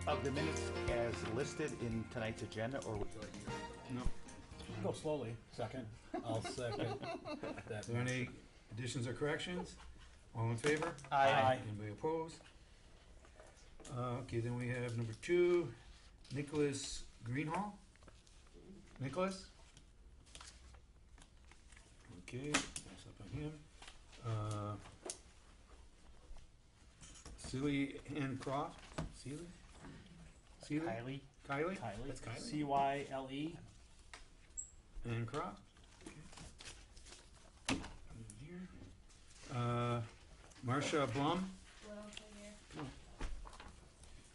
of the minutes as listed in tonight's agenda, or would you like me to? No. Go slowly. Second. I'll second. Are there any additions or corrections? All in favor? Aye. Anybody opposed? Okay, then we have number 2, Nicholas Greenhall. Nicholas? Okay, that's up on him. Celie Ann Croft. Celie? Kylie. Kylie? Kylie. That's Kylie. C-Y-L-E. Ann Croft. Okay. Here. Marcia Blum. What else are here? Come on.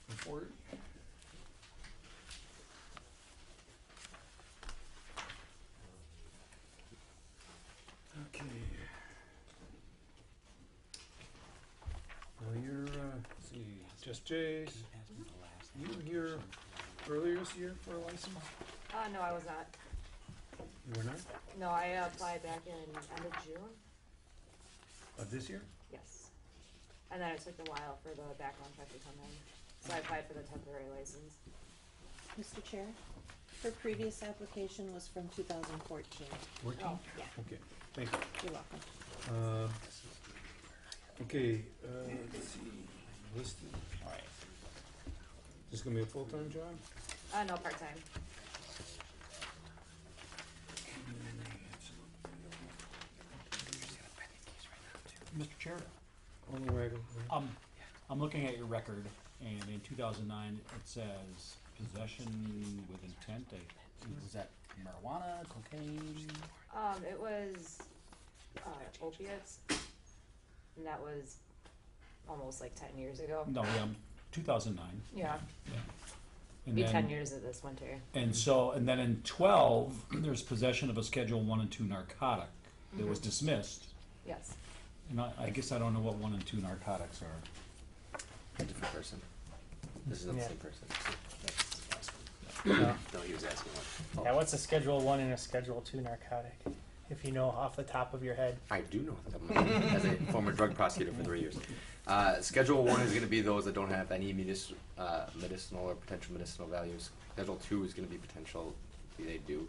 Go forward. Okay. Now you're, let's see, just Jay's. You were here earlier this year for a license? No, I was not. You were not? No, I applied back in end of June. Of this year? Yes. And then it took a while for the background check to come in. So I applied for the temporary license. Mr. Chair, her previous application was from 2014. 14? Oh, yeah. Okay, thank you. You're welcome. Okay, let's see, listed. All right. Is this gonna be a full-time job? No, part-time. Mr. Chair, Only regular. I'm looking at your record, and in 2009, it says possession with intent. Was that marijuana, cocaine? It was opiates. And that was almost like 10 years ago. No, 2009. Yeah. And Be then, 10 years of this winter. And so, and then in 12, there's possession of a Schedule 1 and 2 narcotic that was dismissed. Yes. And I guess I don't know what 1 and 2 narcotics are. A different person. This is not the same person. No, he was asking what. Yeah, what's a Schedule 1 and a Schedule 2 narcotic? If you know off the top of your head. I do know them as a former drug prosecutor for 3 years. Schedule 1 is going to be those that don't have any medicinal or potential medicinal values. Schedule 2 is going to be potential, they do.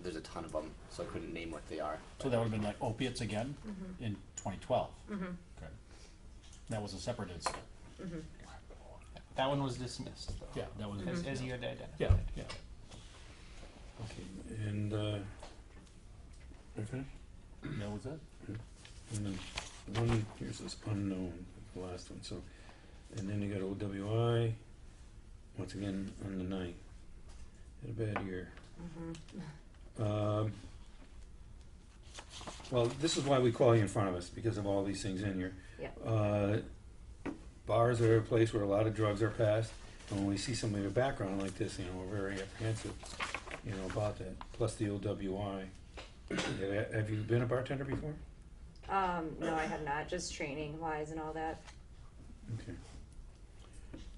There's a ton of them, so I couldn't name what they are. So that would have been like opiates again in 2012. Okay. That was a separate incident. That one was dismissed, though. Yeah, that was. As you had identified. Yeah, yeah. Okay, and, okay, That was it. and then one, here's this unknown, the last one, so, and then you got OWI, once again, on the 9th. Had a bad year. Well, this is why we call you in front of us, because of all these things in here. Yeah. Bars are a place where a lot of drugs are passed, and when we see somebody with a background like this, we're very apprehensive, about that, plus the OWI. Have you been a bartender before? No, I have not. Just training wise and all that. Okay.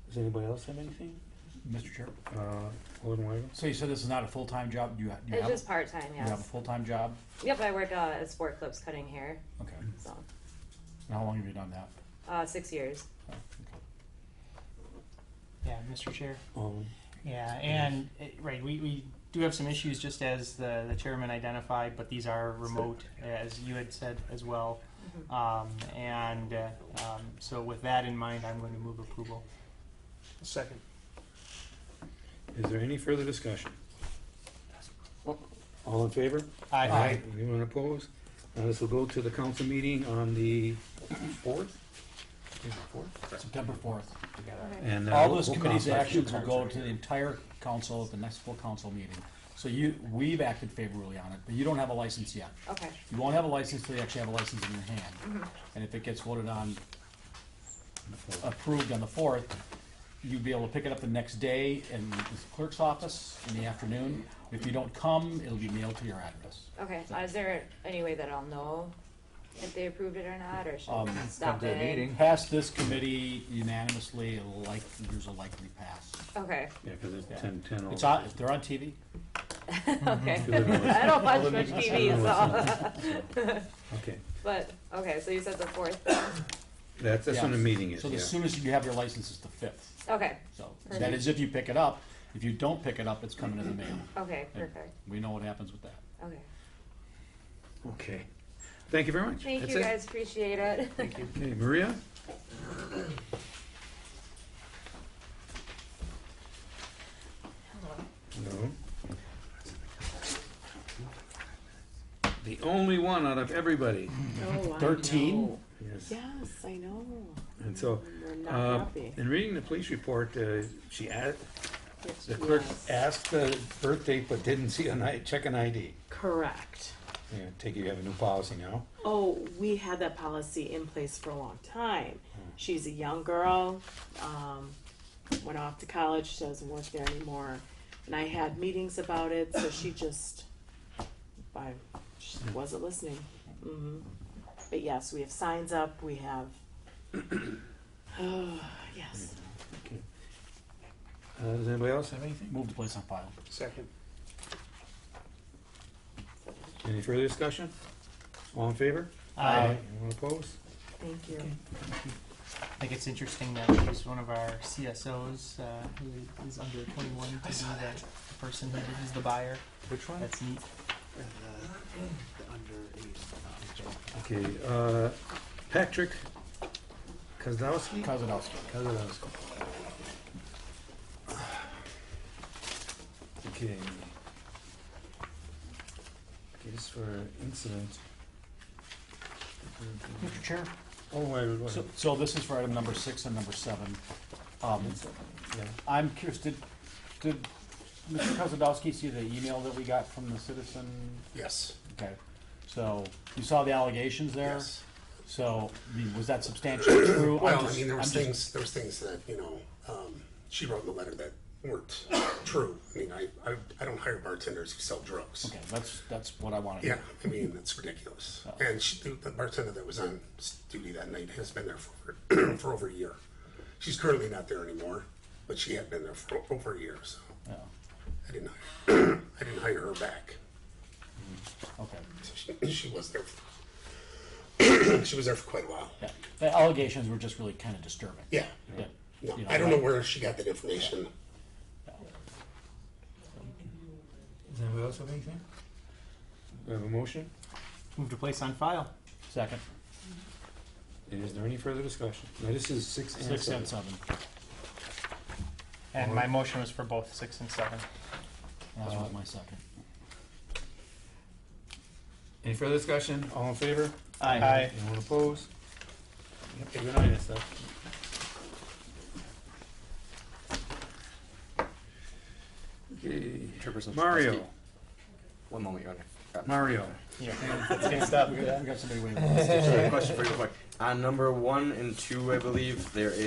Does anybody else have anything? Mr. Chair. Alderman Weigel? So you said this is not a full-time job? Do you It's have just part-time, you have a yes. full-time job? Yep, I work at Sport Clips cutting hair. Okay. So, And how long have you done that? 6 years. Oh, okay. Yeah, Mr. Chair. Um, Yeah, and, right, we do have some issues, just as the chairman identified, but these are remote, as you had said as well. So with that in mind, I'm going to move approval. Second. Is there any further discussion? All in favor? Aye. Anyone opposed? Now this will go to the council meeting on the 4th? September 4th. Okay. And All those we'll committee's contact you. actions will go to the entire council at the next full council meeting. So we've acted favorably on it, but you don't have a license yet. Okay. You won't have a license until you actually have a license in your hand. And if it gets voted on, approved on the 4th, you'd be able to pick it up the next day in the clerk's office in the afternoon. If you don't come, it'll be mailed to your address. Okay. Is there any way that I'll know if they approved it or not, or should I Come stop to the in? meeting. Pass this committee unanimously, there's a likely pass. Okay. Yeah, because it's Yeah. 10. It's on, they're on TV. Okay. I don't watch much TV, so. Okay. But okay, so you said the 4th. That's when the meeting is, So yeah. as soon as you have your license, it's the 5th. Okay, So Perfect. that is if you pick it up. If you don't pick it up, it's coming in the mail. okay, And perfect, we know what happens with that. okay. Okay. Thank you very much. Thank That's you it. guys, appreciate it. Thank you. Okay, Maria? No. The only one out of everybody. Oh, I 13? know. Yes. Yes, I know. And so, We're not happy. in reading the police report, she asked, Yes, the clerk yes. asked the birth date but didn't see check an ID. Correct. Yeah, take it you have a new policy now. Oh, we had that policy in place for a long time. She's a young girl, went off to college, she doesn't work there anymore. And I had meetings about it, so she just wasn't listening. But yes, we have signs up, we have, oh, yes. Okay. Does anybody else have anything? Move the place on file. Second. Any further discussion? All in favor? Aye. Anyone opposed? Thank you. I think it's interesting that she's one of our CSOs who is under 21 to be the person who is the buyer. Which one? That's neat. The under 8. Okay, Patrick Kozlowski? Kozadowski. Kozlowski. Okay. Case for incident. Mr. Chair? Oh, wait. So this is for item number 6 and number 7. Yeah. I'm curious, did Mr. Kozadowski see the email that we got from the citizen? Yes. Okay, so you saw the allegations there? Yes. So, I mean, was that substantially true? Well, I'm just- I mean, there was I'm just- things that, she wrote in the letter that weren't true. I mean, I don't hire bartenders who sell drugs. Okay, that's what I wanted. Yeah, I mean, it's ridiculous. Oh. And the bartender that was on duty that night has been there for, for over a year. She's currently not there anymore, but she had been there for over a year, so Yeah, I didn't hire her back. okay, So she was there for, she was there for quite a while. yeah. The allegations were just really kind of disturbing. Yeah. Yeah. No, You know, I don't know like- where she got that information. Does anybody else have anything? We have a motion? Move to place on file. Second, Is there any further discussion? Now, this is 6 and 6 7. and 7. And my motion was for both 6 and 7. That's what my second. Any further discussion? All in favor? Aye. Anyone opposed? Yep, keep an eye on that stuff. Okay, Chairperson Mario. Trustee. One moment, Your Honor. Mario. Yeah, that's good stuff. We got somebody waiting. Sorry, question for you real quick. On number 1 and 2, I believe, there is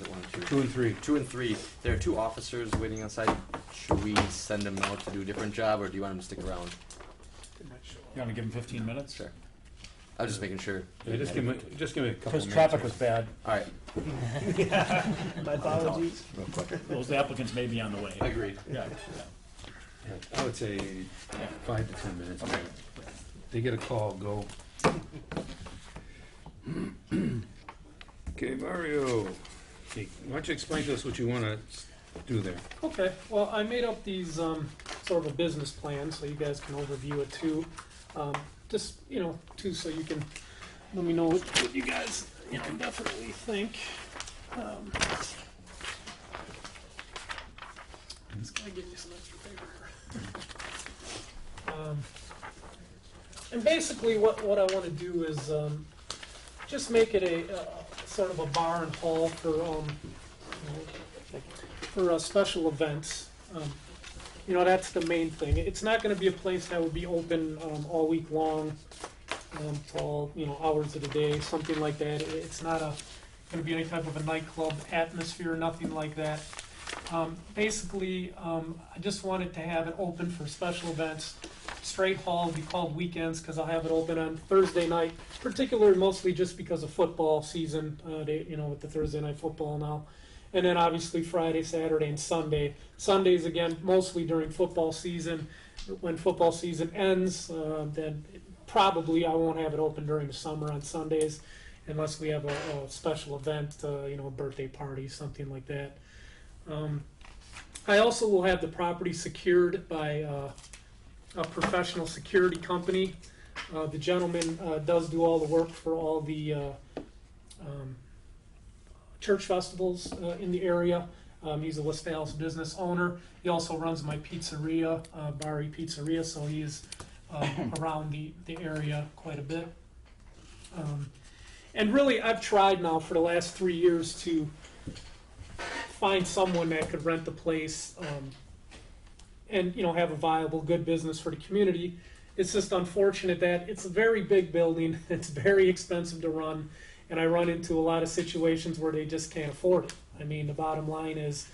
it 1 and 2? 2 and 3. 2 and 3. There are 2 officers waiting outside. Should we send them out to do a different job, or do you want them to stick around? You want to give them 15 minutes? Sure. I was just making sure. Yeah, just give me a couple Because minutes. traffic was bad. All right. My apologies. Real quick. Those applicants may be on the way. Agreed. Yeah, I would say 5 to 10 minutes. Okay. They get a call, go. Okay, Mario. Okay, why don't you explain to us what you want to do there? Okay, well, I made up these sort of a business plan, so you guys can overview it too. Just, too, so you can let me know what you guys, definitely think. Just gotta give you some extra paper here. And basically, what I want to do is just make it a sort of a bar and hall for special events. That's the main thing. It's not going to be a place that would be open all week long, till hours of the day, something like that. It's not going to be any type of a nightclub atmosphere, nothing like that. Basically, I just wanted to have it open for special events. Straight hall will be called weekends because I'll have it open on Thursday night, particularly mostly just because of football season. With the Thursday night football now. And then obviously Friday, Saturday, and Sunday. Sundays, again, mostly during football season. When football season ends, then probably I won't have it open during the summer on Sundays. unless we have a special event, you know, a birthday party, something like that. I also will have the property secured by a professional security company. The gentleman does do all the work for all the church festivals in the area. He's a West Allis business owner. He also runs my pizzeria, Bari Pizzeria, so he's around the area quite a bit. And really, I've tried now for the last 3 years to find someone that could rent the place and, you know, have a viable, good business for the community. It's just unfortunate that it's a very big building. It's very expensive to run, and I run into a lot of situations where they just can't afford it. I mean, the bottom line is,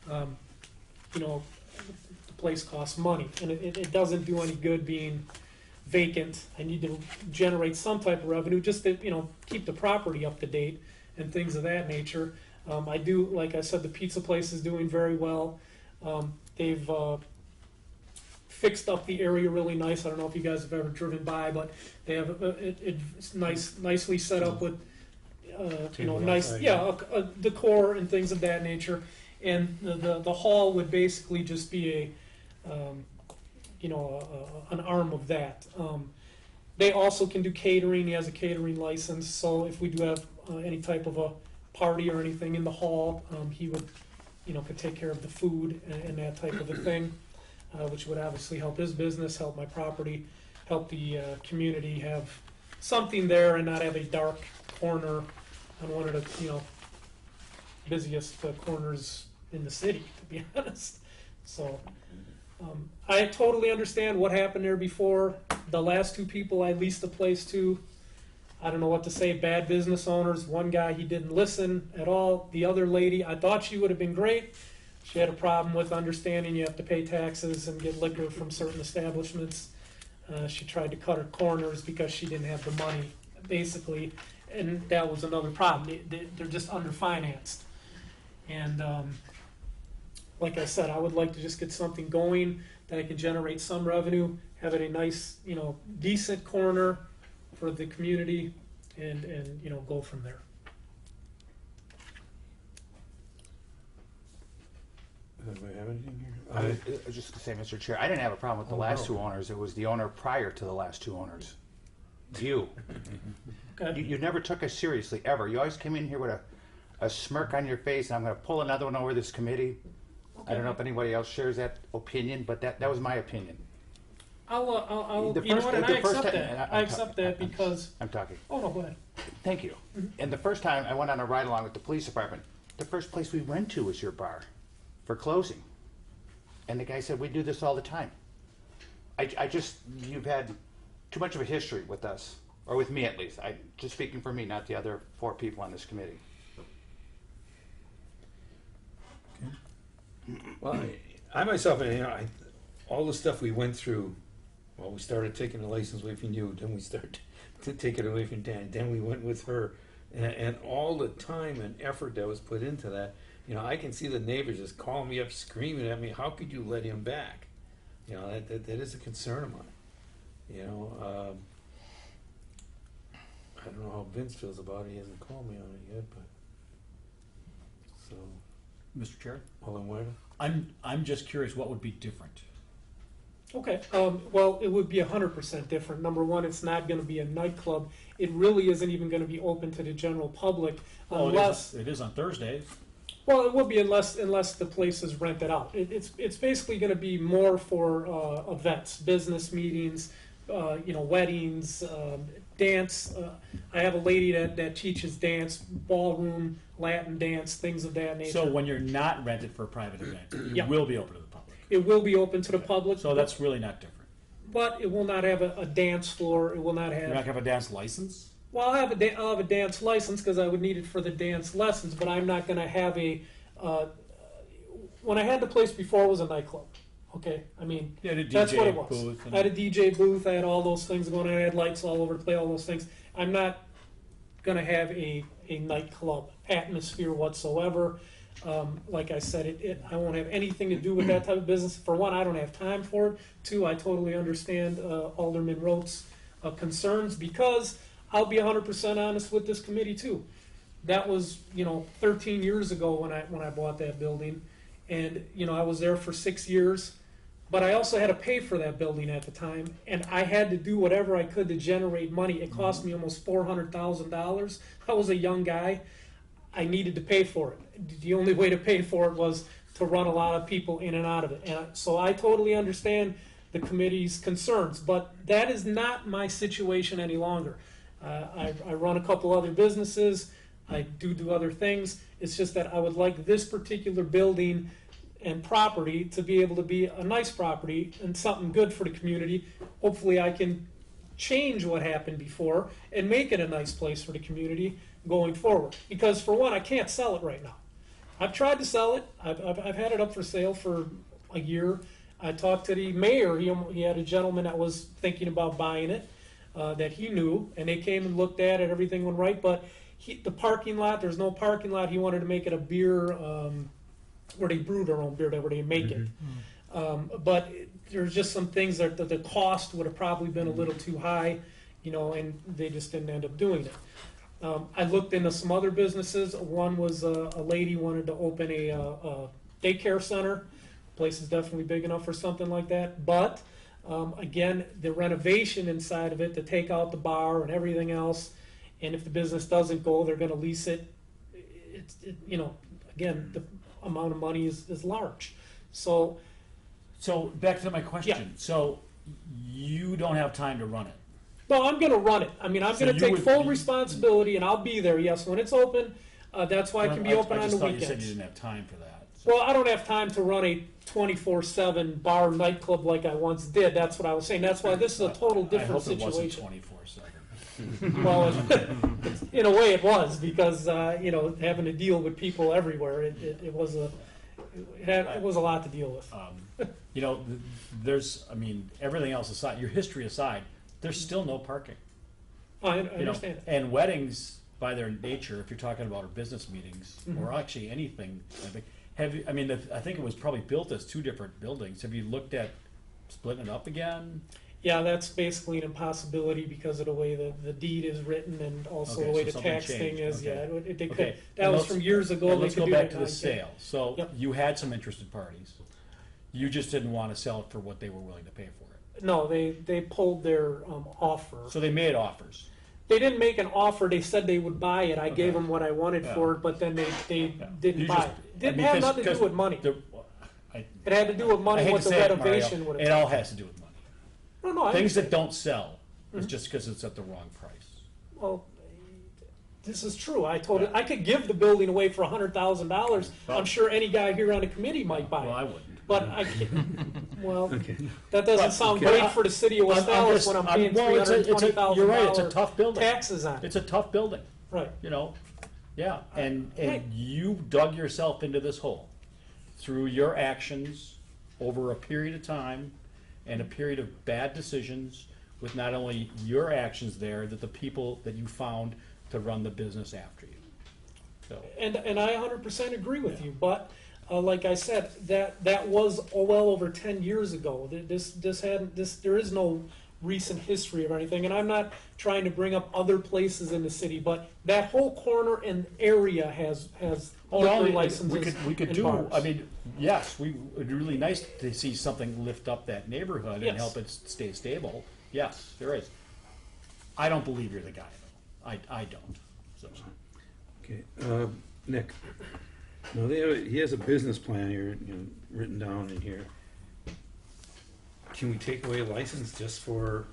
you know, the place costs money, and it doesn't do any good being vacant. I need to generate some type of revenue just to, you know, keep the property up to date and things of that nature. I do, like I said, the pizza place is doing very well. They've fixed up the area really nice. I don't know if you guys have ever driven by, but they have it's nicely set up with you know, nice, a decor and things of that nature. And the hall would basically just be a you know, an arm of that. They also can do catering. He has a catering license, so if we do have any type of a party or anything in the hall, he would, you know, could take care of the food and that type of a thing, which would obviously help his business, help my property, help the community have something there and not have a dark corner on one of the, you know, busiest corners in the city, to be honest. So I totally understand what happened there before. The last two people I leased the place to, I don't know what to say, bad business owners. One guy, he didn't listen at all. The other lady, I thought she would have been great. She had a problem with understanding you have to pay taxes and get liquor from certain establishments. She tried to cut her corners because she didn't have the money, basically, and that was another problem. They're just underfinanced. And like I said, I would like to just get something going that I can generate some revenue, have it a nice, you know, decent corner for the community, and you know, go from there. Do we have anything here? Just to say, Mr. Chair, I didn't have a problem with the last two owners. It was the owner prior to the last two owners. You. Okay. You never took us seriously, ever. You always came in here with a smirk on your face, and I'm going to pull another one over this committee. I don't know if anybody else shares that opinion, but that was my opinion. I'll The you know first- what, and the I first accept time- that. I'm I accept that because, I'm talking. oh no, go ahead. Thank you. And the first time I went on a ride along with the police department, the first place we went to was your bar for closing. And the guy said, we do this all the time. I just, you've had too much of a history with us, or with me at least. Just speaking for me, not the other 4 people on this committee. Well, I myself, you know, all the stuff we went through, well, we started taking the license away from you, then we started to take it away from Dan, then we went with her, and all the time and effort that was put into that, you know, I can see the neighbors just calling me up, screaming at me, how could you let him back? You know, that is a concern of mine. You know, I don't know how Vince feels about it, he hasn't called me on it yet, but, so, Mr. Chair, hold on, wait. I'm just curious what would be different. Okay, well, it would be 100% different. Number one, it's not going to be a nightclub. It really isn't even going to be open to the general public unless. It is on Thursdays. Well, it will be unless the place is rented out. It's basically going to be more for events, business meetings, you know, weddings, dance. I have a lady that teaches dance, ballroom, Latin dance, things of that nature. So when you're not rented for a private event, it Yeah. will be open to the public. It will be open to the public. So that's really not different. But it will not have a dance floor. It will not have. You're not gonna have a dance license? Well, I'll have a dance license because I would need it for the dance lessons, but I'm not going to have a. When I had the place before, it was a nightclub. Okay, I mean, You had a that's DJ what it was. booth and- I had a DJ booth. I had all those things going on. I had lights all over to play all those things. I'm not going to have a nightclub atmosphere whatsoever. Like I said, I won't have anything to do with that type of business. For one, I don't have time for it. Two, I totally understand Alderman Roth's concerns because I'll be 100% honest with this committee too. That was, 13 years ago when I bought that building, and I was there for 6 years. But I also had to pay for that building at the time, and I had to do whatever I could to generate money. It cost me almost $400,000. I was a young guy. I needed to pay for it. The only way to pay for it was to run a lot of people in and out of it. And so I totally understand the committee's concerns, but that is not my situation any longer. I run a couple other businesses. I do other things. It's just that I would like this particular building and property to be able to be a nice property and something good for the community. Hopefully I can change what happened before and make it a nice place for the community going forward. Because for one, I can't sell it right now. I've tried to sell it. I've had it up for sale for a year. I talked to the mayor. He had a gentleman that was thinking about buying it that he knew, and they came and looked at it. Everything went right, but the parking lot, there's no parking lot. He wanted to make it a beer where they brew their own beer, where they make it. But there's just some things that the cost would have probably been a little too high, and they just didn't end up doing it. I looked into some other businesses. One was a lady wanted to open a daycare center. Place is definitely big enough for something like that. But again, the renovation inside of it, to take out the bar and everything else, and if the business doesn't go, they're going to lease it. Again, the amount of money is large. So back to my question. Yeah. So you don't have time to run it. no, I'm going to run it. I mean, I'm So going to you take would- full responsibility, and I'll be there. Yes, when it's open, that's why it can be open I on just the thought you said weekends. you didn't have time for that. So- Well, I don't have time to run a 24/7 bar nightclub like I once did. That's what I was saying. That's why this is a total different I hope it wasn't situation. 24/7. Well, in a way it was, because having to deal with people everywhere, it was a lot to deal with. Everything else aside, your history aside, there's still no parking. I understand. And weddings, by their nature, if you're talking about our business meetings, Mm-hmm. or actually anything, I think it was probably built as two different buildings. Have you looked at splitting it up again? Yeah, that's basically an impossibility because of the way the deed is written, and also Okay, the way so the something tax thing changed. is. Okay. Yeah, they could. Okay. That And was let's- from years ago. and They let's could go do back that to the 9K. sale. So Yep. you had some interested parties. You just didn't want to sell it for what they were willing to pay for it. No, they pulled their offer. So they made offers. They didn't make an offer. They said they would buy it. I gave them what I wanted Yeah. for it, but then they Yeah. didn't You buy just- it. Didn't have nothing to do with money. It had to do with I money, hate what to the say it, renovation Mario, would it have. all has to do with money. No, I Things that understand. don't sell is Mm-hmm. just because it's at the wrong price. Well, this is true. I could give the building away for $100,000. Well- I'm sure any guy here on the committee might buy Well, it. I wouldn't. But I can't. Well, Okay. that doesn't But- sound okay, great for the city of West I'm Allis just- when I'm I'm- paying well, $320,000 you're right, it's a tough building. taxes on it. It's a tough building, Right. Yeah, and Right. you dug yourself into this hole through your actions over a period of time and a period of bad decisions with not only your actions there, that the people that you found to run the business after you. So, And I 100% agree with you, but like I said, that was well over 10 years ago. There is no recent history or anything, and I'm not trying to bring up other places in the city, but that whole corner and area has liquor licenses we could and do. bars. I mean, yes, it'd be really nice to see something lift up that neighborhood Yes. and help it stay stable. Yes, there is. I don't believe you're the guy, though. I don't. So. Okay, Nick, now he has a business plan here, written down in here. Can we take away a license just for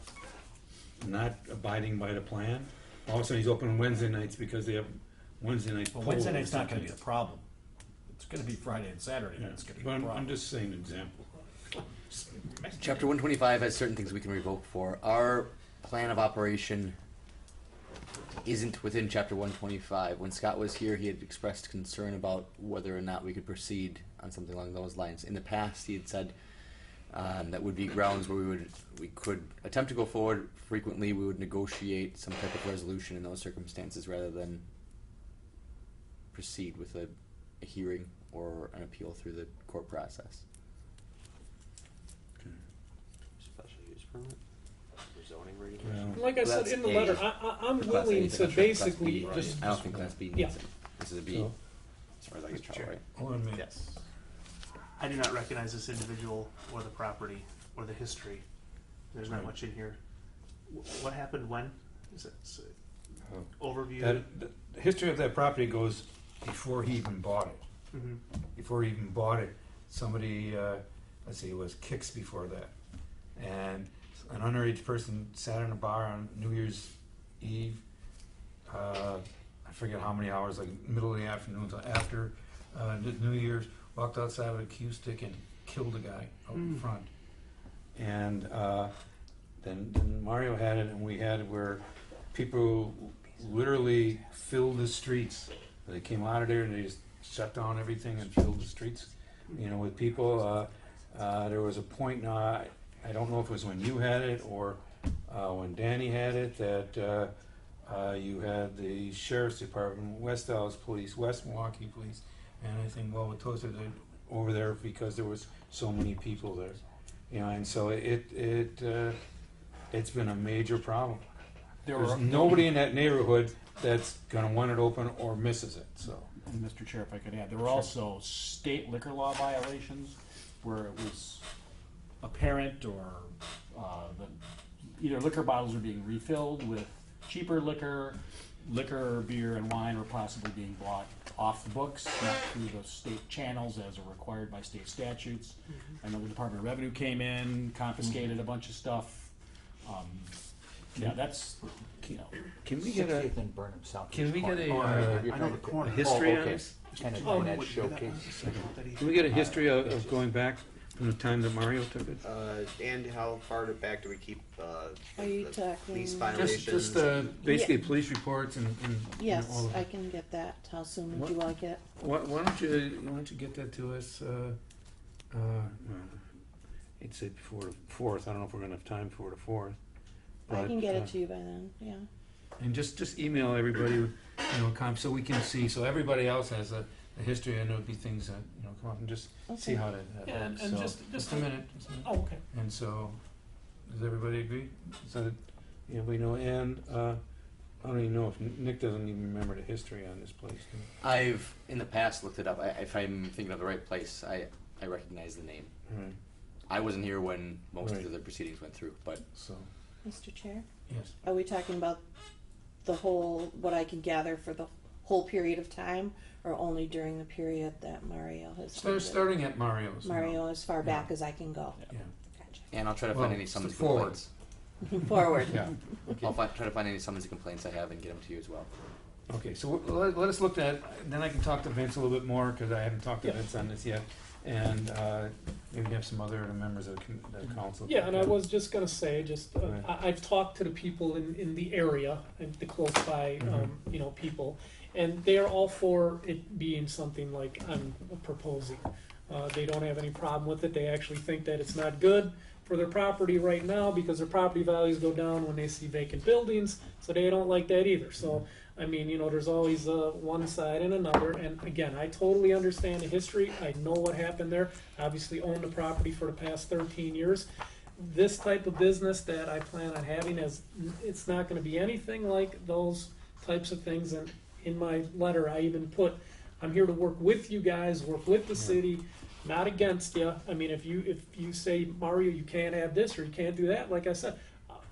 not abiding by the plan? All of a sudden, he's open on Wednesday nights because they have Wednesday night. Well, polo Wednesday or night's not going to be something. the problem. It's going to be Friday and Saturday. Yeah, That's going to be but the I'm problem. just saying an example. Chapter 125 has certain things we can revoke for. Our plan of operation isn't within Chapter 125. When Scott was here, he had expressed concern about whether or not we could proceed on something along those lines. In the past, he had said that would be grounds where we could attempt to go forward. Frequently, we would negotiate some type of resolution in those circumstances rather than proceed with a hearing or an appeal through the court process. Special use permit? zoning rating? Well, Like I said That's in the A. letter, I'm Class A, willing it's to like a Class basically B. just, I don't think Class B Yeah. needs it. This is a B, So- as far as I can tell, Chair. right? hold on a minute. Yes. I do not recognize this individual or the property or the history. There's not Right. much in here. What happened when? Is it Oh. overview? The history of that property goes before he even bought it. Mhm. Before he even bought it, somebody, let's see, it was Kicks before that. And an underage person sat in a bar on New Year's Eve. I forget how many hours, like middle of the afternoon till after New Year's, walked outside with a cue stick and killed a guy out in front. And then Mario had it, and we had it where people literally filled the streets. They came out of there and they just shut down everything and filled the streets, with people. There was a point now, I don't know if it was when you had it or when Danny had it, that you had the Sheriff's Department, West Dallas Police, West Milwaukee Police, and I think Wauwatosa over there because there was so many people there. And so it's been a major problem. There's nobody in that neighborhood that's gonna want it open or misses it, so. And Mr. Chair, if I could add, there were also state liquor law violations where it was apparent or either liquor bottles were being refilled with cheaper liquor, beer, and wine were possibly being bought off the books, not through the state channels as are required by state statutes. I know the Department of Revenue came in, confiscated a bunch of stuff. Yeah, that's, Can we get a, 60th and Burnham South. can we get I know the corner. history on okay. this? Kind of Oh, in that Wait, showcase. Can we get a history of going back from the time that Mario took it? And how far back do we keep Are you the talking- police violations? Just basically police reports and Yes, all of I it. can get that. How soon would What- you like it? Why don't you get that to us, well, I'd say before the 4th, I don't know if we're gonna have time before the 4th. I can get it to you by then, yeah. And just email everybody, so we can see, so everybody else has a history, and it would be things that, come up and just see Okay. how that Yeah, works. and So, just a minute. oh, okay. And so, does everybody agree? So, we know, and, I don't even know if Nick doesn't even remember the history on this place. I've, in the past, looked it up. If I'm thinking of the right place, I recognize the name. Right, I wasn't here when most Right. of the proceedings went through, but so, Mr. Chair, yes. are we talking about the whole, what I can gather for the whole period of time, or only during the period that Mario has? been there? Starting at Mario's. Mario, as far back as I can go. Yeah, Gotcha. and I'll try to Well, find any summons forward. complaints. Forward. yeah. I'll try to find any summons and complaints I have and get them to you as well. Okay, so let us look at, then I can talk to Vince a little bit more, because I haven't talked to Yeah. Vince on this yet. And maybe have some other members of the council. Yeah, and I was just gonna say, Right. I've talked to the people in the area, and the close by, people, and they're all for it being something like I'm proposing. They don't have any problem with it. They actually think that it's not good for their property right now because their property values go down when they see vacant buildings, so they don't like that either. So, I mean, there's always one side and another, and again, I totally understand the history. I know what happened there. Obviously owned the property for the past 13 years. This type of business that I plan on having it's not gonna be anything like those types of things, and in my letter, I even put, I'm here to work with you guys, work with the city, not against you. I mean, if you say, Mario, you can't have this or you can't do that, like I said,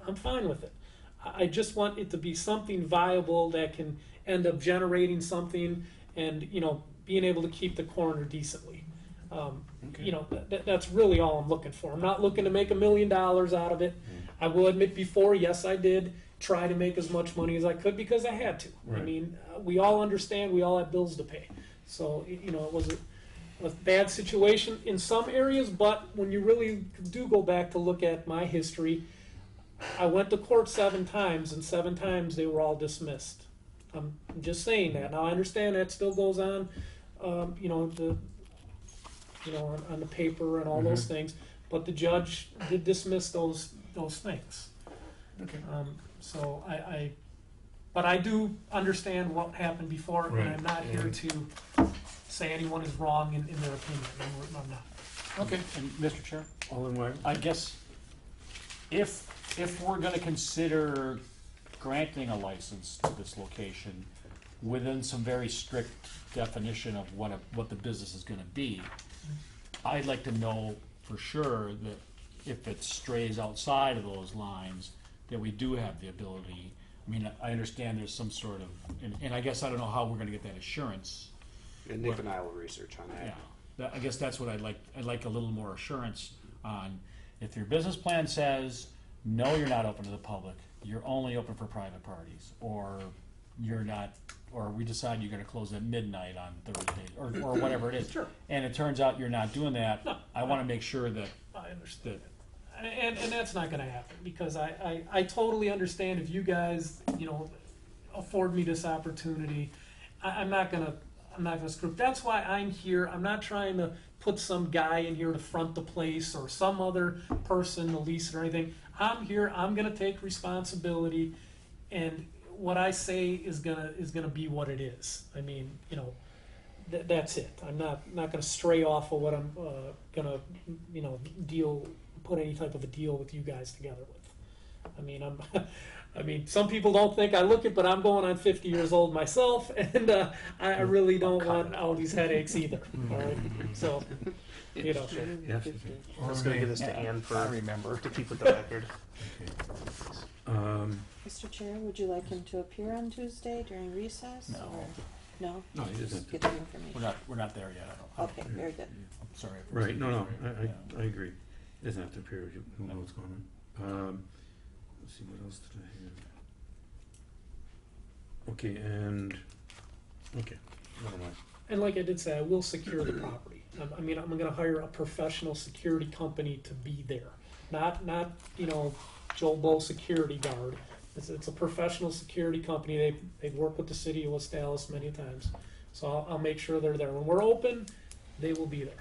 I'm fine with it. I just want it to be something viable that can end up generating something and, being able to keep the corner decently. That's really all I'm looking for. I'm not looking to make $1 million out of it. I will admit before, yes, I did try to make as much money as I could because I had to. I Right. mean, we all understand we all have bills to pay. So, it was a bad situation in some areas, but when you really do go back to look at my history, I went to court 7 times, and 7 times they were all dismissed. I'm just saying that. Now I understand that still goes on, on the paper and all those things, but the judge did dismiss those things. Okay. So but I do understand what happened before, Right. and I'm not here to say anyone is wrong in their opinion. I'm not. Okay. and Mr. Chair, All in one? I guess if if we're gonna consider granting a license to this location within some very strict definition of what the business is gonna be, I'd like to know for sure that if it strays outside of those lines, that we do have the ability. I mean, I understand there's some sort of, and I guess I don't know how we're gonna get that assurance. And Nick and I will research on that. Yeah, I guess that's what I'd like. I'd like a little more assurance on if your business plan says, no, you're not open to the public, you're only open for private parties, or you're not, or we decide you're gonna close at midnight on Thursday, or whatever it is. Sure. And it turns out you're not doing that, No, I wanna make sure that, I understand. And that's not gonna happen, because I totally understand if you guys, afford me this opportunity. I'm not gonna screw. That's why I'm here. I'm not trying to put some guy in here to front the place or some other person to lease it or anything. I'm here. I'm gonna take responsibility, and what I say is gonna be what it is. I mean, that's it. I'm not gonna stray off of what I'm gonna put any type of a deal with you guys together with. I mean, I mean, some people don't think I look it, but I'm going on 50 years old myself, and I really don't want all these headaches either. All right, so Yes. I was going to give this to Yeah, Ann I remember. to keep with the record. Mr. Chair, would you like him to appear on Tuesday during recess? No. or- No? No, he doesn't. Just get the information. we're not there yet, I don't. Okay, very good. I'm sorry. Right, no, Yeah. I agree. It doesn't have to appear, who knows what's going on. Let's see, what else did I have? Okay, never mind. And like I did say, I will secure the property. I mean, I'm gonna hire a professional security company to be there, not Joe Blow security guard. It's a professional security company. They've worked with the city of West Allis many times, so I'll make sure they're there when we're open. They will be there.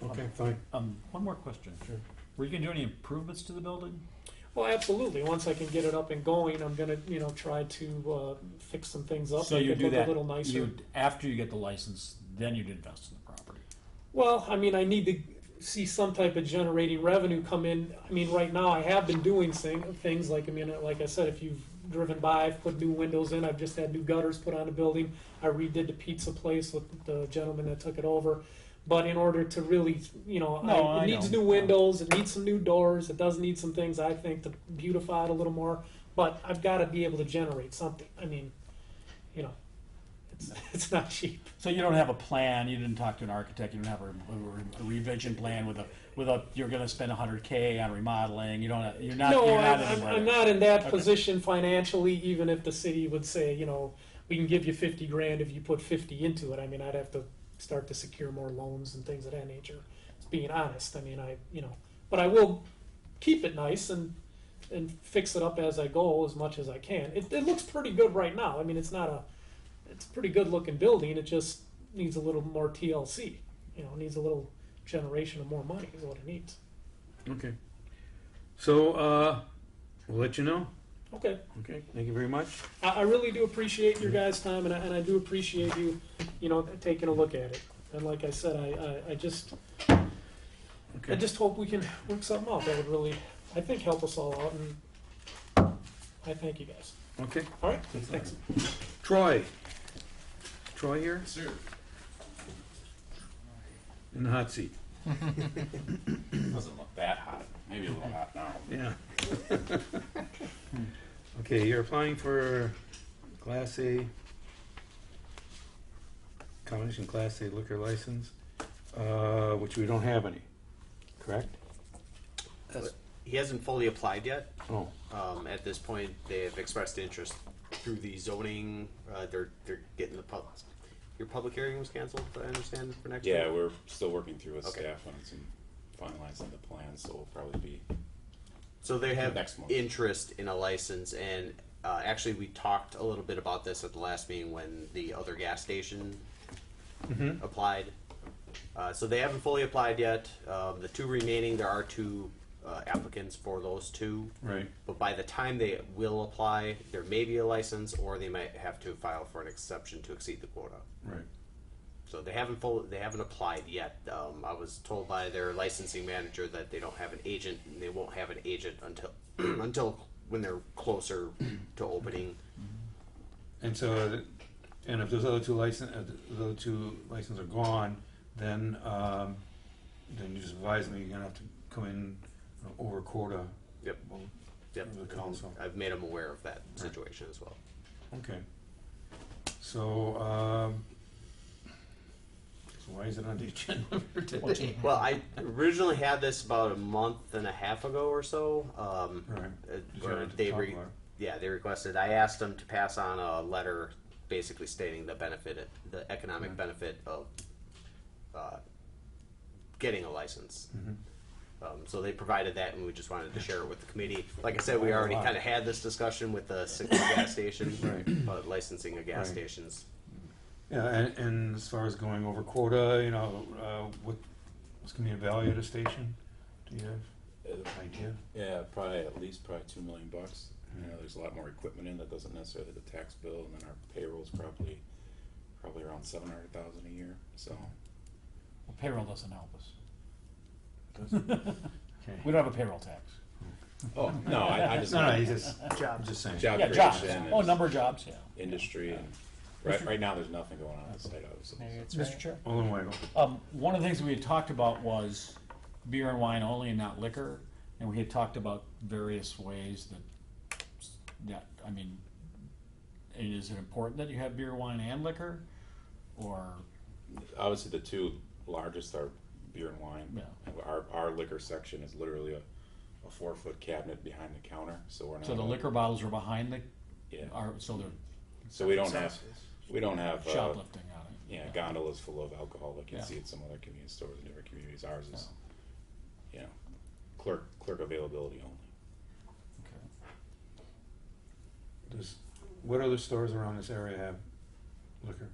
Okay, fine. One more question. Sure. Were you gonna do any improvements to the building? Well, absolutely. Once I can get it up and going, I'm gonna try to fix some things up. So make you it do look that, a little nicer. after you get the license, then you'd invest in the property. Well, I mean, I need to see some type of generating revenue come in. I mean, right now I have been doing things like, like I said, if you've driven by, I've put new windows in. I've just had new gutters put on the building. I redid the pizza place with the gentleman that took it over. But in order to really, it needs new windows. It needs some new doors. It does need some things, I think, to beautify it a little more. But I've got to be able to generate something. I mean, it's not cheap. So you don't have a plan, you didn't talk to an architect, you don't have a revision plan with a you're gonna spend $100K on remodeling, you're not No, anywhere. I'm not in that Okay. position financially, even if the city would say, we can give you 50 grand if you put 50 into it. I mean, I'd have to start to secure more loans and things of that nature. Just being honest. I mean, but I will keep it nice and fix it up as I go as much as I can. It looks pretty good right now. I mean, it's a pretty good looking building. It just needs a little more TLC. It needs a little generation of more money is what it needs. Okay. So, we'll let you know. Okay. Okay, thank you very much. I really do appreciate your guys' time, and I do appreciate you, taking a look at it. And like I said, I just hope we can work something out that would really, I think, help us all out. And I thank you guys. Okay. All right. Thanks. Troy. Troy here? Sir. In the hot seat. Doesn't look that hot. Maybe a little hot now. Yeah. Okay, you're applying for Class A, combination Class A liquor license, which we don't have any, correct? He hasn't fully applied yet. Oh, At this point, they have expressed interest through the zoning. They're getting your public hearing was canceled, I understand, for next week? Yeah, we're still working through with Okay. staff on some finalizing the plan, so we'll probably be. So they have Next month. interest in a license, and actually we talked a little bit about this at the last meeting when the other gas station applied. So they haven't fully applied yet. The two remaining, there are two applicants for those two. right. But by the time they will apply, there may be a license, or they might have to file for an exception to exceed the quota. Right. So they haven't applied yet. I was told by their licensing manager that they don't have an agent, and they won't have an agent until until when they're closer to opening. And so, and if those other two licenses are gone, then you just advise me you're gonna have to come in over quota. Yep. Yep. The council. I've made them aware of that situation as well. Okay. So, why is it on the agenda for today? Well, I originally had this about a month and a half ago or so. Right. Where they they requested. I asked them to pass on a letter, basically stating the economic benefit of getting a license. So they provided that, and we just wanted to share it with the committee. Like I said, we already kind of had this discussion with the gas station, about licensing of gas stations. Yeah, and as far as going over quota, what's gonna be the value of the station? Do you have an idea? Yeah, probably at least $2 million. There's a lot more equipment in that doesn't necessarily the tax bill, and then our payroll's probably around $700,000 a year. So Well, payroll doesn't help us. Okay. We don't have a payroll tax. oh no, I just No, meant he's just I'm just saying. job Yeah, creation jobs. and Oh, number of jobs, yeah. industry, and right now there's nothing going on the site, obviously. Maybe it's Mr. right. Chair? Olin Weigel. One of the things we had talked about was beer and wine only and not liquor, and we had talked about various ways that, I mean, is it important that you have beer, wine, and liquor, or? Obviously, the two largest are beer and wine. Yeah. And our liquor section is literally a 4-foot cabinet behind the counter, so we're not. So the liquor bottles are behind the, Yeah. so they're So we don't have shoplifting on it. Yeah, gondolas full of alcohol like you Yeah. see at some other convenience stores in different communities. Ours is, clerk availability only. Okay. What other stores around this area have liquor?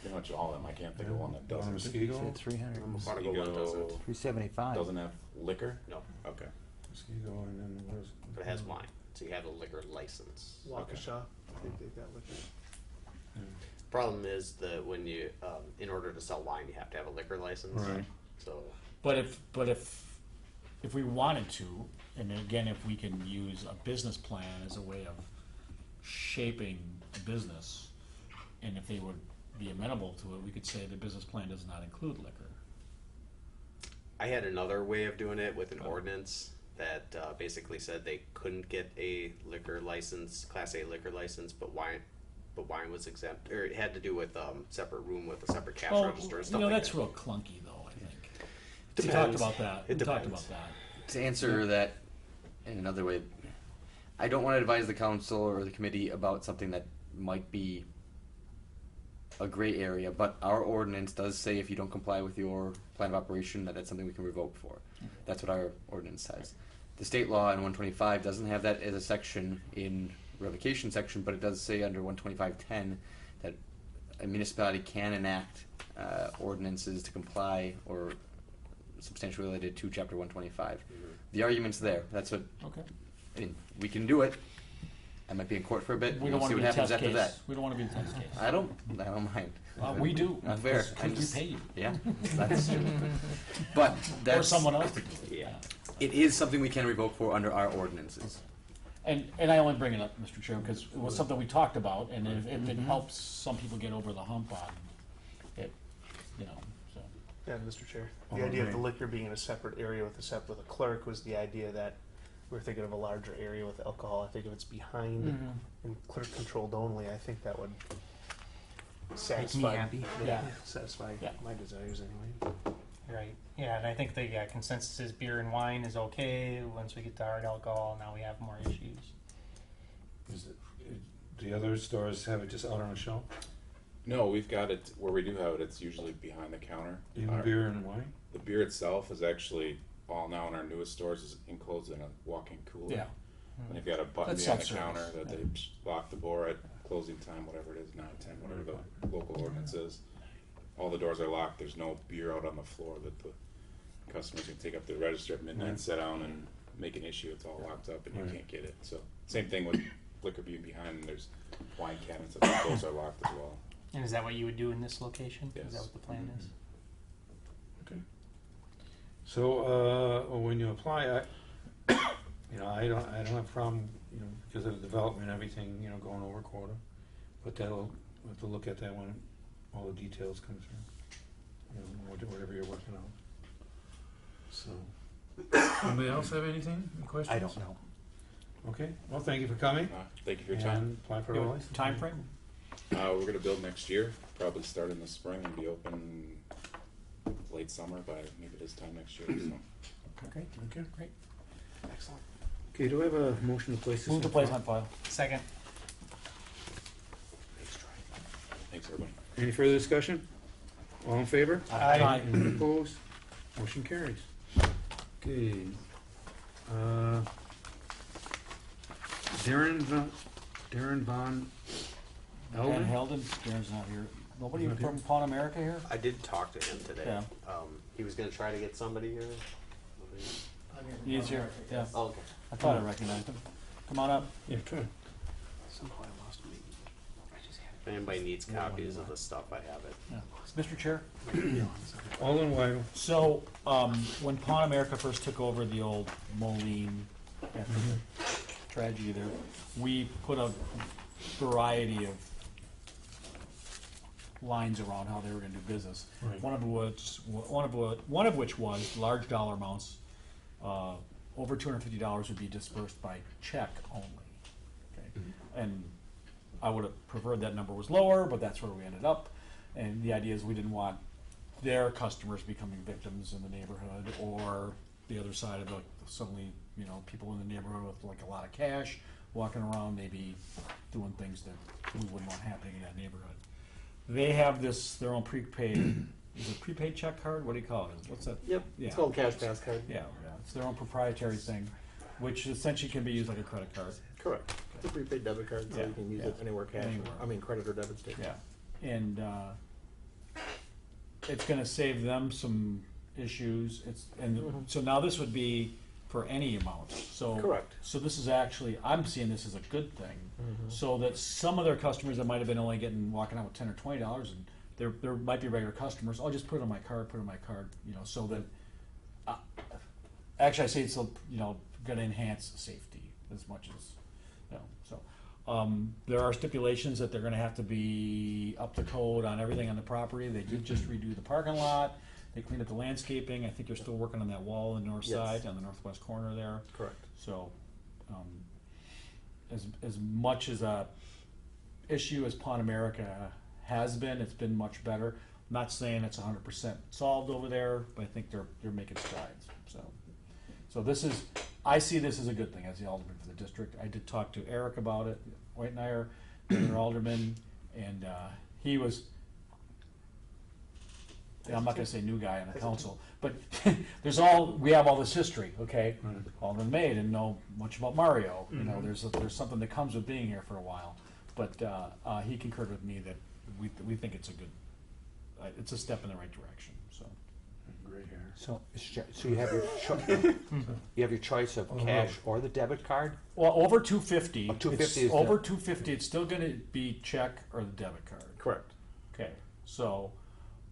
Pretty much all of them. I can't think of one that doesn't. Muskego? 300. Muskego 375. doesn't have liquor? No, Okay. Muskego, and then where's? but it has wine, so you have a liquor license. Waukesha, I think they've got liquor. Problem is that when you, in order to sell wine, you have to have a liquor license. Right. So But if we wanted to, and again, if we can use a business plan as a way of shaping a business, and if they would be amenable to it, we could say the business plan does not include liquor. I had another way of doing it with an ordinance that basically said they couldn't get a liquor license, Class A liquor license, but wine was exempt, or it had to do with separate room with a separate cash register and stuff like that's that. real clunky though, I think. We Depends. talked about that. It We talked depends. about that. To answer that in another way, I don't want to advise the council or the committee about something that might be a gray area, but our ordinance does say if you don't comply with your plan of operation, that's something we can revoke for. That's what our ordinance says. The state law in 125 doesn't have that as a section in revocation section, but it does say under 125.10 that a municipality can enact ordinances to comply or substantially related to chapter 125. The argument's there. That's what, Okay. I mean, we can do it. I might be in court for a bit. We We'll don't want see to what be a happens test after case. that. We don't want to be a test case. I don't mind. We do. Not fair. Because we pay you. Yeah, that's true. But Or that's, someone else to do it. Yeah. It is something we can revoke for under our ordinances. And I only bring it up, Mr. Chair, because it was something we talked about, and if it helps some people get over the hump on it, so. Yeah, Mr. Chair. The idea of the liquor being in a separate area with a clerk was the idea that we're thinking of a larger area with alcohol. I think if it's behind and clerk controlled only, I think that would satisfy happy. satisfy Yeah. my desires anyway. Right. Yeah, and I think the consensus is beer and wine is okay. Once we get to hard alcohol, now we have more issues. The other stores have it just out on a shelf? No, we've got it where we do have it. It's usually behind the counter. Even beer and wine? The beer itself is actually all now in our newest stores is enclosed in a walk-in cooler. Yeah. And they've got a button That's behind the self-service. counter that they lock the door at closing time, whatever it is, 9, 10, whatever the local ordinance is. All the doors are locked. There's no beer out on the floor that the customers can take up to the register at midnight, sit down and make an issue. It's all locked up and you can't get it. So same thing with liquor being behind. And there's wine cabinets. Those are locked as well. And is that what you would do in this location? Is that Yes. what the plan is? Okay. So, when you apply, I don't have a problem, because of the development and everything, going over quota. But we'll have to look at that when all the details come through, whatever you're working on. So, anybody else have anything, any questions? I don't know. Okay, well, thank you for coming. Thank you for your time. And apply for a license. Time frame? We're gonna build next year, probably start in the spring and be open late summer by maybe this time next year, so. Great, Okay. great. Excellent. Okay, do I have a motion to place this? Move to place on file. Second. Thanks, everybody. Any further discussion? All in favor? Aye. Anyone opposed? Motion carries. Okay. Darren Von Van Elden? Helden, Darren's not here. Nobody Not here. from Pawn America here? I did talk to him today. Yeah. He was gonna try to get somebody here. He's here, yeah. Oh, okay. I thought I recognized him. Come on up. Yeah, try. Somehow I lost me. If anybody needs copies of the stuff, I have it. Yeah. Mr. Chair? Alden Weidel. So, when Pawn America first took over the old Moline, after the tragedy there, we put a variety of lines around how they were gonna do business. Right. One of which was large dollar amounts, over $250 would be dispersed by check only. Okay? And I would have preferred that number was lower, but that's where we ended up. And the idea is we didn't want their customers becoming victims in the neighborhood, or the other side of it, suddenly, people in the neighborhood with like a lot of cash walking around, maybe doing things that we wouldn't want happening in that neighborhood. They have their own prepaid, is it prepaid check card? What do you call it? What's that? Yep. Yeah. It's called Cash Pass Card. Yeah, it's their own proprietary thing, which essentially can be used like a credit card. Correct. It's a prepaid debit card, so Yeah, you can use yeah. it anywhere cash. Anywhere. I mean, credit or debit too. Yeah, and it's gonna save them some issues. So now this would be for any amount. So Correct. So this is actually, I'm seeing this as a good thing, so that some of their customers that might have been only walking out with $10 or $20, and there might be regular customers. I'll just put it on my card, so that. Actually, I say it's gonna enhance safety as much as. There are stipulations that they're gonna have to be up to code on everything on the property. They did just redo the parking lot. They cleaned up the landscaping. I think they're still working on that wall on the north Yes. side, on the northwest corner there. Correct. So, as much as a issue as Pawn America has been, it's been much better. I'm not saying it's 100% solved over there, but I think they're making strides. So I see this as a good thing as the alderman for the district. I did talk to Eric about it, White and I are their alderman, and he was. I'm not going to say new guy on the council, but we have all this history, okay? Alderman May didn't know much about Mario. There's something that comes with being here for a while, but he concurred with me that we think it's it's a step in the right direction. So. Great hair. So you have your choice of cash or the debit card. Well, over 250. 250 is over 250. It's still going to be check or the debit card. Correct. Okay, so,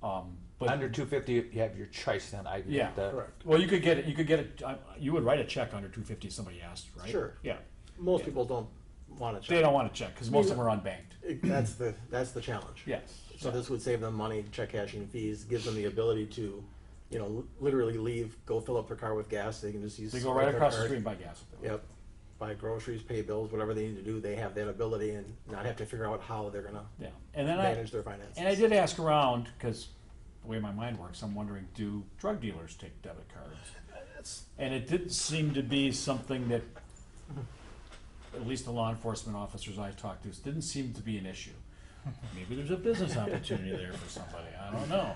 but Under 250, you have your choice. Then I yeah, get the, Correct. well, you could get it. You would write a check under 250 if somebody asked, right? Sure. Yeah, Most people don't want to check. they don't want to check because most of them are unbanked. That's the challenge. Yes. So this would save them money, check cashing fees, gives them the ability to, literally leave, go fill up their car with gas. They can just use. They go right their across the card. street and buy gas. With them. Yep. Buy groceries, pay bills, whatever they need to do. They have that ability and not have to figure out how they're gonna Yeah, and then manage their finances. And I did ask around because the way my mind works, I'm wondering, do drug dealers take debit cards? And it didn't seem to be something that, at least the law enforcement officers I talked to, didn't seem to be an issue. Maybe there's a business opportunity there for somebody. I don't know.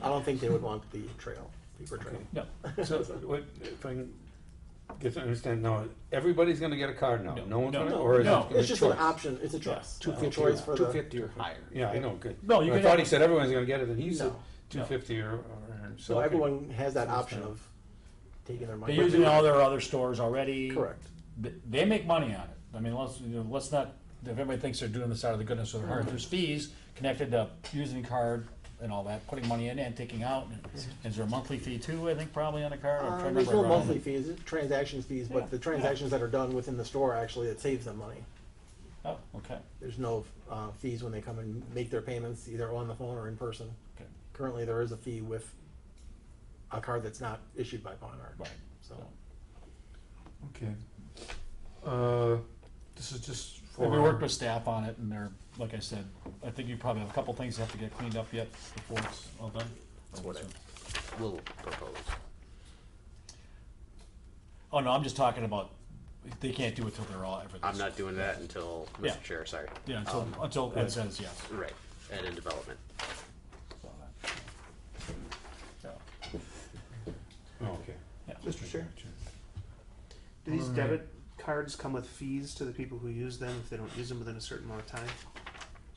I don't think they would want the paper trail. No. So, if I can get to understand, now, everybody's gonna get a card now? No one's gonna, or is it No. gonna be It's just an choice? option. It's a choice. It's a 250 choice for the. 250 or higher. Yeah, I know, good. No, you I could thought have- he said everyone's gonna get it, and he said No. 250 or So okay. everyone has that option of taking their money. They're using all their other stores already. Correct. They make money on it. I mean, let's not if everybody thinks they're doing this out of the goodness of their heart, there's fees connected to using the card and all that, putting money in and taking out. Is there a monthly fee too, I think, probably on a card? I'm trying to There's remember no around monthly it. fees, transactions fees, Yeah. but the transactions that are done within the store, actually, it saves them money. Oh, okay. There's no fees when they come and make their payments, either on the phone or in person. Okay. Currently, there is a fee with a card that's not issued by Pawnart. Right. So, Okay. This is just for. And we worked with staff on it, and they're, like I said, I think you probably have a couple things that have to get cleaned up yet before it's all done. That's what we'll propose. Oh, no, I'm just talking about, they can't do it till they're all, everything's. I'm not doing that until, Mr. Yeah. Chair, sorry. Yeah, until Ed says yes. Right, ed and development. Oh, okay. Yeah. Mr. Chair, do these debit cards come with fees to the people who use them if they don't use them within a certain amount of time?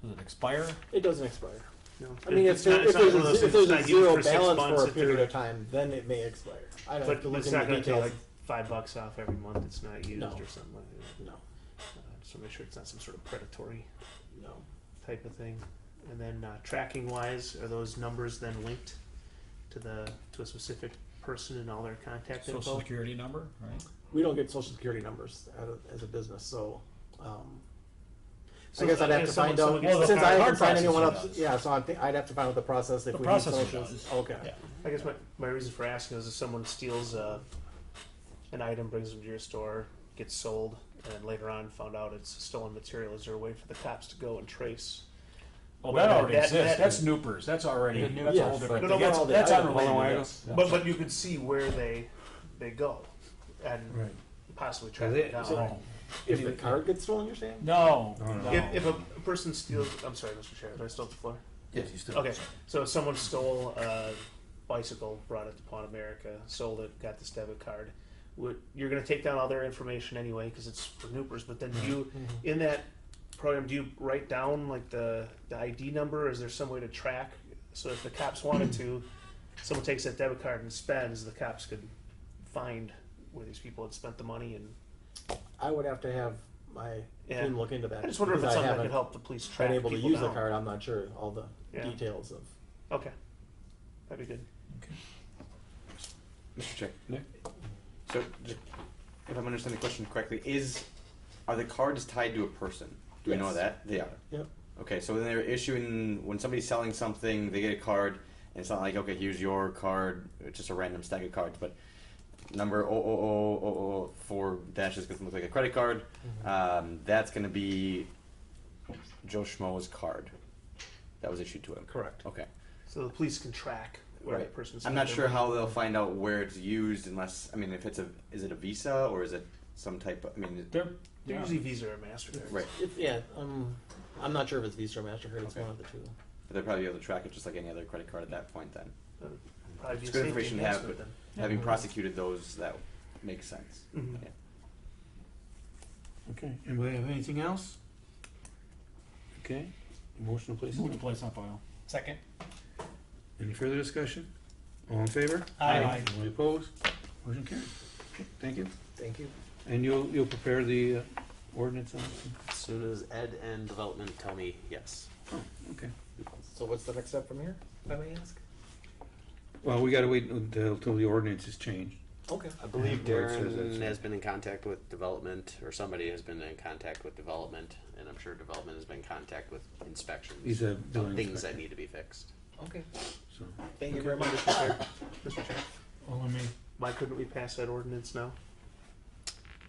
Does it expire? it doesn't expire. No. I mean, if not- there's not one of those a things that's not used zero for 6 balance months for a if they're- period of time, then it may expire. I don't have But to look it's into not the going to take details. like $5 off every month. It's not used No. or something like that. No, Just to make sure it's not some sort of predatory no. type of thing. And then tracking wise, are those numbers then linked to a specific person and all their contact Social info? security number, right? We don't get social security numbers as a business, so, So I guess I'd have if to someone- find out, someone gets the since I card haven't signed processor anyone up, does. yeah, so I'd have to find out the process if The we need processor socials. does. Okay. Yeah. I guess my reason for asking is if someone steals an item, brings them to your store, gets sold, and later on found out it's stolen material, is there a way for the cops to go and trace? Well, Well, that already that- exists. that- That's Noopers. That's already, Yeah, that's a yeah, whole different but thing. no, That's, all the that's items. unrelated to this. But you could see where they go and Right. possibly track They- it down. So, If the card gets stolen, you're saying? no, No, no. no. If a person steals, I'm sorry, Mr. Chair, do I still have the floor? Yes, you still. Okay, so if someone stole a bicycle, brought it to Pawn America, sold it, got this debit card, you're going to take down all their information anyway because it's for Noopers. But then do you, in that program, do you write down like the ID number? Or is there some way to track? So if the cops wanted to, someone takes that debit card and spends, the cops could find where these people had spent the money. And I would have to have my Yeah. team look into that. I just wonder if because it's I something that haven't could help the police track been able to people use the down. card. I'm not sure all the Yeah. details of. Okay, that'd be good. Mr. Chair. Nick? So, if I'm understanding the question correctly, are the cards tied to a person? Do we know Yes. that? They are. Yep. Okay, so when they're issuing, when somebody's selling something, they get a card, and it's not like, okay, here's your card, it's just a random stack of cards, but number 00004 dashes doesn't look like a credit card. That's going to be Joe Schmo's card that was issued to him. Correct. Okay. So the police can track where Right. that person's. I'm not sure how they'll find out where it's used unless, I mean, if it's is it a Visa or is it some type of, I mean, They're, They're yeah. usually Visa or MasterCard. right. Yeah. I'm not sure if it's Visa or MasterCard. It's Okay. one of the two. But they'll probably be able to track it just like any other credit card at that point then. Probably be It's a good safety information to have, investment but then. having prosecuted those, that makes sense. Mhm. Yeah. Okay, anybody have anything else? Okay, motion to place. Move to place on file. Second. Any further discussion? All in favor? Aye. Any opposed? Motion carried. Okay, thank you. Thank you. And you'll prepare the ordinance on this? As soon as ed and development tell me yes. Oh, okay. So what's the next step from here? If I may ask. Well, we gotta wait until the ordinance is changed. Okay. I believe Where it says Darren that's- has been in contact with development, or somebody has been in contact with development, and I'm sure development has been in contact with inspections. He's a on building things inspector. that need to be fixed. Okay. So, Thank you very much. Mr. Chair, Mr. Chair, all in me. why couldn't we pass that ordinance now?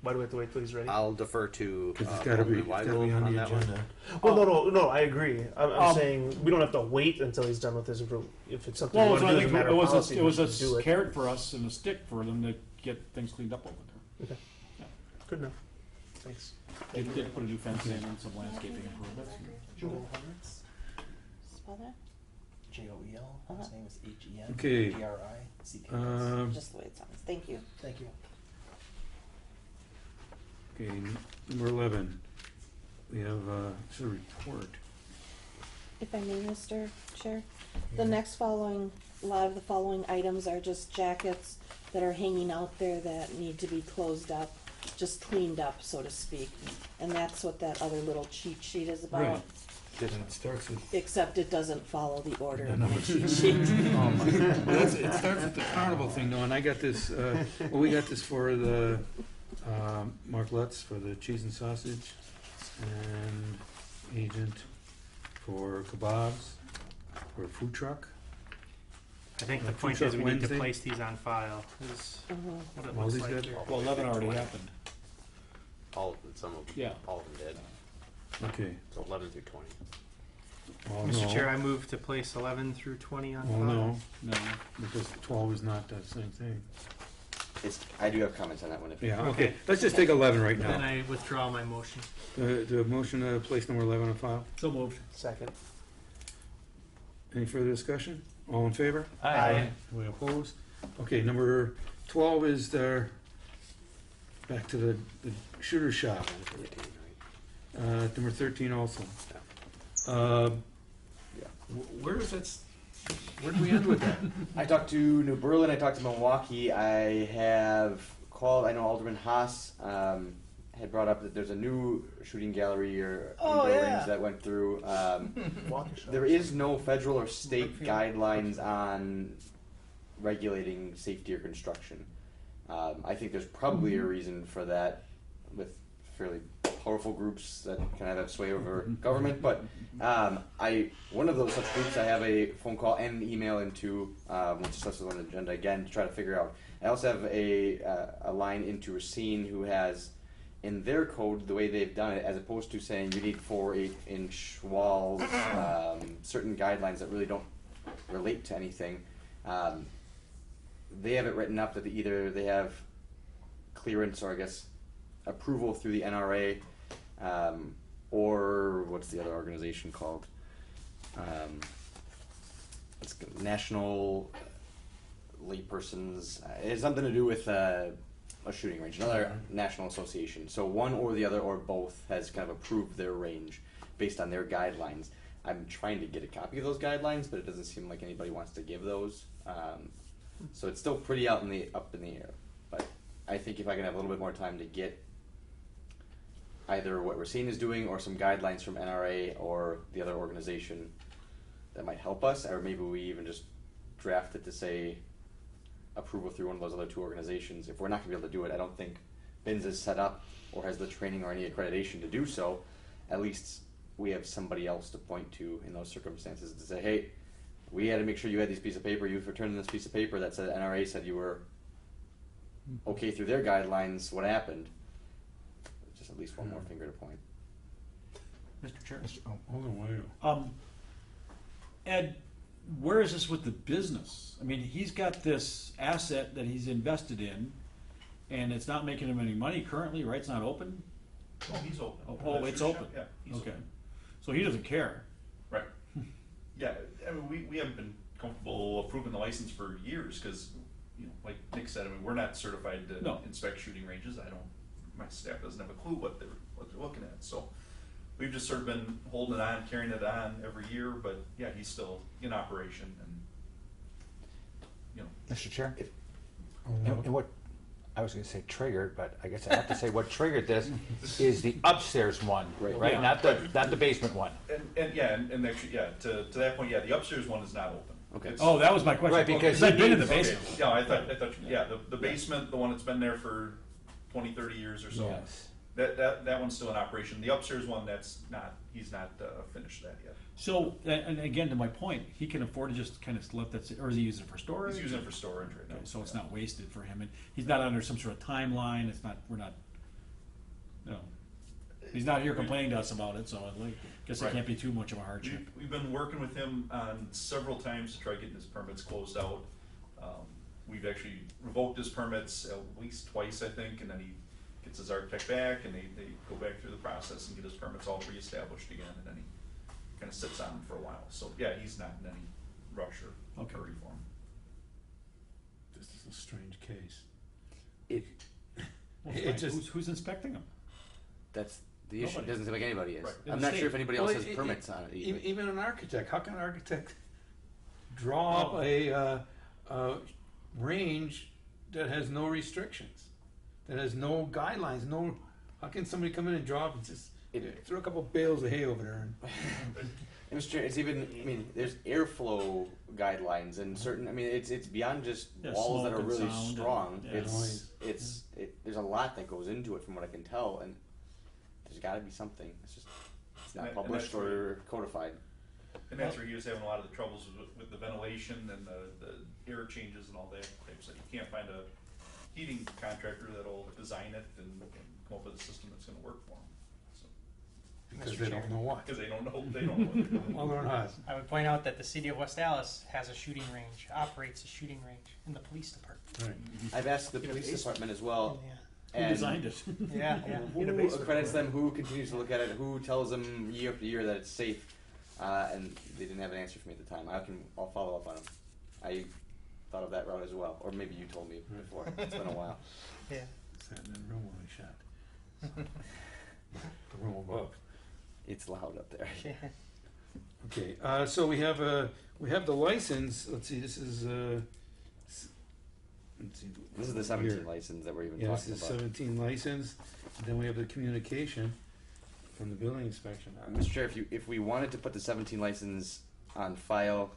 Why do we have to wait till he's ready? I'll defer to Cause it's gotta be, Alderman it's gotta be Weigel on the that one. agenda. Well, no, I agree. I'm Um, saying we don't have to wait until he's done with his. If it's something Well, we it was, want to I do as a think matter it of was policy, a, it was we should do a it. carrot for us and a stick for them to get things cleaned up over there. Good enough. Thanks. They did put a new fence in and some landscaping improvements. Joel Spell that? Joel. His name is Hen. Okay. Gric. Just the way it sounds. Thank you. Thank you. Okay, number 11, we have, it's a report. If I may, Mr. Chair, the next following, a lot of the following items are just jackets that are hanging out there that need to be closed up. just cleaned up, so to speak. And that's what that other little cheat sheet is about. Right. And it starts with. Except it doesn't follow the order The of the numbers. cheat sheet. Oh my. Well, it starts with the carnival thing though, and I got this, well, we got this for the, Mark Lutz for the cheese and sausage, and agent for kebabs, for a food truck. I think the Food point truck is we need Wednesday? to place these on file, is what it Well, looks these like got- here. Well, 11 already happened. All of them, some of them, Yeah. all of them did. Okay. So 11 through 20. Well, Mr. no. Chair, I move to place 11 through 20 on Well, file. no, No. because 12 is not that same thing. I do have comments on that one. If Yeah, okay, Okay. let's just take 11 right Then now. I withdraw my motion. The motion to place number 11 on file. So moved. Second. Any further discussion? All in favor? Aye. We opposed? Okay, number 12 is the, back to the shooter shop. 13, right? Number 13 also. Where is that, where do we end with that? I talked to New Berlin. I talked to Milwaukee. I have called. I know Alderman Haas had brought up that there's a new shooting gallery or indoor range that went through. There is no federal or state guidelines on regulating safety or construction. I think there's probably a reason for that, with fairly powerful groups that kind of have sway over government. But one of those such groups, I have a phone call and an email into, which is listed on the agenda again to try to figure out. I also have a line into Racine, who has in their code the way they've done it, as opposed to saying you need 4 8-inch walls, certain guidelines that really don't relate to anything. They have it written up that either they have clearance or I guess approval through the NRA, or what's the other organization called? It's National Laypersons. It has something to do with a shooting range, another national association. So one or the other or both has kind of approved their range based on their guidelines. I'm trying to get a copy of those guidelines, but it doesn't seem like anybody wants to give those. So it's still pretty up in the air. But I think if I can have a little bit more time to get either what Racine is doing or some guidelines from NRA or the other organization, that might help us. Or maybe we even just draft it to say approval through one of those other two organizations. If we're not going to be able to do it, I don't think BINS is set up or has the training or any accreditation to do so. At least we have somebody else to point to in those circumstances to say, hey, we had to make sure you had this piece of paper. You've returned this piece of paper that said NRA said you were okay through their guidelines. What happened? Just at least one more finger to point. Mr. Chair. Hold on, wait. Ed, where is this with the business? I mean, he's got this asset that he's invested in, and it's not making him any money currently, right? It's not open? Oh, he's open. Oh, it's open? Yeah, he's Okay. open. So he doesn't care. Right. Yeah, I mean, we haven't been comfortable approving the license for years because, you know, like Nick said, I mean, we're not certified to No. inspect shooting ranges. My staff doesn't have a clue what they're looking at. So we've just sort of been holding it on, carrying it on every year. But yeah, he's still in operation, and you know. Mr. Chair? And what, I was gonna say triggered, but I guess I have to say what triggered this is the upstairs one, right? Yeah. Not the basement one. And actually, yeah, to that point, yeah, the upstairs one is not open. Okay. It's- Oh, that was my question. Right, because I've been in the Okay, basement. yeah, I thought, yeah, the basement, the one that's been there for 20, 30 years or so. Yes. That one's still in operation. The upstairs one, he's not finished that yet. So, and again, to my point, he can afford to just kind of let that sit, or is he using it for storage? He's using it for storage right now. Okay, so it's not wasted for him, and he's not under some sort of timeline, no. He's not here complaining to us about it, so I guess it Right. can't be too much of a hardship. We've been working with him on several times to try getting his permits closed out. We've actually revoked his permits at least twice, I think, and then he gets his architect back, and they go back through the process and get his permits all reestablished again, and then he kind of sits on them for a while. So yeah, he's not in any rush or hurry for him. This is a strange case. Well, It just- who's inspecting him? That's the issue. It Nobody. doesn't seem like anybody is. Right. I'm In not the sure if state. anybody Well, else has permits on it. Even. Even an architect, how can an architect draw up a range that has no restrictions? that has no guidelines, no, how can somebody come in and drop and just throw a couple bales of hay over there? And Mr. Chair, it's even, I mean, there's airflow guidelines and certain, I mean, it's beyond just Yeah, walls that smoke are and really sound and- strong. yeah. There's a lot that goes into it from what I can tell, and there's gotta be something. It's not And published that's where- or codified. And that's where he was having a lot of the troubles with the ventilation and the air changes and all that type stuff. You can't find a heating contractor that'll design it and come up with a system that's gonna work for them. Because they don't know what. Because they don't know what they're doing. Well, they're not. I would point out that the city of West Allis has a shooting range, operates a shooting range in the police department. Right. I've asked the police department as well. Who designed it? Yeah, yeah. Who accredits them? Who continues to look at it? Who tells them year after year that it's safe? And they didn't have an answer for me at the time. I'll follow up on them. I thought of that route as well, or maybe you told me before. It's been a while. Yeah. Sat in the room when we shot. The room above. It's loud up there. Okay, so we have the license. Let's see, this is let's see. This is the 17 here. license that we're even Yeah, this talking is about. 17 license. And then we have the communication from the building inspection. Mr. Chair, if we wanted to put the 17 license on file,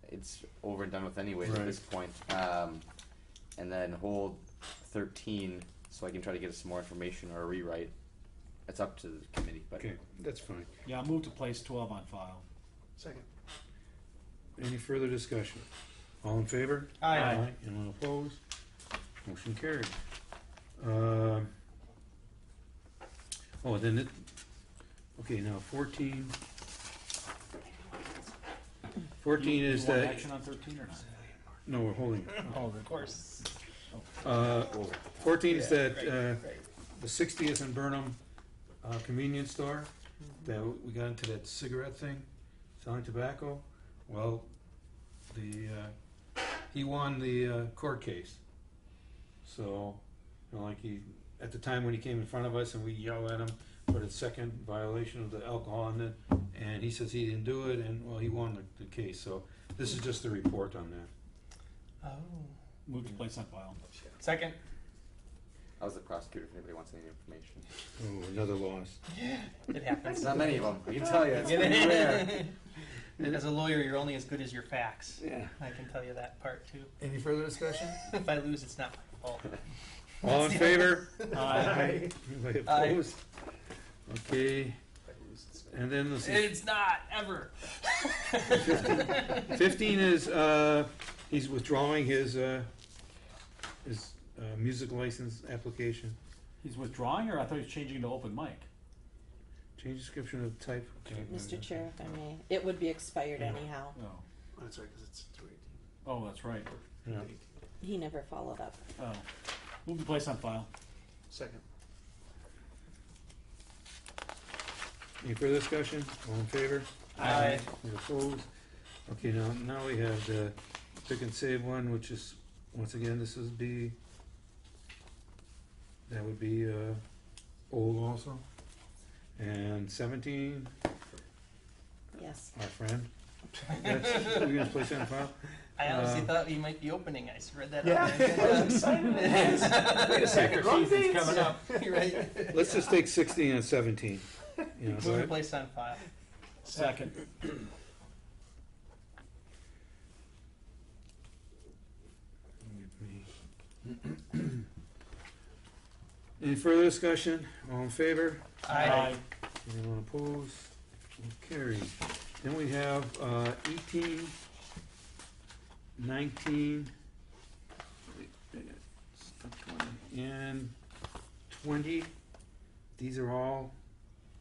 it's over and done with anyways at Right. this point. And then hold 13 so I can try to get us some more information or a rewrite. It's up to the committee, but Okay, that's fine. Yeah, I'll move to place 12 on file. Second. Any further discussion? All in favor? Aye. Anyone opposed? Motion carried. Oh, then it, okay, now 14. 14 is You want that, action on 13 or not? no, we're holding. Oh, Of course. 14 is that, the 60th and Burnham, convenience store, that we got into that cigarette thing, selling tobacco. Well, he won the court case. So, you know, like at the time when he came in front of us and we yelled at him for the second violation of the alcohol in it, and he says he didn't do it, and well, he won the case. So this is just the report on that. Oh. Move to place on file. Second. I was the prosecutor if anybody wants any information. Oh, another loss. It happens. Not many of them, I can tell you. It's Get pretty it? rare. As a lawyer, you're only as good as your facts. Yeah. I can tell you that part too. Any further discussion? If I lose, it's not my fault. All in favor? Aye. Anybody Aye. opposed? Okay. And then let's see. It's not ever. 15 is, he's withdrawing his music license application. He's withdrawing, or I thought he was changing to open mic? Change description of type. Mr. Chair, if I may, it would be expired anyhow. Oh, That's right, because it's 218. oh, that's right. Yeah. He never followed up. Oh, move to place on file. Second. Any further discussion? All in favor? Aye. Any opposed? Okay, now we have the pick and save one, which is, once again, this would be, that would be, old also. And 17, Yes. our friend. That's, we're gonna place that on file? I honestly thought you might be opening. I read that. Yeah. on there. I was excited. Wait a second, wrong Season's dates. coming up. You're right. Let's just take 16 and 17. You know, Move so to I- place on file. Second. Any further discussion? All in favor? Aye. Anyone opposed? Carried. Then we have 18, 19, and 20. These are all,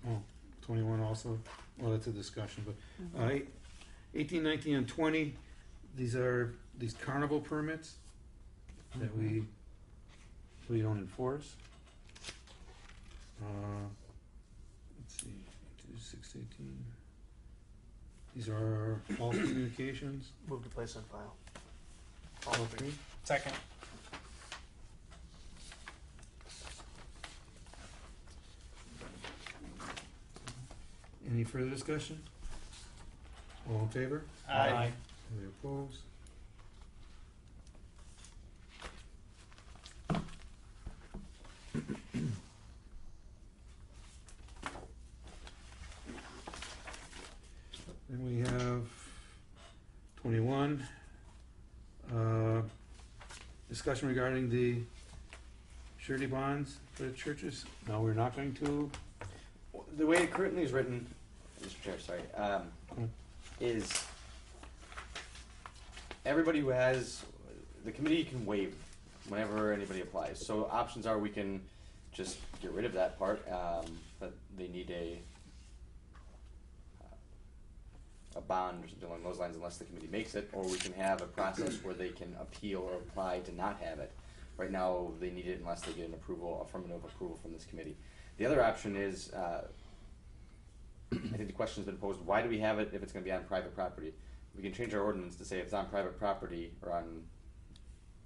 oh, 21 also. Well, that's a discussion, but 18, 19, and 20. These are these carnival permits that we don't enforce. Let's see, 2, 6, 18. These are all communications. Move to place on file. All three. Second. Any further discussion? All in favor? Aye. Any opposed? Then we have 21, discussion regarding the surety bonds for the churches. No, we're not going to. The way it currently is written, Mr. Chair, sorry, is everybody who has, the committee can waive whenever anybody applies. So options are we can just get rid of that part, that they need a bond or something along those lines unless the committee makes it, or we can have a process where they can appeal or apply to not have it. Right now, they need it unless they get an approval, affirmative approval from this committee. The other option is, I think the question's been posed, why do we have it if it's gonna be on private property? We can change our ordinance to say if it's on private property or on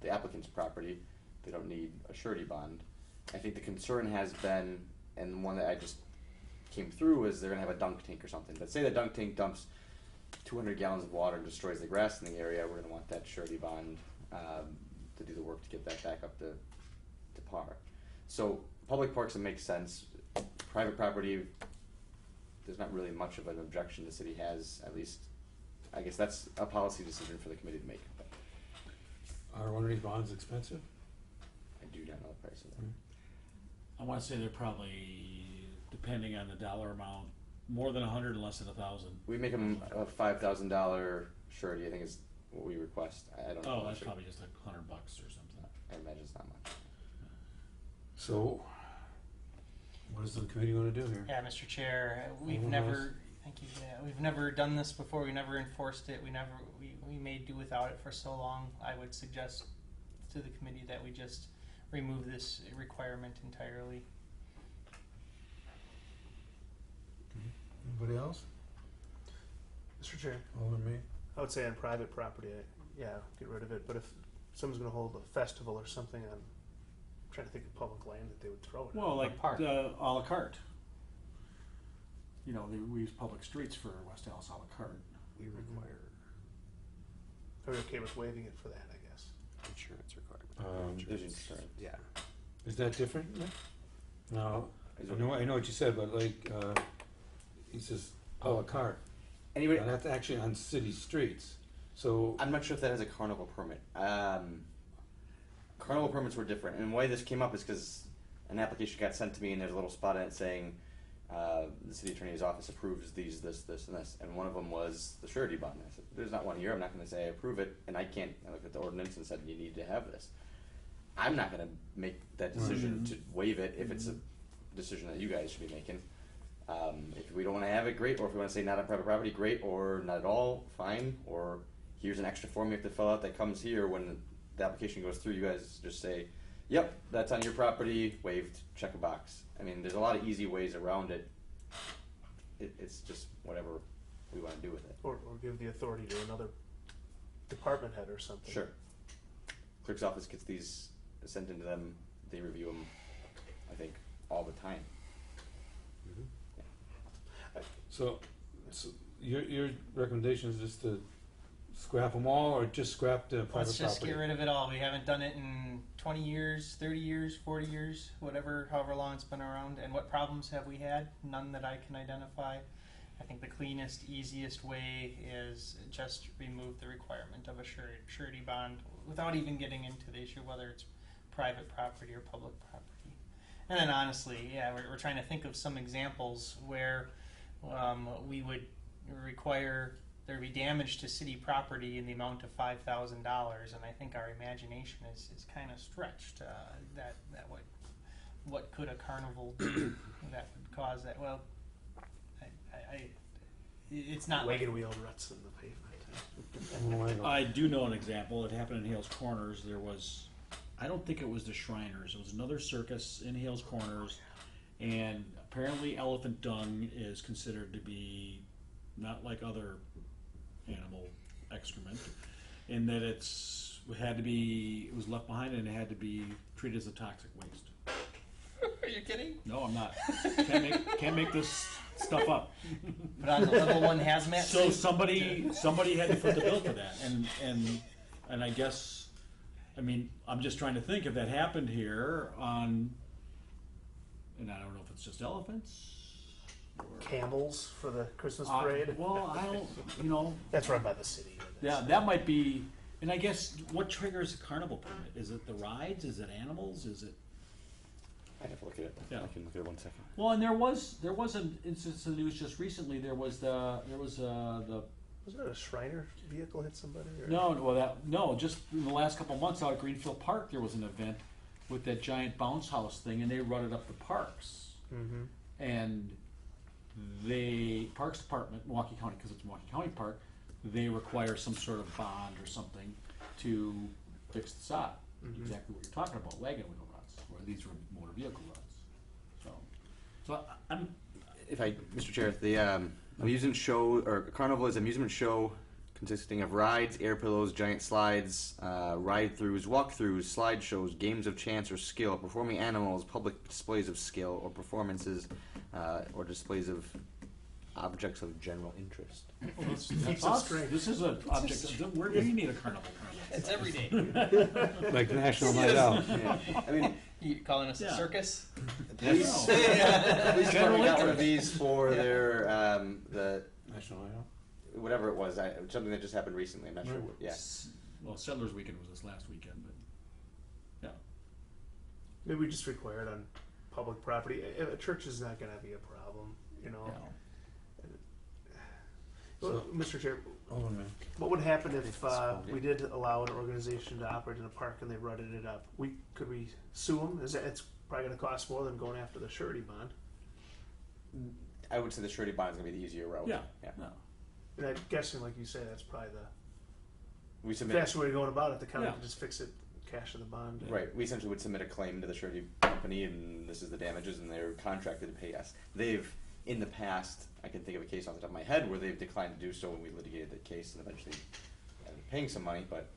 the applicant's property, they don't need a surety bond. I think the concern has been, and one that I just came through, is they're gonna have a dunk tank or something. But say the dunk tank dumps 200 gallons of water and destroys the grass in the area, we're gonna want that surety bond to do the work to get that back up to par. So public parks, it makes sense. Private property, there's not really much of an objection the city has, at least. I guess that's a policy decision for the committee to make. But Are one of these bonds expensive? I do not know the price of them. I want to say they're probably, depending on the dollar amount, more than 100 and less than 1,000. We make them a $5,000 surety, I think is what we request. I don't know. Oh, that's probably just like $100 or something. I imagine it's not much. So, what is the committee going to do here? Yeah, Mr. Chair, we've Anyone never, else? thank you, yeah, we've never done this before, we never enforced it, we may do without it for so long. I would suggest to the committee that we just remove this requirement entirely. Anybody else? Mr. Chair, Alderman May? I would say on private property, yeah, get rid of it. But if someone's going to hold a festival or something on, I'm trying to think of public land that they would throw it on. Well, like park. a la carte. You know, we use public streets for West Allis a la carte. We require Are we okay with waiving it for that, I guess? insurance requirement. There's insurance. Yeah. Is that different? No. Is I know what you said, but like, he says a la carte. Anybody? And that's actually on city streets. So I'm not sure if that has a carnival permit. Carnival permits were different, and why this came up is because an application got sent to me, and there's a little spot in it saying the city attorney's office approves these, this, and this, and one of them was the surety bond. I said, "There's not one here. I'm not going to say I approve it, and I can't." I looked at the ordinance and said, "You need to have this." I'm not going to make that decision to waive it if it's a decision that you guys should be making. If we don't want to have it, great. Or if we want to say not on private property, great. Or not at all, fine. Or here's an extra form you have to fill out that comes here when the application goes through. You guys just say, "Yep, that's on your property, waived, check a box." I mean, there's a lot of easy ways around it. It's just whatever we want to do with it. Or give the authority to another department head or something. Sure. Clerk's office gets these sent into them. They review them, I think, all the time. So your recommendation is just to scrap them all, or just scrap the private Let's just property? get rid of it all. We haven't done it in 20 years, 30 years, 40 years, however long it's been around. And what problems have we had? None that I can identify. I think the cleanest, easiest way is just remove the requirement of a surety bond without even getting into the issue whether it's private property or public property. And then honestly, yeah, we're trying to think of some examples where we would require there be damage to city property in the amount of $5,000, and I think our imagination is kind of stretched. That what could a carnival do that would cause that? Well, it's not Wagon wheel ruts in the pavement. I do know an example. It happened in Hales Corners. There was, I don't think it was the Shriners. It was another circus in Hales Corners, and apparently elephant dung is considered to be not like other animal excrement, in that it was left behind and it had to be treated as a toxic waste. Are you kidding? No, I'm not. Can't make this stuff up. But on the level 1 hazmat. So somebody had to foot the bill for that, and I guess, I mean, I'm just trying to think if that happened here on and I don't know if it's just elephants. Or, Camels for the Christmas parade. well, I don't, you know. That's run by the city. Yeah, that might be, and I guess what triggers a carnival permit? Is it the rides? Is it animals? Is it? I'd have to look at it. Yeah. I can look at it 1 second. Well, and there was an instance in the news just recently. There was the Wasn't it a Shriner vehicle hit somebody? Or? no, just in the last couple of months out at Greenfield Park, there was an event with that giant bounce house thing, and they rutted up the parks. Mm-hmm. And the Parks Department, Milwaukee County, because it's Milwaukee County Park, they require some sort of bond or something to fix the sod. Mhm. Exactly what you're talking about, wagon wheel ruts, or these were motor vehicle ruts. So I'm, Mr. Chair, the amusement show, or carnival is an amusement show consisting of rides, air pillows, giant slides, ride-throughs, walk-throughs, slide shows, games of chance or skill, performing animals, public displays of skill or performances, or displays of objects of general interest. well, that's awesome. This is an object. Where do you need a carnival permit? It's every day. Like National Night Out. Yeah. I mean, You calling us Yeah. a circus? police General department got one of interest. these for Yeah. their the National Night Out. whatever it was. Something that just happened recently. I'm not sure. What, yeah. Well, Settlers Weekend was this last weekend, but yeah. Maybe we just require it on public property. A church is not going to be a problem, you know. Yeah. Well, So- Mr. Chair, Hold on a minute. what would happen if postponed it. we did allow an organization to operate in a park and they rutted it up? Could we sue them? It's probably going to cost more than going after the surety bond. I would say the surety bond is going to be the easier route. Yeah. Yeah. No. And I'm guessing, like you say, that's probably the We submit. faster way of going about it. The county Yeah. can just fix it, cash in the bond. Right. We essentially would submit a claim to the surety company, and this is the damages, and they're contracted to pay us. They've, in the past, I can think of a case off the top of my head where they've declined to do so when we litigated the case and eventually ended up paying some money, but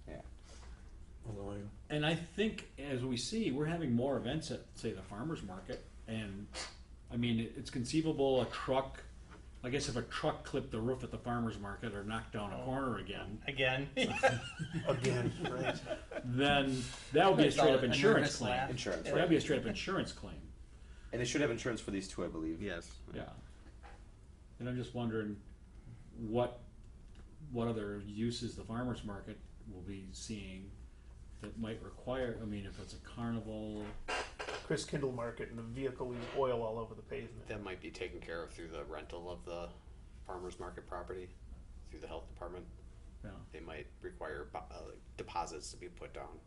yeah. Hold on. And I think, as we see, we're having more events at, say, the farmer's market. And, I mean, it's conceivable a truck, I guess if a truck clipped the roof at the farmer's market or knocked down a corner again, Again. Again, right. then that would be a It's all straight up a insurance nervous claim. laugh. Insurance, That'd be a straight up insurance claim. And they should have insurance for these two, I believe. Yes. Yeah. And I'm just wondering what other uses the farmer's market will be seeing that might require, I mean, if it's a carnival. Chris Kindle Market and the vehicle leave oil all over the pavement. That might be taken care of through the rental of the farmer's market property, through the health department. Yeah. They might require deposits to be put down.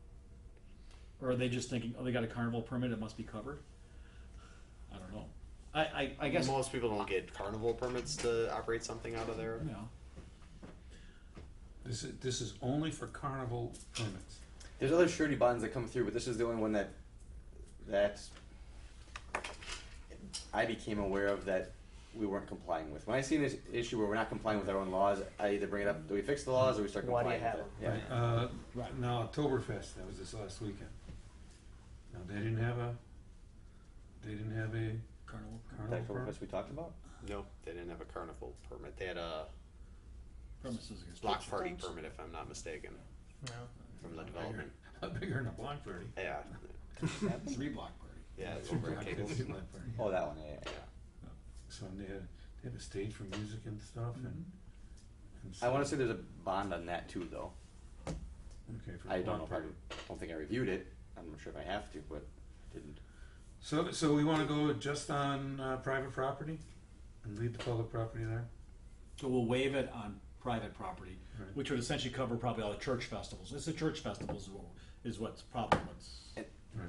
Or are they just thinking, oh, they got a carnival permit, it must be covered? I don't know. I guess. Most people don't get carnival permits to operate something out of there. Yeah. This is only for carnival permits. There's other surety bonds that come through, but this is the only one that I became aware of that we weren't complying with. When I see this issue where we're not complying with our own laws, I either bring it up, do we fix the laws, or we start Why do you complying with have it? them? Yeah. Right. Now, Oktoberfest, that was this last weekend. Now, they didn't have a Carnival. carnival That permit? Oktoberfest we talked about? No, they didn't have a carnival permit. They had a Premises against block party permit, if I'm not mistaken, No. from the development. A bigger than a block party. Yeah, 3 block party. yeah, it's over at Cable's. Block party. Oh, that one, yeah. So they had a stage for music and stuff, and I want to say there's a bond on that too, though. Okay, for I the don't know block if party. don't think I reviewed it. I'm not sure if I have to, but I didn't. So we want to go just on private property and leave the public property there? So we'll waive it on private property, Right. which would essentially cover probably all the church festivals. It's the church festivals is what's probably what's. Right.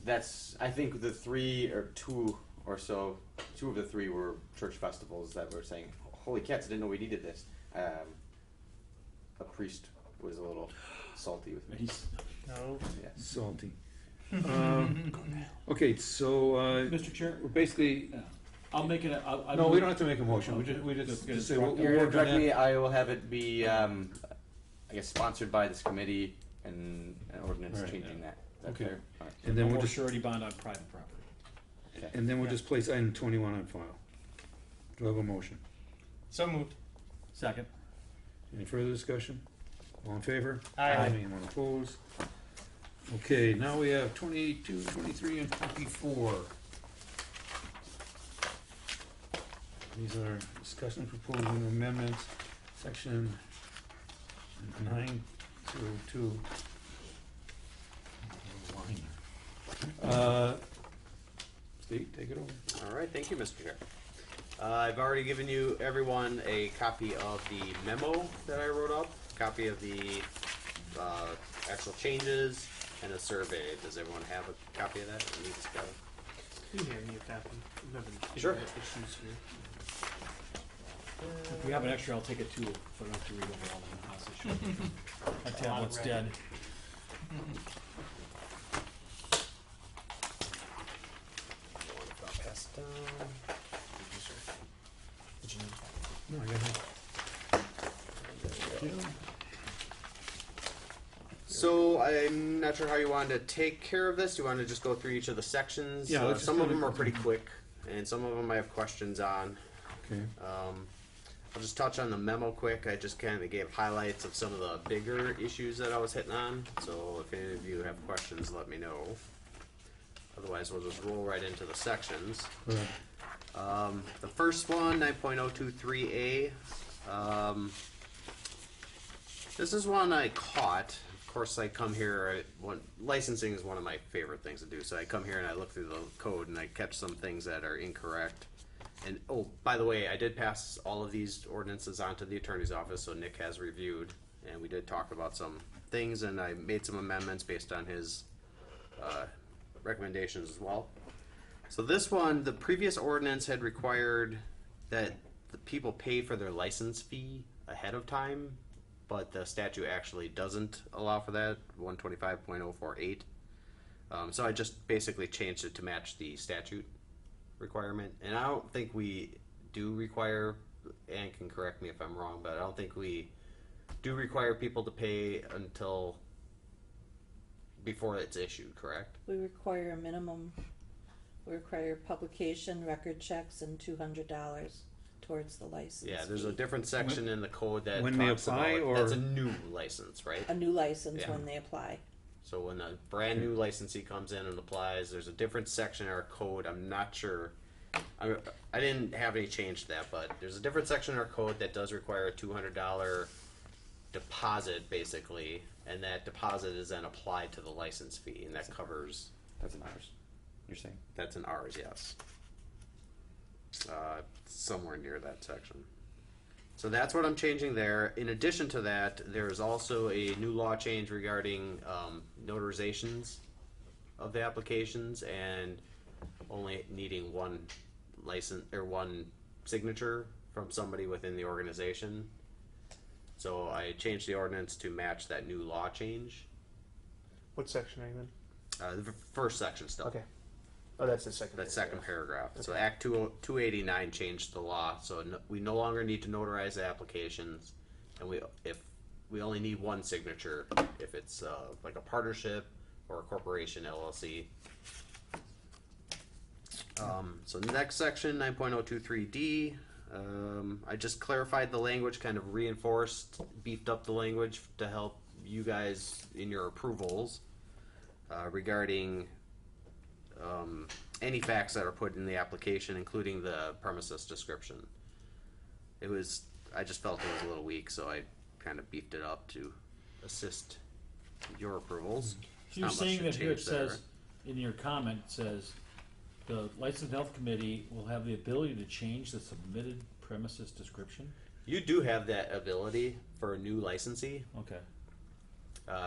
That's, I think the 3 or 2 or so, 2 of the 3 were church festivals that were saying, holy cats, I didn't know we needed this. A priest was a little salty with me. He's, No. Yeah. Salty. Okay, so Mr. Chair, we're basically, yeah. I'll make it. no, we don't have to make a motion. We just Just say we'll You're work on direct me, that. I will have it be, I guess, sponsored by this committee and an ordinance Right. changing that. Is that Okay. fair? All right. And then we'll Or just surety bond on private property. and then we'll just place item 21 on file. Do I have a motion? So moved. Second. Any further discussion? All in favor? Aye. Anyone opposed? Okay, now we have 22, 23, and 24. These are discussion proposing amendments, section 902. Steve, take it over. All right, thank you, Mr. Chair. I've already given you, everyone, a copy of the memo that I wrote up, copy of the actual changes, and a survey. Does everyone have a copy of that? Or need this guy? You can hand me a copy. I'm having Sure. issues here. If we have an extra, I'll take it too, so I don't have to read over all the house issues. My tablet's dead. I'll pass it down. Did you need? No, I got it. So I'm not sure how you wanted to take care of this. You want to just go through each of the sections? Yeah, let's just some of kinda them are go pretty through. quick, and some of them I have questions on. Okay. I'll just touch on the memo quick. I just kind of gave highlights of some of the bigger issues that I was hitting on. So if any of you have questions, let me know. Otherwise, we'll just roll right into the sections. Go ahead. The first one, 9.023A. This is one I caught. Of course, I come here. Licensing is one of my favorite things to do. So I come here and I look through the code and I catch some things that are incorrect. And oh, by the way, I did pass all of these ordinances on to the attorney's office, so Nick has reviewed, and we did talk about some things, and I made some amendments based on his recommendations as well. So this one, the previous ordinance had required that the people pay for their license fee ahead of time, but the statute actually doesn't allow for that, 125.048. So I just basically changed it to match the statute requirement, and I don't think we do require, Ann can correct me if I'm wrong, but I don't think we do require people to pay until before it's issued, correct? We require a minimum, we require publication, record checks, and $200 towards the license Yeah, there's a fee. different section in the code that When they talks apply, about, or- that's a new license, right? A new license Yeah. when they apply. So when a brand new licensee comes in and applies, there's a different section in our code. I'm not sure. I didn't have any change to that, but there's a different section in our code that does require a $200 deposit, basically, and that deposit is then applied to the license fee, and that covers. That's in ours. You're saying? That's in ours, yes. Somewhere near that section. So that's what I'm changing there. In addition to that, there's also a new law change regarding notarizations of the applications and only needing one license or one signature from somebody within the organization. So I changed the ordinance to match that new law change. What section are you in? The first section still. Okay. Oh, that's the second. That second paragraph. So Okay. Act 289 changed the law, so we no longer need to notarize the applications, and we only need one signature if it's like a partnership or a corporation LLC. So next section, 9.023D. I just clarified the language, kind of reinforced, beefed up the language to help you guys in your approvals regarding any facts that are put in the application, including the premises description. I just felt it was a little weak, so I kind of beefed it up to assist your approvals. So you're Not much saying to that here it change there. says, in your comment, it says, the Licensed Health Committee will have the ability to change the submitted premises description? You do have that ability for a new licensee. Okay.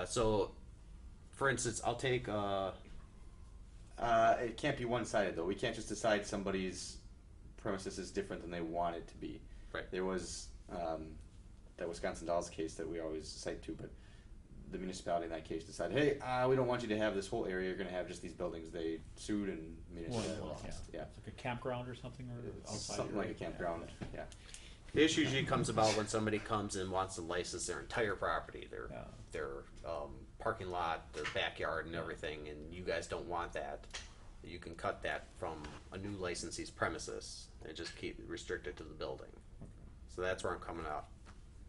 So, for instance, I'll take It can't be one-sided though. We can't just decide somebody's premises is different than they want it to be. Right. There was that Wisconsin Dolls case that we always cite to, but the municipality in that case decided, hey, we don't want you to have this whole area. You're going to have just these buildings. They sued and municipality lost. Yeah. It's like a campground or something, or outside Something your- like a campground. Yeah. The issue usually comes about when somebody comes and wants to license their entire property, their parking lot, their backyard, and everything, and you guys don't want that. You can cut that from a new licensee's premises and just keep restricted to the building. So that's where I'm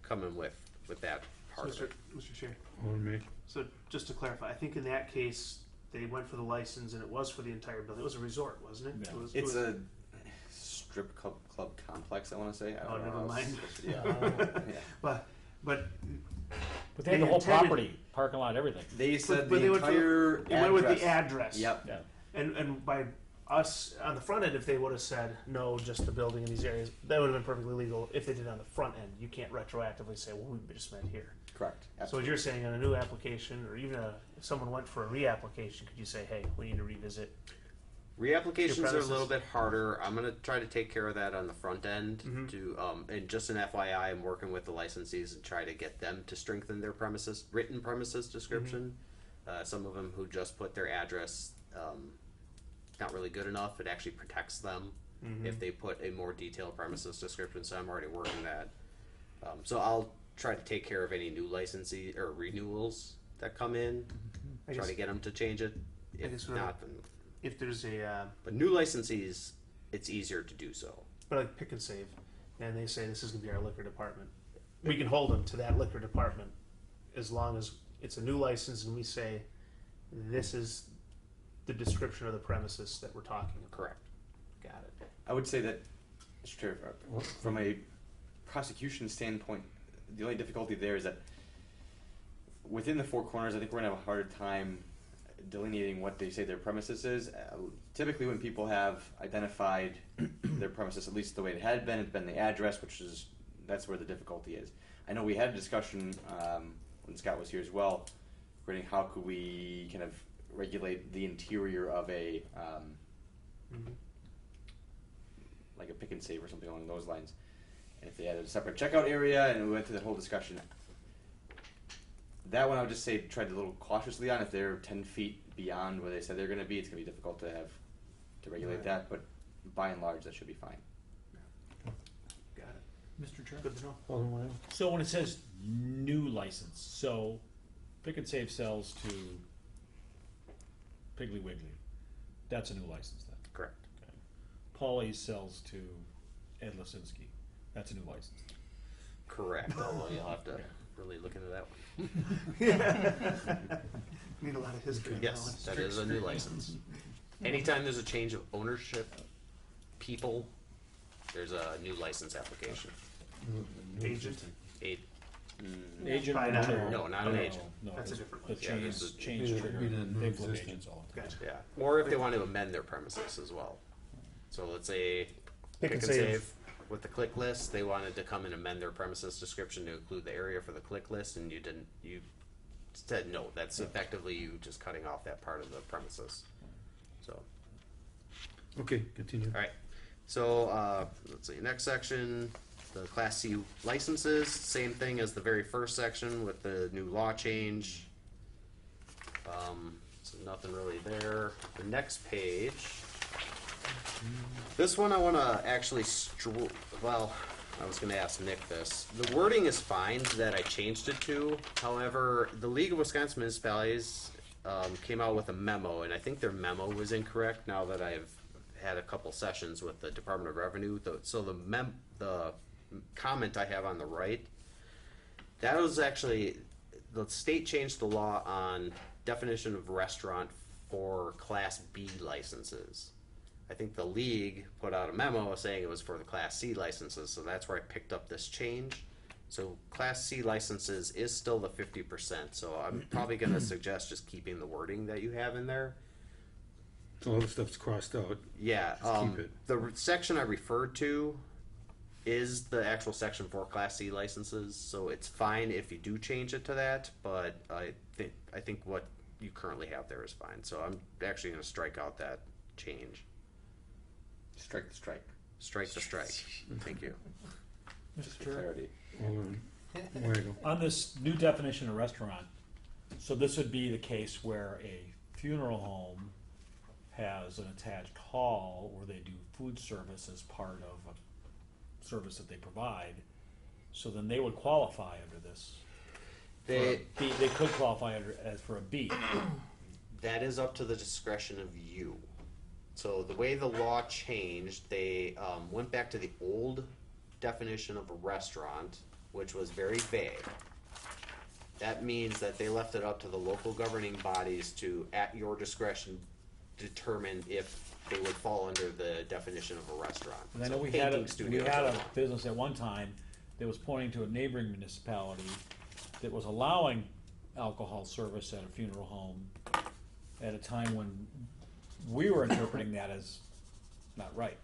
coming with that part of it. Mr. Chair. On me. So just to clarify, I think in that case, they went for the license and it was for the entire building. It was a resort, wasn't it? Yeah. It It's was, a strip club complex, I want to say. I Oh, don't know never how else- mind. Yeah. Yeah. but But they had the They whole intended- property, parking lot, everything. They said but the they went for entire it went with the address. Yep. Yeah. And by us on the front end, if they would have said no, just the building in these areas, that would have been perfectly legal. If they did it on the front end, you can't retroactively say, well, we just meant here. Correct. So what Absolutely. you're saying on a new application, or even if someone went for a reapplication, could you say, hey, we need to revisit? Reapplications Your are a little premises. bit harder. I'm gonna try to take care of that on the front end. Mhm. To and just an FYI, I'm working with the licensees and try to get them to strengthen their written premises description. Some of them who just put their address, not really good enough. It actually protects them if they put a more detailed premises description. So I'm already working that. So I'll try to take care of any new licensee or renewals that come in. I Try guess- to get them to change it. I guess If what I- not, then. If there's a, But new licensees, it's easier to do so. but like pick and save, and they say this is going to be our liquor department, we can hold them to that liquor department as long as it's a new license and we say this is the description of the premises that we're talking about. Correct. Got it. I would say that, Mr. Chair, from a prosecution standpoint, the only difficulty there is that within the four corners, I think we're going to have a harder time delineating what they say their premises is. Typically, when people have identified their premises, at least the way it had been, it's been the address, that's where the difficulty is. I know we had a discussion when Scott was here as well, regarding how could we kind of regulate the interior of a like a pick and save or something along those lines. And if they had a separate checkout area, and we went through that whole discussion. That one I would just say tread a little cautiously on. If they're 10 feet beyond where they said they're going to be, it's going to be difficult to regulate Right. that. But by and large, that should be fine. Got it. Mr. Chair? Good to know. Alderman Williams? So when it says new license, so Pick and Save sells to Piggly Wiggly, that's a new license then? Correct. Okay. Paulie's sells to Ed Lisinski, that's a new license. Correct. Although you'll have to really look into that one. Need a lot of history. Yes, that is a new license. Anytime there's a change of ownership, people, there's a new license application. Agent. Agent Probably or not. no? No, not an agent. No, That's a different the one. Yeah, change, this is- change Be the- trigger, be the new they flip existing. agents all the time. Gotcha. Yeah. Or if they want to amend their premises as well. So let's say Pick and save. with the click list, they wanted to come and amend their premises description to include the area for the click list, and you said no. That's effectively you just cutting off that part of the premises. So. Okay, continue. All right. So let's see. Next section, the Class C licenses. Same thing as the very first section with the new law change. So nothing really there. The next page. This one I want to actually. Well, I was going to ask Nick this. The wording is fine that I changed it to. However, the League of Wisconsin Municipalities came out with a memo, and I think their memo was incorrect. Now that I've had a couple sessions with the Department of Revenue, so the comment I have on the right, that was actually the state changed the law on definition of restaurant for Class B licenses. I think the league put out a memo saying it was for the Class C licenses, so that's where I picked up this change. So Class C licenses is still the 50%, so I'm probably going to suggest just keeping the wording that you have in there. So all the stuff's crossed out. Yeah, Just keep it. the section I referred to is the actual section for Class C licenses, so it's fine if you do change it to that, but I think what you currently have there is fine. So I'm actually going to strike out that change. Strike the strike. Strike the strike. Thank you. Just for clarity. Alderman Weigel. On this new definition of restaurant, so this would be the case where a funeral home has an attached hall where they do food service as part of a service that they provide. So then they would qualify under this. They could qualify as for a B. That is up to the discretion of you. So the way the law changed, they went back to the old definition of a restaurant, which was very vague. that means that they left it up to the local governing bodies to, at your discretion, determine if they would fall under the definition of a restaurant. And I know So we had painting we studios had are a one. business at one time that was pointing to a neighboring municipality that was allowing alcohol service at a funeral home at a time when we were interpreting that as not right.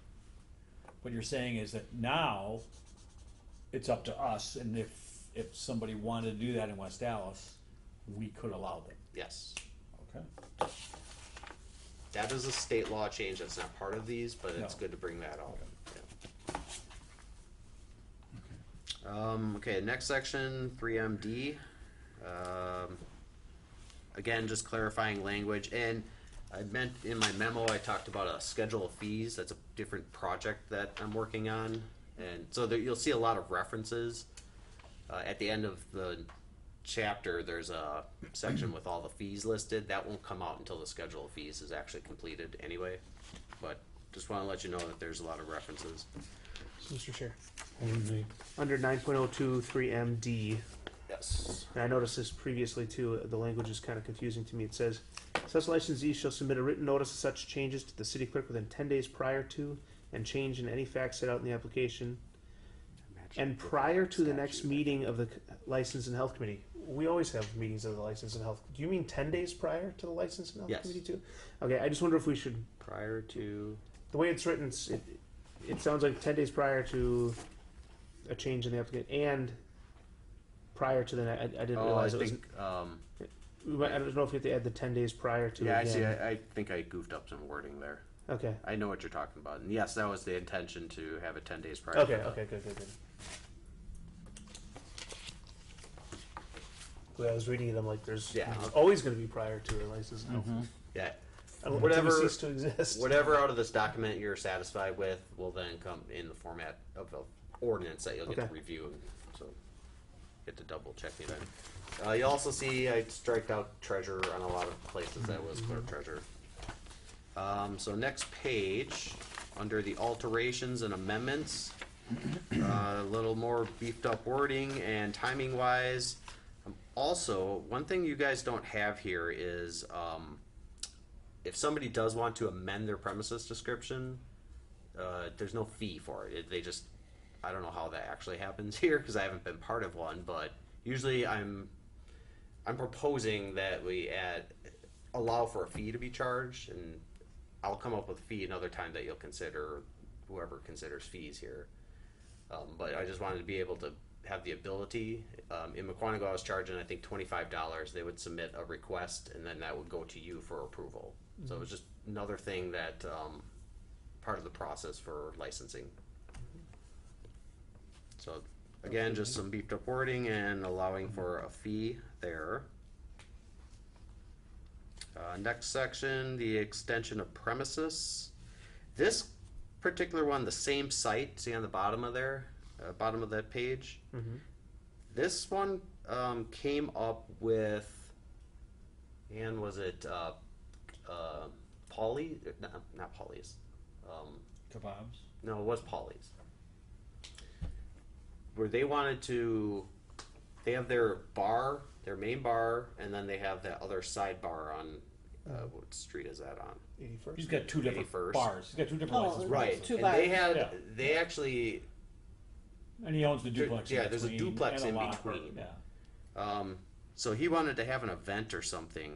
What you're saying is that now it's up to us, and if somebody wanted to do that in West Allis, we could allow them. Yes. Okay. That is a state law change that's not part of these, but it's No. good to bring that up. Yeah. Okay, next section, 3MD. Again, just clarifying language, and I meant in my memo, I talked about a schedule of fees. That's a different project that I'm working on, and so there, you'll see a lot of references. At the end of the chapter, there's a section with all the fees listed. That won't come out until the schedule of fees is actually completed anyway, but just want to let you know that there's a lot of references. Mr. Chair. Only Under 9.023MD, Yes. and I noticed this previously too, the language is kind of confusing to me. It says, such licensee shall submit a written notice of such changes to the city clerk within 10 days prior to, and change in any facts set out in the application, and prior to the next meeting of the License and Health Committee. We always have meetings of the License and Health. Do you mean 10 days prior to the License and Health Yes. Committee too? Okay, I just wonder if we should, Prior to, the way it's written, it sounds like 10 days prior to a change in the applicant and prior to the, I didn't realize I it was. think, I don't know if you have to add the 10 days prior to. yeah, I again. see. I think I goofed up some wording there. Okay. I know what you're talking about, and yes, that was the intention to have it 10 days prior. Okay, to the- okay, good. When I was reading it, I'm like, there's always going to be prior to a license. Yeah. Until Whatever we cease to exist. Whatever out of this document you're satisfied with will then come in the format of an ordinance that you'll get Okay. to review, and so get to double check it in. You also see I striked out treasurer on a lot of places that was clerk treasurer. So next page, under the alterations and amendments, a little more beefed up wording and timing wise. Also, one thing you guys don't have here is if somebody does want to amend their premises description, there's no fee for it. They just, I don't know how that actually happens here because I haven't been part of one, but usually I'm proposing that we allow for a fee to be charged, and I'll come up with a fee another time that you'll consider, whoever considers fees here. But I just wanted to be able to have the ability. In McQuanago, I was charging, I think, $25. They would submit a request, and then that would go to you for approval. So it was just another thing that part of the process for licensing. So again, just some beefed up wording and allowing for a fee there. Next section, the extension of premises. This particular one, the same site, see on the bottom of there, bottom of that page. This one came up with, and was it Polly? No, not Polly's. Kebabs? No, it was Polly's. Where they wanted to, they have their bar, their main bar, and then they have that other side bar on, what street is that on? 81st. He's got two different 81st. bars. He's got two different licenses. Right, Two and they bars. had, Yeah. they actually, And he owns the duplex. yeah, in there's a between duplex and in locker. between. Yeah. So he wanted to have an event or something.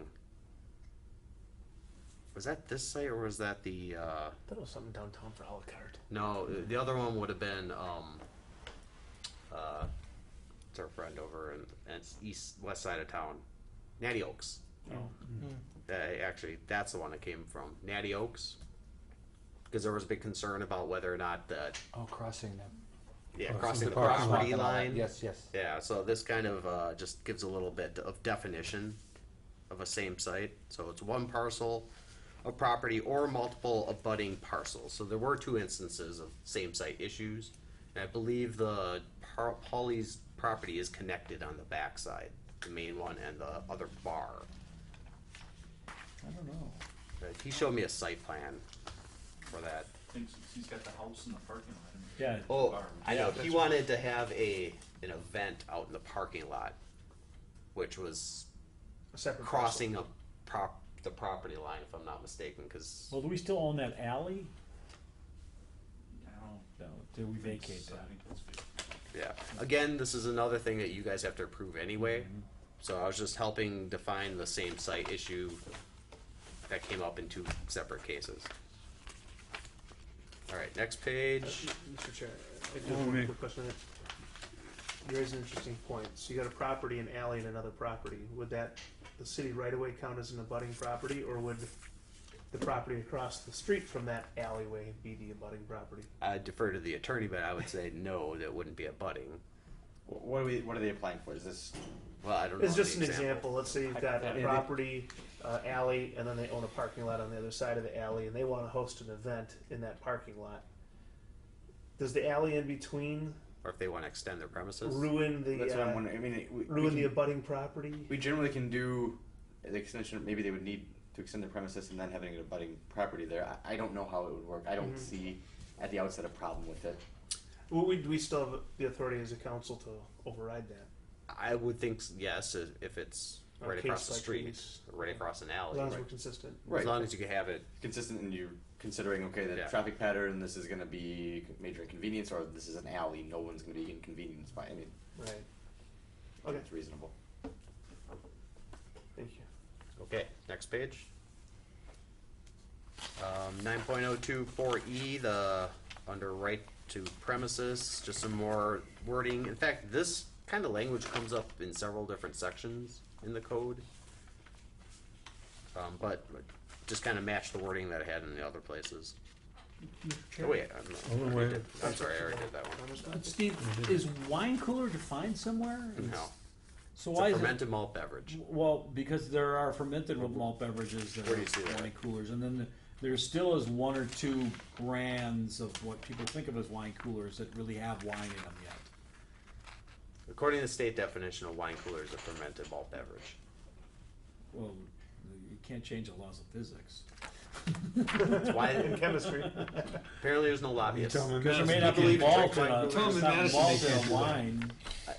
Was that this site or was that the, I thought it was something downtown for a la carte. no, the other one would have been, it's our friend over and it's west side of town, Natty Oaks. Actually, that's the one it came from, Natty Oaks. Because there was a big concern about whether or not that, Oh, crossing them. yeah, Oh, crossing so the the parking lot property and all that. line. Yes, yes. Yeah, so this kind of just gives a little bit of definition of a same site. So it's one parcel of property or multiple abutting parcels. So there were two instances of same site issues. And I believe the Polly's property is connected on the backside, the main one and the other bar. I don't know. He showed me a site plan for that. I think he's got the house in the parking lot. and Yeah. the Oh, bar. I know, Yeah, he wanted to have an event out in the parking lot. which was A separate crossing the property line, if I'm not mistaken, because Well, do we still own that alley? I don't No, did we vacate think so. I that? think that's big. yeah. Again, this is another thing that you guys have to approve anyway. So I was just helping define the same site issue that came up in 2 separate cases. All right, next page. Mr. Chair, I just have one quick question on that. You raise an interesting point. So you got a property, an alley, and another property. Would that, the city right away count as an abutting property, or would the property across the street from that alleyway be the abutting property? I defer to the attorney, but I would say no, that wouldn't be abutting. What are they applying for? Is this? Well, I don't know. It's just an the example. Let's say you've got a property, alley, and then they own a parking lot on the other side of the alley, and they want to host an event in that parking lot. Does the alley in between Or if they want to extend their premises. ruin the That's what I'm wondering. I mean, ruin the abutting property? We generally can do the extension. Maybe they would need to extend the premises and then having an abutting property there. I don't know how it would work. I don't see at the outset a problem with it. Well, we still have the authority as a council to override that. I would think yes, if it's On right a across the case by street, case. right across an As alley. long as Right. we're consistent. Right. As long as you can have it. Consistent and you're considering, okay, the Yeah. traffic pattern, this is going to be major inconvenience, or this is an alley, no one's going to be inconvenienced by it. Right. Okay. Okay. It's reasonable. Thank you. Okay, next page. 9.024E, the under right to premises, just some more wording. In fact, this kind of language comes up in several different sections in the code. But just kind of match the wording that I had in the other places. Oh wait, I'm sorry, I already did that one. Steve, is wine cooler defined somewhere? No. So It's why a is it? fermented malt beverage. Well, because there are fermented malt beverages that Where do are you see that? wine coolers, and then there still is 1 or 2 brands of what people think of as wine coolers that really have wine in them yet. According to the state definition, a wine cooler is a fermented malt beverage. Well, you can't change the laws of physics. That's why In chemistry. apparently there's no lobbyists. Because there may not be malt in a wine.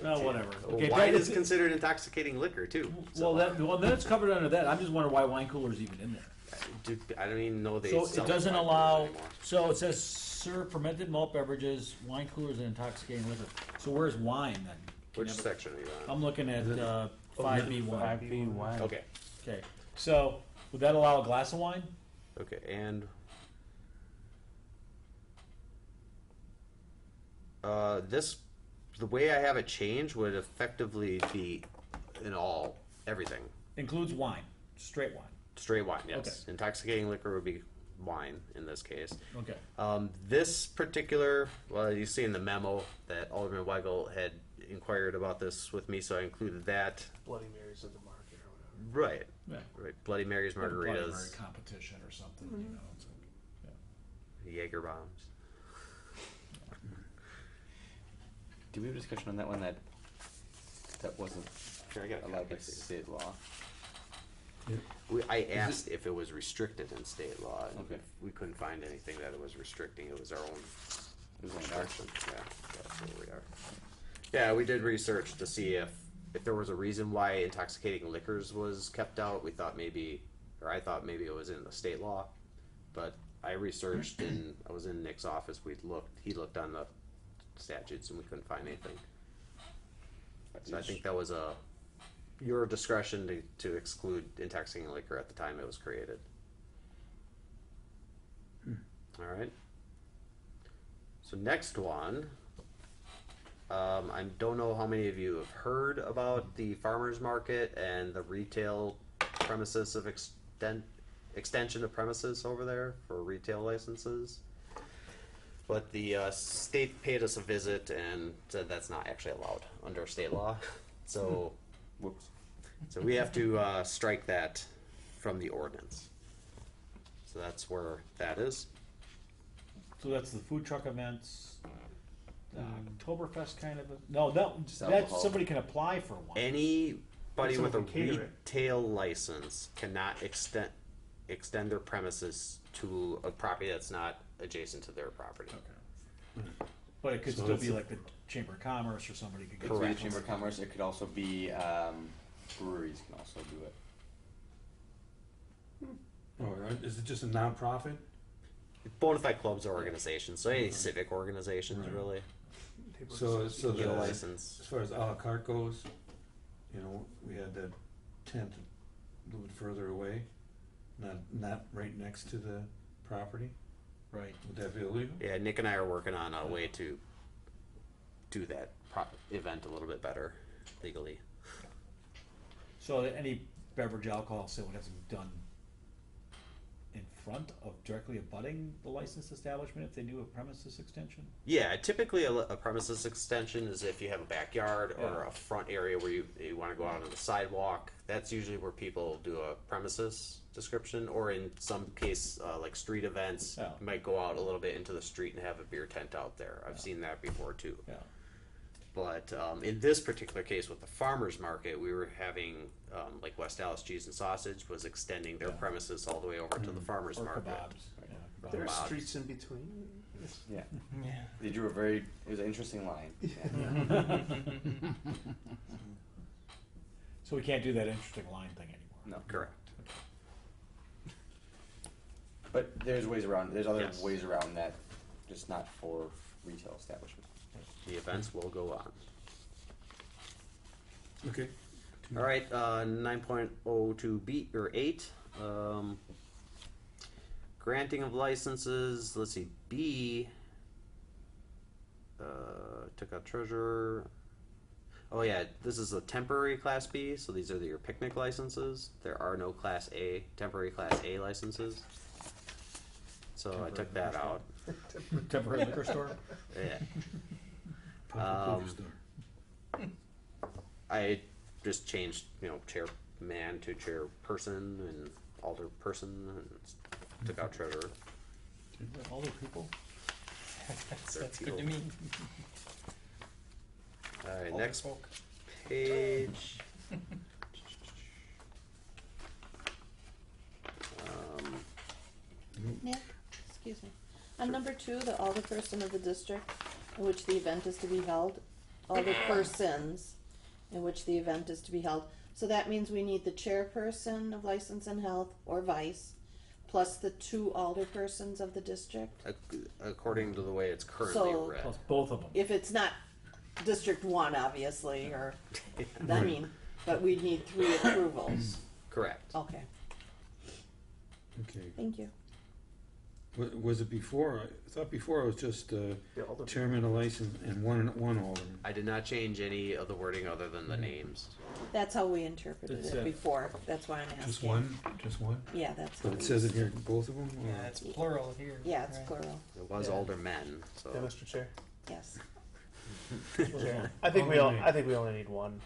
No, whatever. Okay, Wine but is considered intoxicating liquor too. well, that's covered under that. I'm just wondering why wine cooler is even in there. I don't even know they So sell it doesn't wine coolers allow. anymore. So it says serve fermented malt beverages, wine coolers, and intoxicating liquor. So where's wine then? Which section are you on? I'm looking at 5B1. 5B1. Okay. Okay. So would that allow a glass of wine? Okay, and this, the way I have it changed would effectively be in everything. Includes wine, straight wine. Straight wine, yes. Okay. Intoxicating liquor would be wine in this case. Okay. This particular, well, you see in the memo that Alderman Weigel had inquired about this with me, so I included that. Bloody Marys of the market or whatever. Right. Yeah. Right. Bloody Mary's Bloody Mary margaritas, competition or something. You know. It's like, Jaeger bombs. Do we have a discussion on that one that wasn't Here, I got a allowed by copy. state law? I asked if it was restricted in state law, and Okay. we couldn't find anything that it was restricting. It was our own It was on ours. restriction. Yeah, that's where we are. Yeah, we did research to see if there was a reason why intoxicating liquors was kept out. We thought maybe, or I thought maybe it was in the state law, but I researched and I was in Nick's office. He looked on the statutes and we couldn't find anything. So I think that was your discretion to exclude intoxicating liquor at the time it was created. All right. So next one, I don't know how many of you have heard about the farmers market and the retail premises of extension of premises over there for retail licenses. But the state paid us a visit and said that's not actually allowed under state law. So, Whoops. so we have to strike that from the ordinance. So that's where that is. so that's the food truck events, Oktoberfest kind of. No, Just that's alcohol. somebody can apply for one. Anybody with a Someone can cater it. retail license cannot extend their premises to a property that's not adjacent to their property. Okay. But it could So still it's be a- like the Chamber of Commerce or somebody could It get. could be the Correct. Chamber of Commerce. It could also be breweries can also do it. Or is it just a nonprofit? Bona fide clubs or organizations, so any civic organizations Right. really. So Get a the, license. as far as a la carte goes, you know, we had that tent a little bit further away, not right next to the property. Right. Would that be illegal? Yeah, Nick and I are working on a way to do that event a little bit better legally. So that any beverage alcohol sale has to be done in front of, directly abutting the licensed establishment if they do a premises extension? Yeah, typically a premises extension is if you have a backyard or Yeah. a front area where you want to go out on the sidewalk. That's usually where people do a premises description, or in some case, like street events, Yeah. you might go out a little bit into the street and have a beer tent out there. I've seen that before too. Yeah. But in this particular case with the farmers market, we were having like West Allis Cheese and Sausage was extending their premises all the way over to the farmers Or market. kebabs. Yeah, There are Kebabs. streets in between. Yeah. Yeah. They drew it was an interesting line. So we can't do that interesting line thing anymore. No. Correct. But there's other Yes. ways around that, just not for retail establishments. The events will go on. Okay. All right, 9.02B or 8. Granting of licenses. Let's see. B. Took out treasurer. Oh yeah, this is a temporary Class B. So these are your picnic licenses. There are no Class A temporary Class A licenses. So I took that out. Temporary liquor store? Yeah. Public liquor store. I just changed, chairman to chairperson and alderperson and took out treasurer. All the people? That's good to me. All right, All next the folk. page. Nick, excuse me. On number 2, the alderperson of the district in which the event is to be held, alderpersons in which the event is to be held. So that means we need the chairperson of license and health, or vice, plus the 2 alderpersons of the district. According to the way it's currently So- read. Plus both of them. If it's not District 1, obviously, or, I mean, but we need 3 approvals. Correct. Okay, Okay. thank you. Was it before? I thought before it was just alderman. chairman of license and one alderman. I did not change any of the wording other than the names. That's how we interpreted It's, it before, that's why I'm asking. Just one? Just one? Yeah, that's how But it we- says it here, both of them? or- Yeah, it's plural here. Yeah, it's right? plural, It was Yeah. aldermen, so. Yeah, Mr. Chair. yes. Chair. I think we only need one.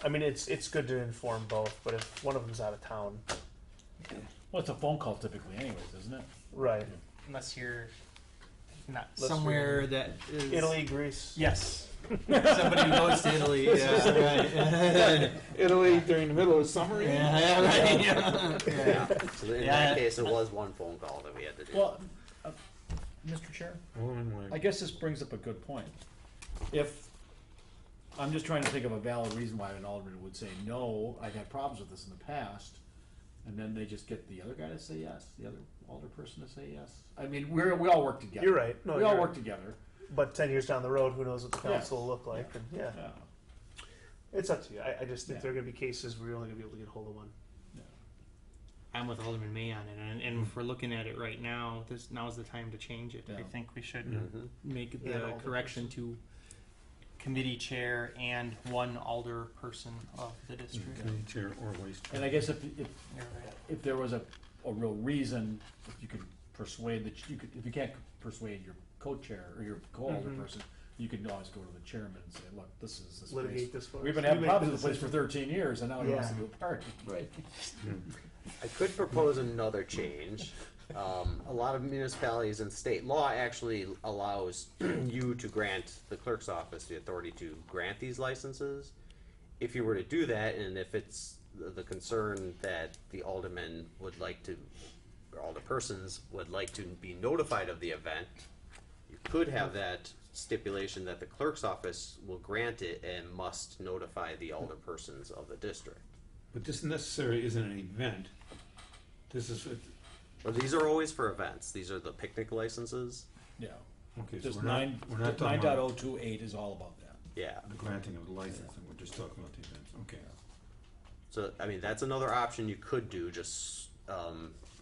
I mean, it's good to inform both, but if one of them's out of town, Well, it's a phone call typically anyways, isn't it? right? Unless you're not Unless somewhere that is Italy, Greece. Yes. Somebody who goes to Italy. Yeah, right. Italy during the middle of summer? Yeah, right. Yeah. So in Yeah. that case, it was one phone call that we had to do. Well, Mr. Chair, Alderman White. I guess this brings up a good point. If, I'm just trying to think of a valid reason why an alderman would say, no, I've had problems with this in the past, and then they just get the other guy to say yes, the other alderperson to say yes. I mean, we all work together. You're right. No, We all you're work right. together. But 10 years down the road, who knows what the Yes. council will look like? And yeah, Yeah. it's up to you. I just think Yeah. there are going to be cases where you're only going to be able to get hold of one. I'm with Alderman May on it, and if we're looking at it right now, now's the time to change it. I Yeah. think we should Mhm. make Yeah, the alder correction to committee chair and one alder person of the district. Okay, chair or vice chair. And I guess if You're right. if there was a real reason, if you could persuade if you can't persuade your co-chair or your co-alderperson, you could always go to the chairman and say, look, this place. Litigate this for We've us. been You having make problems the with the place for decision. 13 years, and now he wants to Yeah. do a party. Right. I could propose another change. A lot of municipalities and state law actually allows you to grant the clerk's office the authority to grant these licenses. If you were to do that, and if it's the concern that the aldermen would like to, or alderpersons would like to be notified of the event, you could have that stipulation that the clerk's office will grant it and must notify the alderpersons of the district. But this necessarily isn't an event. This is, Well, these are always for events. These are the picnic licenses. Yeah. okay, so Just we're not, we're not talking nine about 9.028 is all about that. Yeah. the granting of the license, and we're just talking about the events, okay. So, I mean, that's another option you could do, just,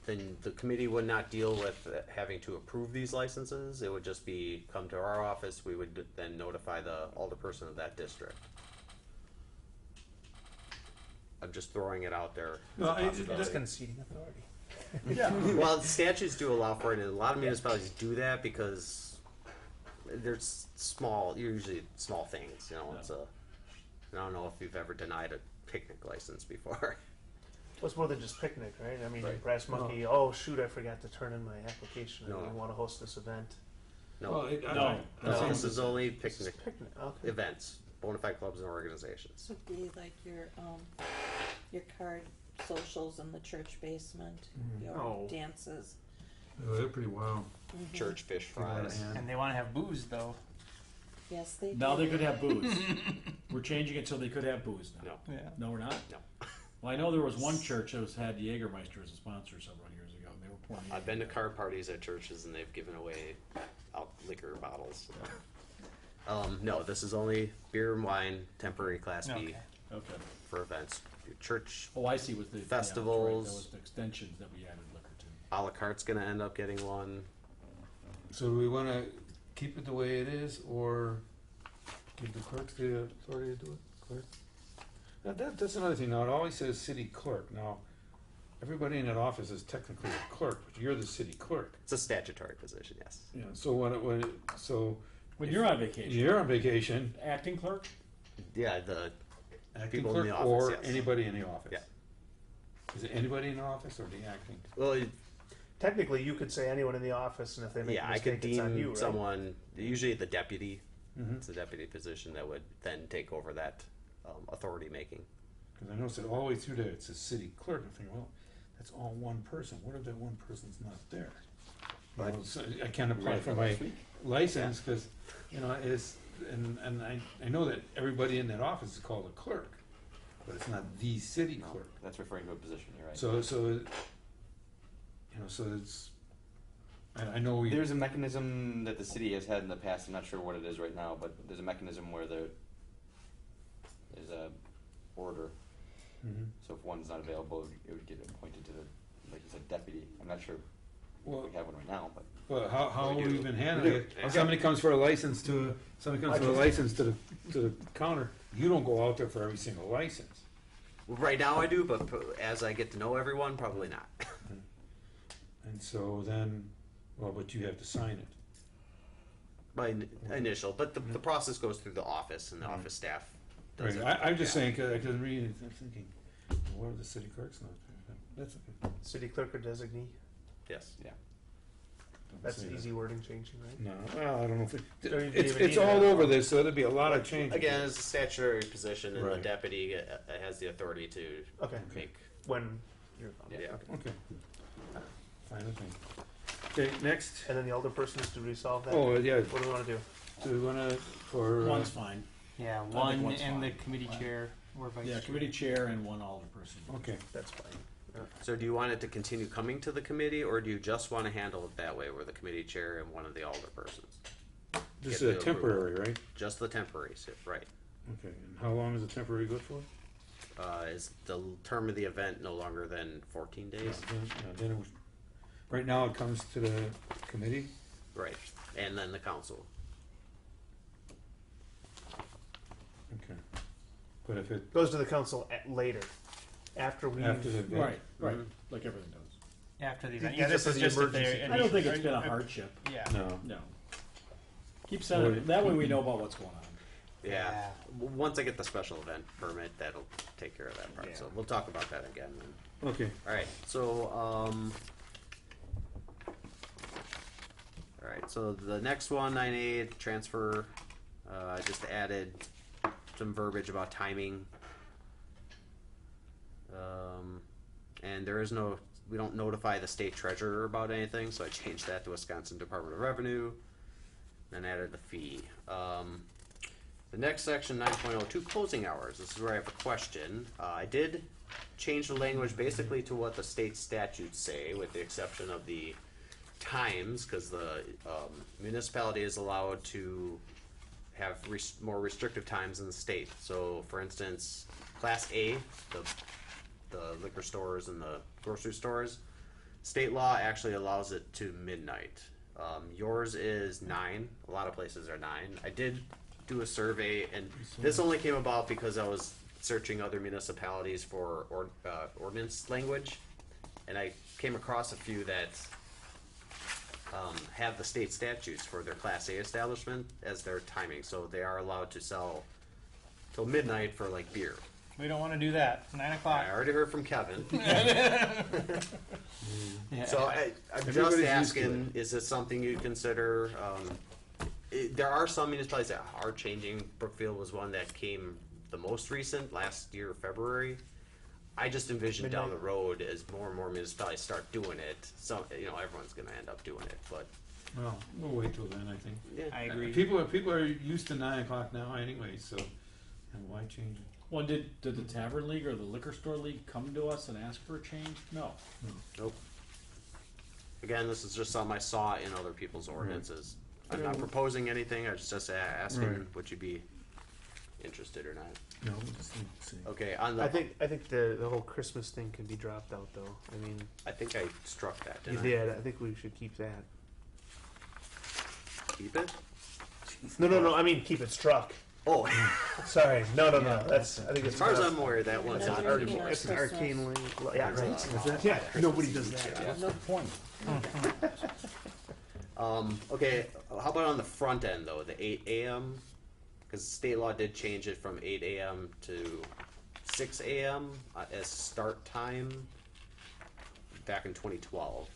then the committee would not deal with having to approve these licenses. It would just be, come to our office, we would then notify the alderperson of that district. I'm just throwing it out there. No, That's conceding authority. Well, the statutes do allow for it, and a lot of municipalities do that because there's usually small things, you know, it's I don't know if you've ever denied a picnic license before. Well, it's more than just picnic, right? I mean, Right. Brass Monkey, oh shoot, I forgot to turn in my application. No. I want to host this event. No, Well, no, this is only This is picnic picnic, okay. events, bona fide clubs and organizations. This would be like your card socials in the church basement, your Oh. dances. Oh, they're pretty wild. Church fish Take a lot of fries. hand. And they want to have booze though. Yes, they Now do. they could have booze. We're changing it so they could have booze now. No. Yeah. No, we're not? No. Well, I know there was one church that had Jägermeister as a sponsor several years ago. They were pouring. I've been to card parties at churches and they've given away liquor bottles. No, this is only beer and wine, temporary class B Okay. Okay. for events. Your church Oh, I see. Was the Festivals. Yeah, that was the extensions that we added liquor to. a la carte's gonna end up getting one. So do we wanna keep it the way it is, or give the clerk the authority to do it, clerk? Now, that's another thing, now it always says city clerk, now, everybody in that office is technically a clerk, but you're the city clerk. It's a statutory position, yes. Yeah, so so. When if you're on vacation. You're on vacation, Acting clerk? Yeah, the acting people in clerk, the or office, yes. anybody in the office? Yeah. Is it anybody in the office, or the acting? Well, Technically, you could say anyone in the office, and if they make yeah, a I could mistake, it's on you, deem right? someone, usually the deputy. Mhm. It's the deputy position that would then take over that authority making. Cause I noticed that all the way through there, it says city clerk, I'm thinking, well, that's all one person, what if that one person's not there? You know, so I can't apply for my license, cause, you know, it's, and I know that everybody in that office is called a clerk, but it's not the city clerk. That's referring to a position, you're right. So, you know, so it's, I know we. There's a mechanism that the city has had in the past, I'm not sure what it is right now, but there's a mechanism where there's a order. Mhm. So if one's not available, it would get appointed to the, like you said, deputy. I'm not sure Well, if we have one right now, but. well, how We have we do. been handling it? Yeah. Somebody comes for a license to, to the counter, you don't go out there for every single license. Right now I do, but as I get to know everyone, probably not. And so then, well, but you have to sign it. My initial, but the process goes through the office and the office staff. does Right, it. I'm just Yeah. saying, 'cause I couldn't read it, I'm thinking, what are the city clerks not there? That's okay. City clerk or designee. Yes. Yeah. Don't That's say an that. easy wording changing, right? No, well, I don't know if Don't even it's need all that. over this, so there'll be a lot of changes. Again, it's a statutory position, and the Right. deputy has the authority to Okay. make. When you're Yeah. Okay. Fine with me. Okay, next. And then the elder person is to resolve that. Oh, yeah, What do we want to do? do we wanna, for, One's fine. Yeah, think one one's and the fine. committee chair or vice Yeah, chair. committee chair and one alderperson. okay, That's fine. So, do you want it to continue coming to the committee, or do you just want to handle it that way, where the committee chair and one of the alderpersons? this Get is a the temporary, right? Just the temporary, right? Okay, and how long is the temporary good for? Is the term of the event no longer than 14 days? Then it was, right now it comes to the committee, Right, and then the council. okay. But if it, Goes to the council later, after we. after the event. Right, right, Mhm. like everything does. After the event. These Yeah, are this for is the just if emergency. they're. I don't think it's been a hardship. Yeah. No, No. Keep sending it, that way we know about what's going on. Yeah. Once I get the special event permit, that'll take care of that part. Yeah. So we'll talk about that again. Then. okay, All right. So, all right. So the next one, 9A transfer. I just added some verbiage about timing. And there is no. We don't notify the state treasurer about anything, so I changed that to Wisconsin Department of Revenue. Then added the fee. The next section, 9.02, closing hours. This is where I have a question. I did changed the language basically to what the state statutes say, with the exception of the times, because the municipality is allowed to have more restrictive times than the state. So, for instance, Class A, the liquor stores and the grocery stores, state law actually allows it to midnight. Yours is 9. A lot of places are 9. I did do a survey, and this only came about because I was searching other municipalities for ordinance language, and I came across a few that have the state statutes for their Class A establishment as their timing, so they are allowed to sell till midnight for like beer. We don't want to do that. 9 o'clock. I already heard from Kevin. Yeah. So I'm Everybody's just used to asking, is this something you'd consider? There are some municipalities that are changing. Brookfield was one that came the most recent, last year, February. I just envision down the road as more and more municipalities start doing it. So, everyone's going to end up doing it, but. Well, we'll wait till then, I think. Yeah. I agree. People are used to 9 o'clock now anyway, so and why change it? Well, did the Tavern League or the Liquor Store League come to us and ask for a change? No. Nope. Again, this is just something I saw in other people's ordinances. I'm not proposing anything, I was just asking Right. would you be interested or not. No, we'll just see. Okay, on the. I think the whole Christmas thing can be dropped out though. I mean, I think I struck that, you didn't did. I think we should keep that. Keep it? No. I mean, keep it struck. Oh. Sorry. No. That's. I think As far as I'm aware, that one's That's not already anymore. been It's an Christmas. arcane link. Yeah, right. Is that? Yeah. Nobody does that. No point. Okay, how about on the front end though, the 8 a.m.? Because state law did change it from 8 a.m. to 6 a.m. As start time back in 2012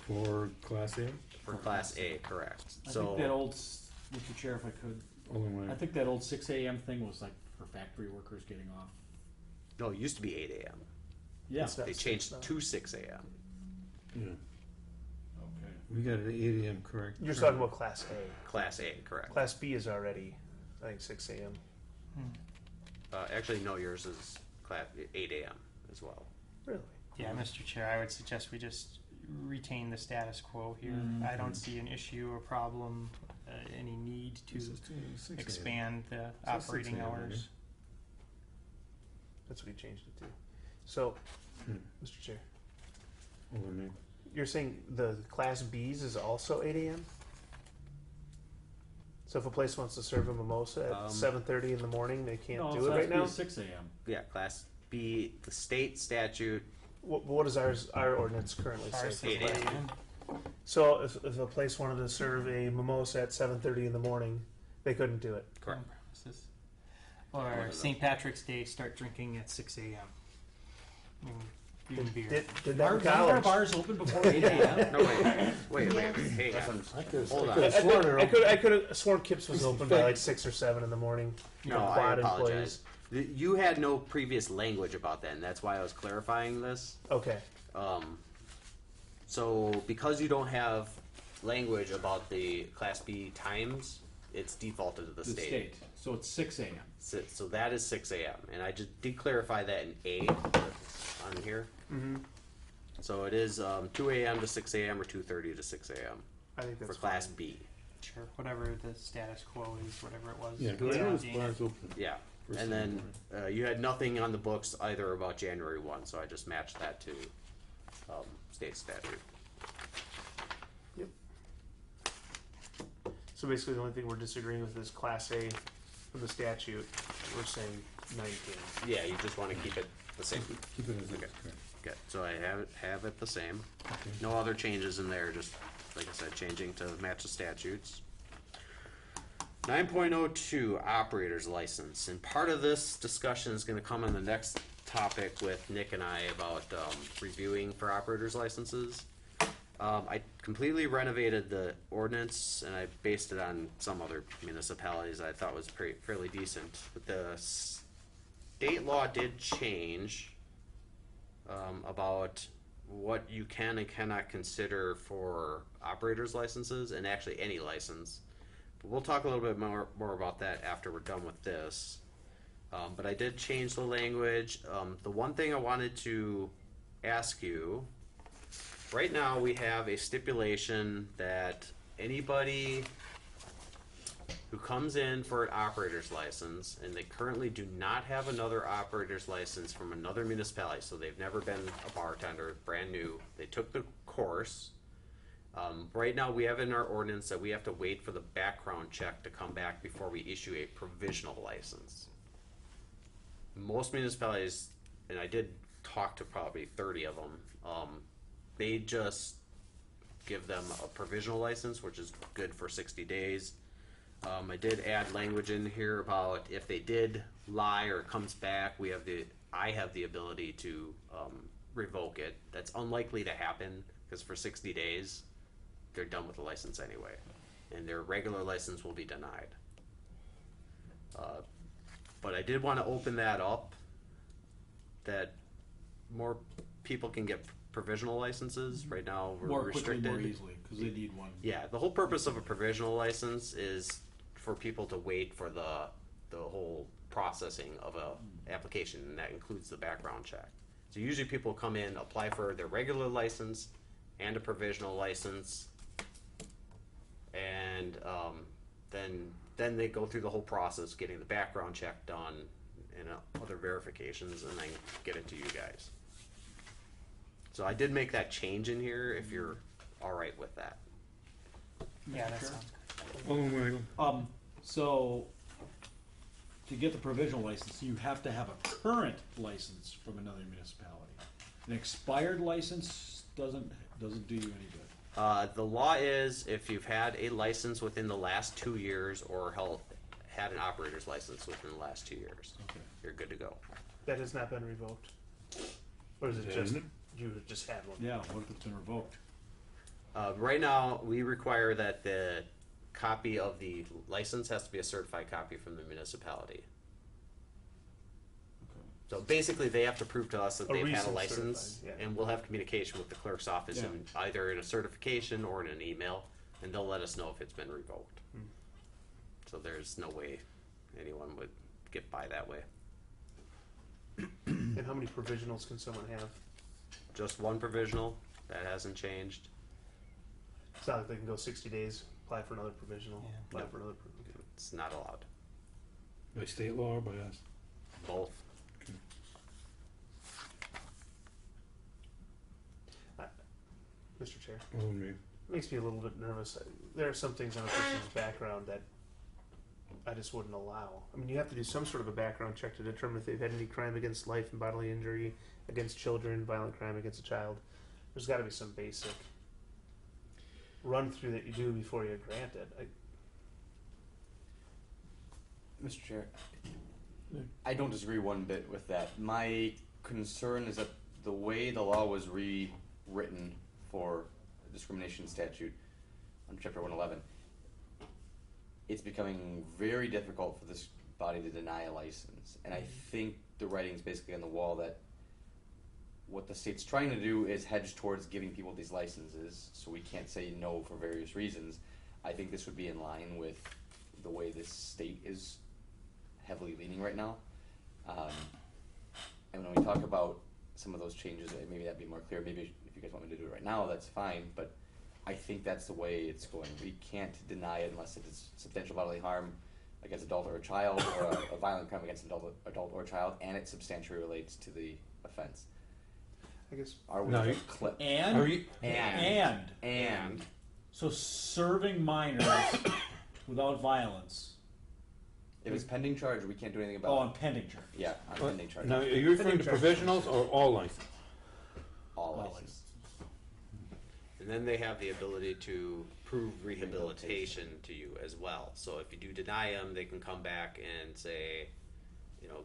For Class A? for Class A, correct. I So think that old, Mr. Chair, if I could, Only way. I think that old 6 a.m. thing was like for factory workers getting off. no, it used to be 8 a.m. Yeah. It's not They six changed now. to 6 a.m. Yeah. Okay. We got it at 8 a.m. correct. You're talking about Class A. Class A, correct. Class B is already, I think, 6 a.m. Actually, no, yours is 8 a.m. as well. Really? Yeah, Mr. Chair, I would suggest we just retain the status quo here. I don't see an issue or problem, any need to This is 6 a.m. expand the So 6 operating a.m., hours. That's what he changed it to. So, Hmm. Mr. Chair, Only me. you're saying the Class Bs is also 8 a.m.? So if a place wants to serve a mimosa at 7:30 in the morning, they can't No, do it right now? 6 a.m. Yeah, Class B, the state statute. What does our ordinance currently say? Ours for says Class 8 B? So if a place wanted to serve a mimosa at 7:30 in the morning, they couldn't do it. Correct. On premises. Or St. Patrick's Day, start drinking at 6 a.m. I mean, even beer. Did that Are in none of our college? bars open before 8 a.m.? No, wait, hang on. Hold on. I could have sworn Kips was open by like 6 or 7 in the morning. No, For I quad apologize. You had no previous language about that, and that's why I was clarifying this. Okay. So because you don't have language about the Class B times, it's defaulted to the The state. state. So it's 6 a.m. So that is 6 a.m. And I just did clarify that in A on here. Mm-hmm. So it is 2 a.m. to 6 a.m. or 2:30 to 6 a.m. I think that's for Class fine. B. Sure, whatever the status quo is, whatever it was. Yeah, Yeah, because I know this being bar's open. Yeah. First And thing then you had nothing on the books either about January 1, so I just matched that to state statute. Yep. So basically, the only thing we're disagreeing with is Class A from the statute. We're saying 9 p.m. Yeah, you just want to keep it the same. Keep it as Okay. is. Correct. Okay, so I have it the same. Okay. No other changes in there, just like I said, changing to match the statutes. 9.02 operator's license, and part of this discussion is going to come in the next topic with Nick and I about reviewing for operator's licenses. I completely renovated the ordinance, and I based it on some other municipalities I thought was fairly decent. But the state law did change about what you can and cannot consider for operator's licenses, and actually any license. But we'll talk a little bit more about that after we're done with this. but I did change the language. The one thing I wanted to ask you, right now we have a stipulation that anybody who comes in for an operator's license and they currently do not have another operator's license from another municipality, so they've never been a bartender, brand new, they took the course. Right now we have in our ordinance that we have to wait for the background check to come back before we issue a provisional license. Most municipalities, and I did talk to probably 30 of them, they just give them a provisional license, which is good for 60 days. I did add language in here about if they did lie or it comes back, I have the ability to revoke it. That's unlikely to happen because for 60 days they're done with the license anyway, and their regular license will be denied. But I did want to open that up, that more people can get provisional licenses. Right now we're More restricted. quickly, more easily, because they need one. Yeah, the whole purpose of a provisional license is for people to wait for the whole processing of a application, and that includes the background check. So usually people come in, apply for their regular license and a provisional license, and then they go through the whole process, getting the background check done and other verifications, and then get it to you guys. So I did make that change in here if you're all right with that. Yeah, that sounds So to get the provisional license, you have to have a current license from another municipality. An expired license doesn't do you any good. The law is if you've had a license within the last 2 years or had an operator's license within the last 2 years, you're good to go. That has not been revoked, or is it just you just had one? Yeah, what if it's been revoked? Right now, we require that the copy of the license has to be a certified copy from the municipality. So basically, they have to prove to us that they've had a recent license, certified, yeah. and we'll have communication with the clerk's office, Yeah. in either in a certification or in an email, and they'll let us know if it's been revoked. So there's no way anyone would get by that way. And how many provisionals can someone have? Just one provisional, that hasn't changed. It's not like they can go 60 days, apply for another provisional, apply No. for another provisional. It's not allowed. By state law or by us? Both. Mr. Chair, Alderman Mayor. makes me a little bit nervous. There are some things on a person's background that I just wouldn't allow. I mean, you have to do some sort of a background check to determine if they've had any crime against life and bodily injury, against children, violent crime against a child. There's got to be some basic run through that you do before you grant it. Mr. Chair, I don't disagree one bit with that. My concern is that the way the law was rewritten for the discrimination statute on Chapter 111, it's becoming very difficult for this body to deny a license. And I think the writing's basically on the wall that what the state's trying to do is hedge towards giving people these licenses, so we can't say no for various reasons. I think this would be in line with the way this state is heavily leaning right now. And when we talk about some of those changes, maybe that'd be more clear. Maybe if you guys want me to do it right now, that's fine, but I think that's the way it's going. We can't deny it unless it is substantial bodily harm against adult or a child, or a violent crime against an adult or a child, and it substantially relates to the offense. I guess. Are we No, clip? And so serving minors without violence. If it's pending charge, we can't do anything about Oh, it. on pending charge. Yeah, on pending charge. Now, are you referring to provisionals or all license? All license. And then they have the ability to prove rehabilitation to you as well. So if you do deny them, they can come back and say,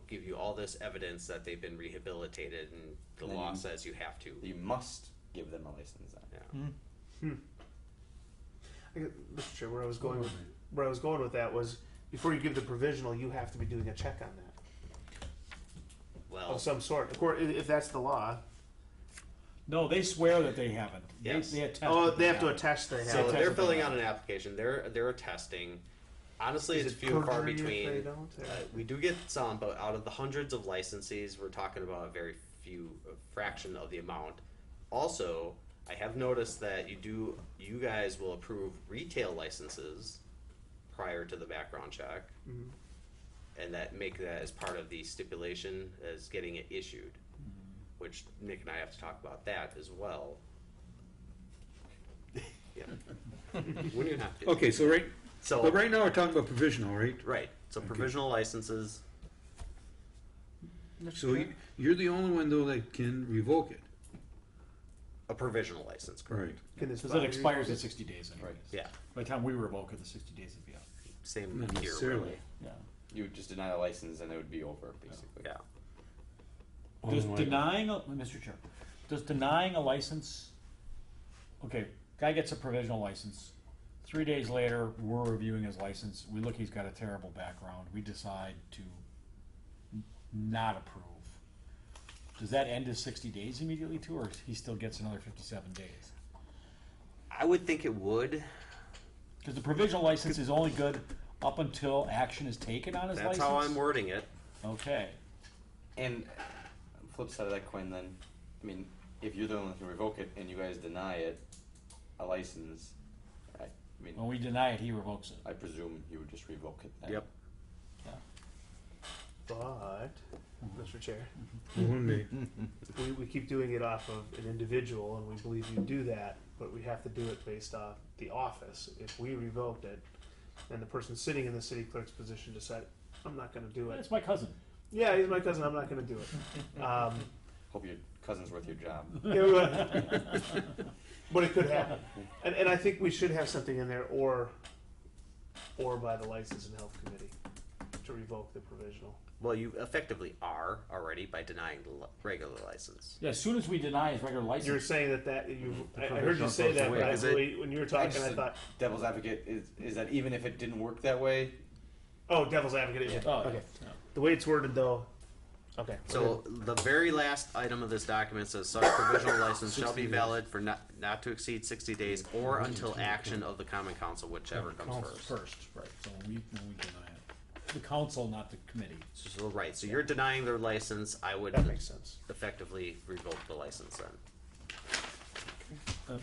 give you all this evidence that they've been rehabilitated, and the And then law you- says you have to. You must give them a license then. Yeah. Mr. Chair, where I was going with that was before you give the provisional, you have to be doing a check on that Well, of some sort. Of course, if that's the law. No, they swear that they haven't. Yes. They attest. Oh, that they have to haven't. attest they have. so Yeah, they're attest filling that out they an application. They're attesting, Honestly, Is it's it few and far perjury if between. they don't, or- We do get some, but out of the hundreds of licensees, we're talking about a very a fraction of the amount. Also, I have noticed that you guys will approve retail licenses prior to the background check, Mhm. and make that as part of the stipulation as getting it issued, which Nick and I have to talk about that as well. Yeah. When you have to. Okay, but right now we're talking about provisional, right? Right. So provisional licenses. So you're the only one though that can revoke it. A provisional license, correct? Because it expires in 60 days anyways. Yeah. By the time we revoke it, the 60 days would be up. Same Not here, necessarily. really. Yeah. You would just deny the license and it would be over, basically. Yeah. Does Mr. Chair, does denying a license, okay, guy gets a provisional license, 3 days later, we're reviewing his license, we look, he's got a terrible background, we decide to not approve. Does that end his 60 days immediately too, or he still gets another 57 days? I would think it would. Because the provisional license is only good up until action is taken on his license? That's how I'm wording it. Okay. And flip side of that coin, then, I mean, if you're the one who revoke it and you guys deny it, a license, I mean, When we deny it, he revokes it. I presume he would just revoke it then. Yep. But, Mr. Chair, we keep doing it off of an individual, and we believe you do that, but we have to do it based off the office. If we revoked it, and the person sitting in the city clerk's position decided, I'm not going to do it. It's my cousin. Yeah, he's my cousin. I'm not going to do it. Hope your cousin's worth your job. But it could happen, and I think we should have something in there, or by the License and Health Committee to revoke the provisional. Well, you effectively are already by denying the regular license. Yeah, as soon as we deny his regular license. You're saying I heard you provisional say goes that, away. but Is it- when you were talking, I thought, Devil's advocate is that even if it didn't work that way, oh, devil's advocate. Yeah. Oh, Okay. yeah. The way it's worded, though. Okay. So the very last item of this document says such provisional license shall be valid for not to exceed 60 days or until action of the common council, whichever comes first. First, right, so when we deny it. The council, not the committee. So right, so you're denying their license, I would That makes sense. effectively revoke the license then.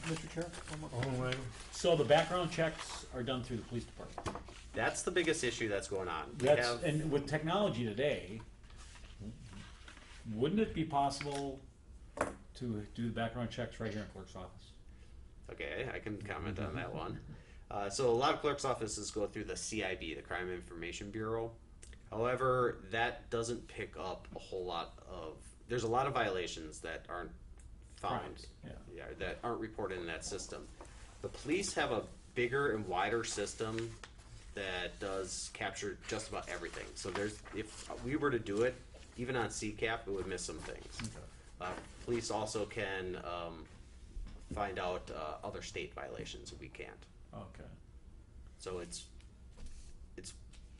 Mr. Chair, one more. So the background checks are done through the police department. That's the biggest issue that's going on. We That's, have, and with technology today, wouldn't it be possible to do the background checks right here in clerk's office? okay, I can comment on that one. So a lot of clerk's offices go through the CIB, the Crime Information Bureau. However, that doesn't pick up a whole lot of, there's a lot of violations that aren't found. Crimes, yeah. That aren't reported in that system. The police have a bigger and wider system that does capture just about everything. So if we were to do it, even on CCAP, it would miss some things. Police also can find out other state violations that we can't. Okay. So it's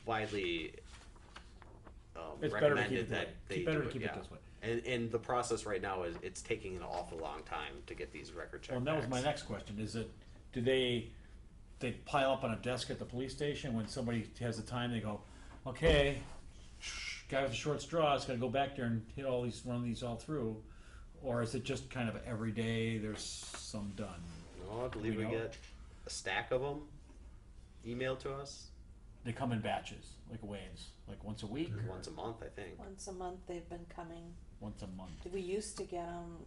widely It's better to keep recommended it that that way. they It's better do to it, keep it yeah. this way. And the process right now is it's taking an awful long time to get these record check Well, and that was my backs. next question, is it, do they pile up on a desk at the police station when somebody has the time, they go, okay, guy with a short straw is gonna go back there and run these all through? Or is it just kind of every day there's some done? No, I believe we know? get a stack of them emailed to us They come in batches, like waves, like once a week, once a month, I think. Once a month they've been coming. once a month. We used to get them,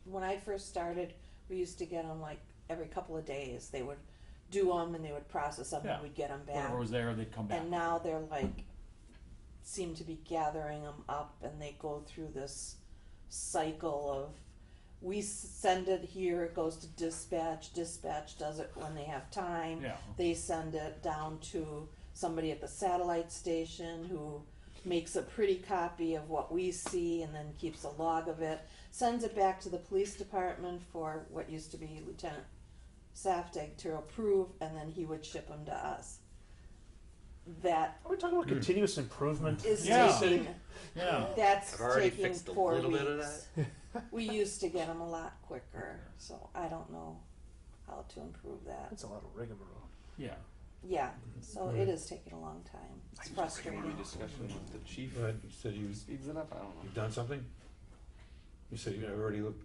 when I first started, we used to get them like every couple of days. They would do them and they would process them Yeah. and we'd get them back. Whatever was there, they'd come back. And now they're like, seem to be gathering them up and they go through this cycle of, we send it here, it goes to dispatch does it when they have time. Yeah. They send it down to somebody at the satellite station who makes a pretty copy of what we see and then keeps a log of it, sends it back to the police department for what used to be Lieutenant Saftig to approve, and then he would ship them to us. That Are we talking about continuous improvement? is Yeah. taking, Yeah. that's I've already taking fixed a 4 little weeks. bit of that. We used to get them a lot quicker, so I don't know how to improve that. That's a lot of rigmarole. Yeah. Yeah, so it is taking a long time. It's frustrating. Discussion with the chief. Go ahead. You said you Speeds it up. I don't know. you've done something. You said you already looked.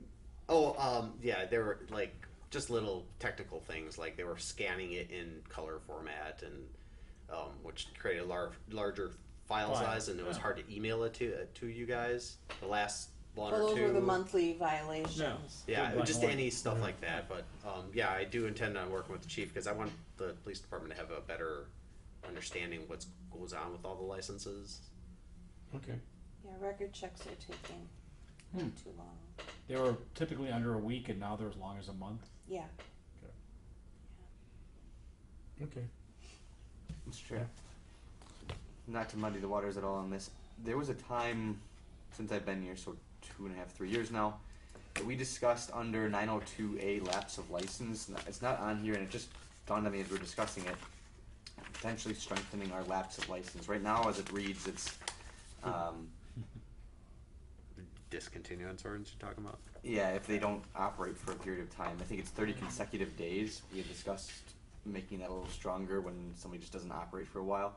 Oh, yeah, there were like just little technical things, like they were scanning it in color format, and which created a larger file size, and it was hard to email it to you guys. The last one Well, or those two. were the monthly violations. Yeah, Black just and white. any stuff like that. But yeah, I do intend on working with the chief because I want the police department to have a better understanding what goes on with all the licenses. Okay. Yeah, record checks are taking not too long. They were typically under a week, and now they're as long as a month. Yeah. Okay. Mr. Chair. Not to muddy the waters at all on this, there was a time since I've been here, so 2.5, 3 years now, that we discussed under 902A lapse of license. It's not on here, and it just dawned on me as we're discussing it, potentially strengthening our lapse of license. Right now, as it reads, it's Discontinuance ordinance you're talking about? yeah, if they don't operate for a period of time. I think it's 30 consecutive days. We had discussed making that a little stronger when somebody just doesn't operate for a while.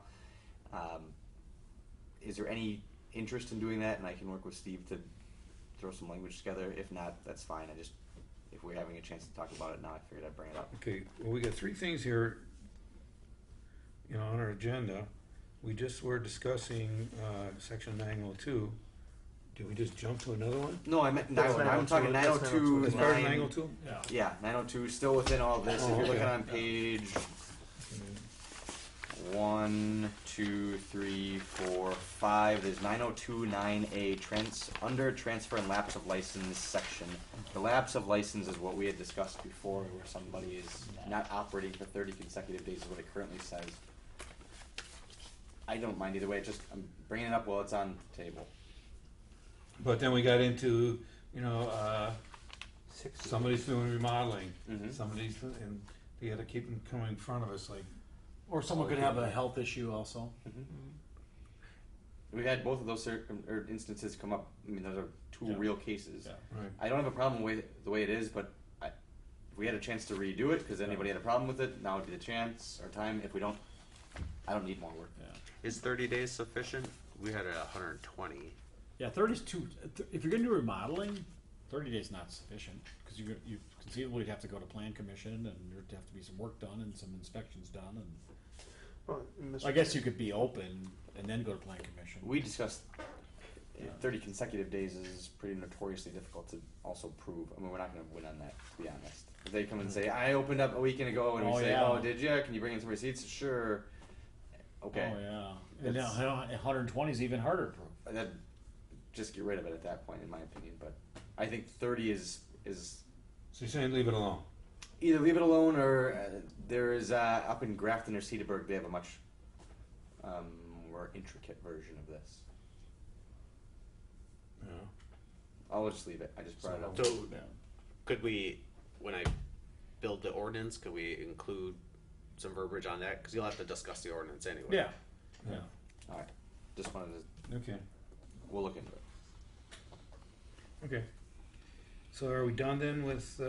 Is there any interest in doing that? And I can work with Steve to throw some language together. If not, that's fine. If we're having a chance to talk about it now, I figured I'd bring it up. Okay. Well, we got 3 things here. On our agenda. We just were discussing section 902. Did we just jump to another one? No, I meant That's I'm talking 902. As part of 902? Yeah, 902 still within all of this. Oh, If you're okay. looking on page 1, 2, 3, 4, 5, there's 902.9A under transfer and lapse of license section. The lapse of license is what we had discussed before, where somebody is not operating for 30 consecutive days, is what it currently says. I don't mind either way. I'm bringing it up while it's on the table. But then we got into, somebody's doing remodeling. Mhm. Somebody's, and they had to keep them coming in front of us like. Or someone could have a health issue also. We've had both of those instances come up. I mean, those are 2 real cases. Yeah. Right. I don't have a problem with the way it is, but if we had a chance to redo it, because anybody had a problem with it, now would be the chance or time. If we don't, I don't need more work. Is 30 days sufficient? We had 120. Yeah, 30 is too. If you're going to do remodeling, 30 days is not sufficient because you conceivably would have to go to plan commission, and there'd have to be some work done and some inspections done. And Well, Mr. I guess you could be open and then go to plan commission. We discussed 30 consecutive days is pretty notoriously difficult to also prove. I mean, we're not going to win on that, to be honest. If they come and say, I opened up a weekend ago, and we say, oh, did you? Can you bring in some receipts? Sure. Okay. Oh yeah. And now 120 is even harder to prove. That, just get rid of it at that point, in my opinion. But I think 30 is So you're saying leave it alone? either leave it alone, or there is up in Grafton or Cedarburg, they have a much more intricate version of this. Yeah. I'll just leave it. I just brought it up. So, could we, when I build the ordinance, could we include some verbiage on that? Because you'll have to discuss the ordinance anyway. Yeah. Yeah. All right. Just wanted to. Okay. We'll look into it. Okay. So are we done then with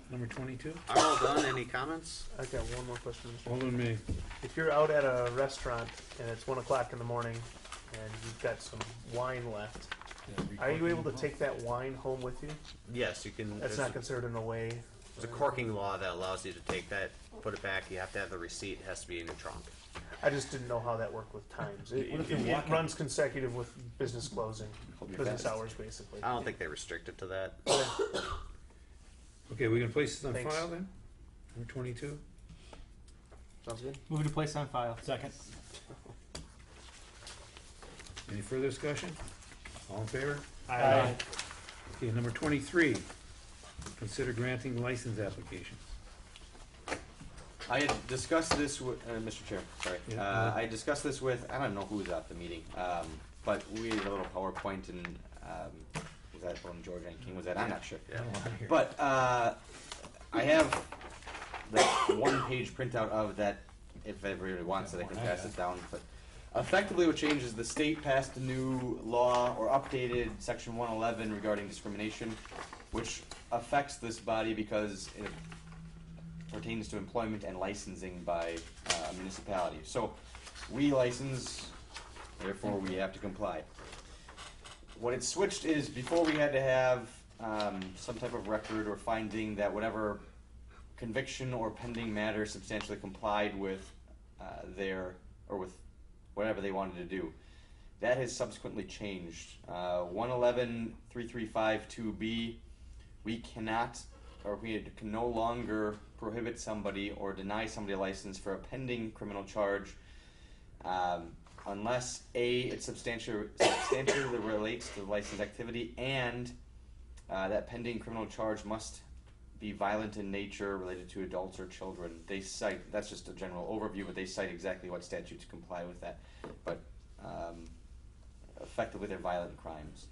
number 22? I'm all done. Any comments? I've got one more question, Mr. Alderman May. If you're out at a restaurant and it's 1 o'clock in the morning and you've got some wine left, are you able to take that wine home with you? Yes, you can. That's not considered an away. There's a corking law that allows you to take that, put it back. You have to have the receipt. It has to be in your trunk. I just didn't know how that worked with times. What if you're It walking? runs consecutive with business closing, Hold me business fast. hours, basically. I don't think they restrict it to that. Okay, we can place this on Thanks. file then? Number 22? Sounds good. Move to place on file. Second. Any further discussion? All in favor? Aye. Okay, number 23. Consider granting license applications. I had discussed this with Mr. Chair. Sorry, Yeah. I discussed this with I don't know who was at the meeting, but we had a little PowerPoint, and was that when George and King was at? I'm not sure. Yeah. But I have that 1-page printout of that. If everybody wants it, I can pass it down. But effectively, what changes, the state passed a new law or updated Section 111 regarding discrimination, which affects this body because pertains to employment and licensing by a municipality. So we license, therefore we have to comply. What it switched is before we had to have some type of record or finding that whatever conviction or pending matter substantially complied with with whatever they wanted to do. That has subsequently changed. 111.335.2b, we cannot, or we can no longer prohibit somebody or deny somebody a license for a pending criminal charge unless A, it substantially relates to the license activity, and that pending criminal charge must be violent in nature, related to adults or children. They cite, that's just a general overview, but they cite exactly what statutes comply with that. But effectively they're violent crimes.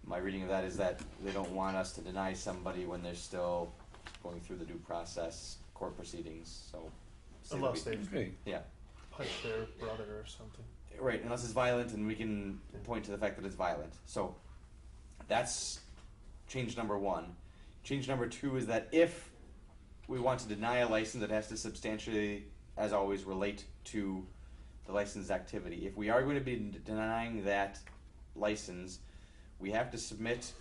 My reading of that is that they don't want us to deny somebody when they're still going through the due process, court proceedings, so. Unless they yeah. punch their brother or something. Right, unless it's violent, and we can point to the fact that it's violent. So that's change number one. Change number two is that if we want to deny a license, it has to substantially, as always, relate to the licensed activity. If we are going to be denying that license, we have to submit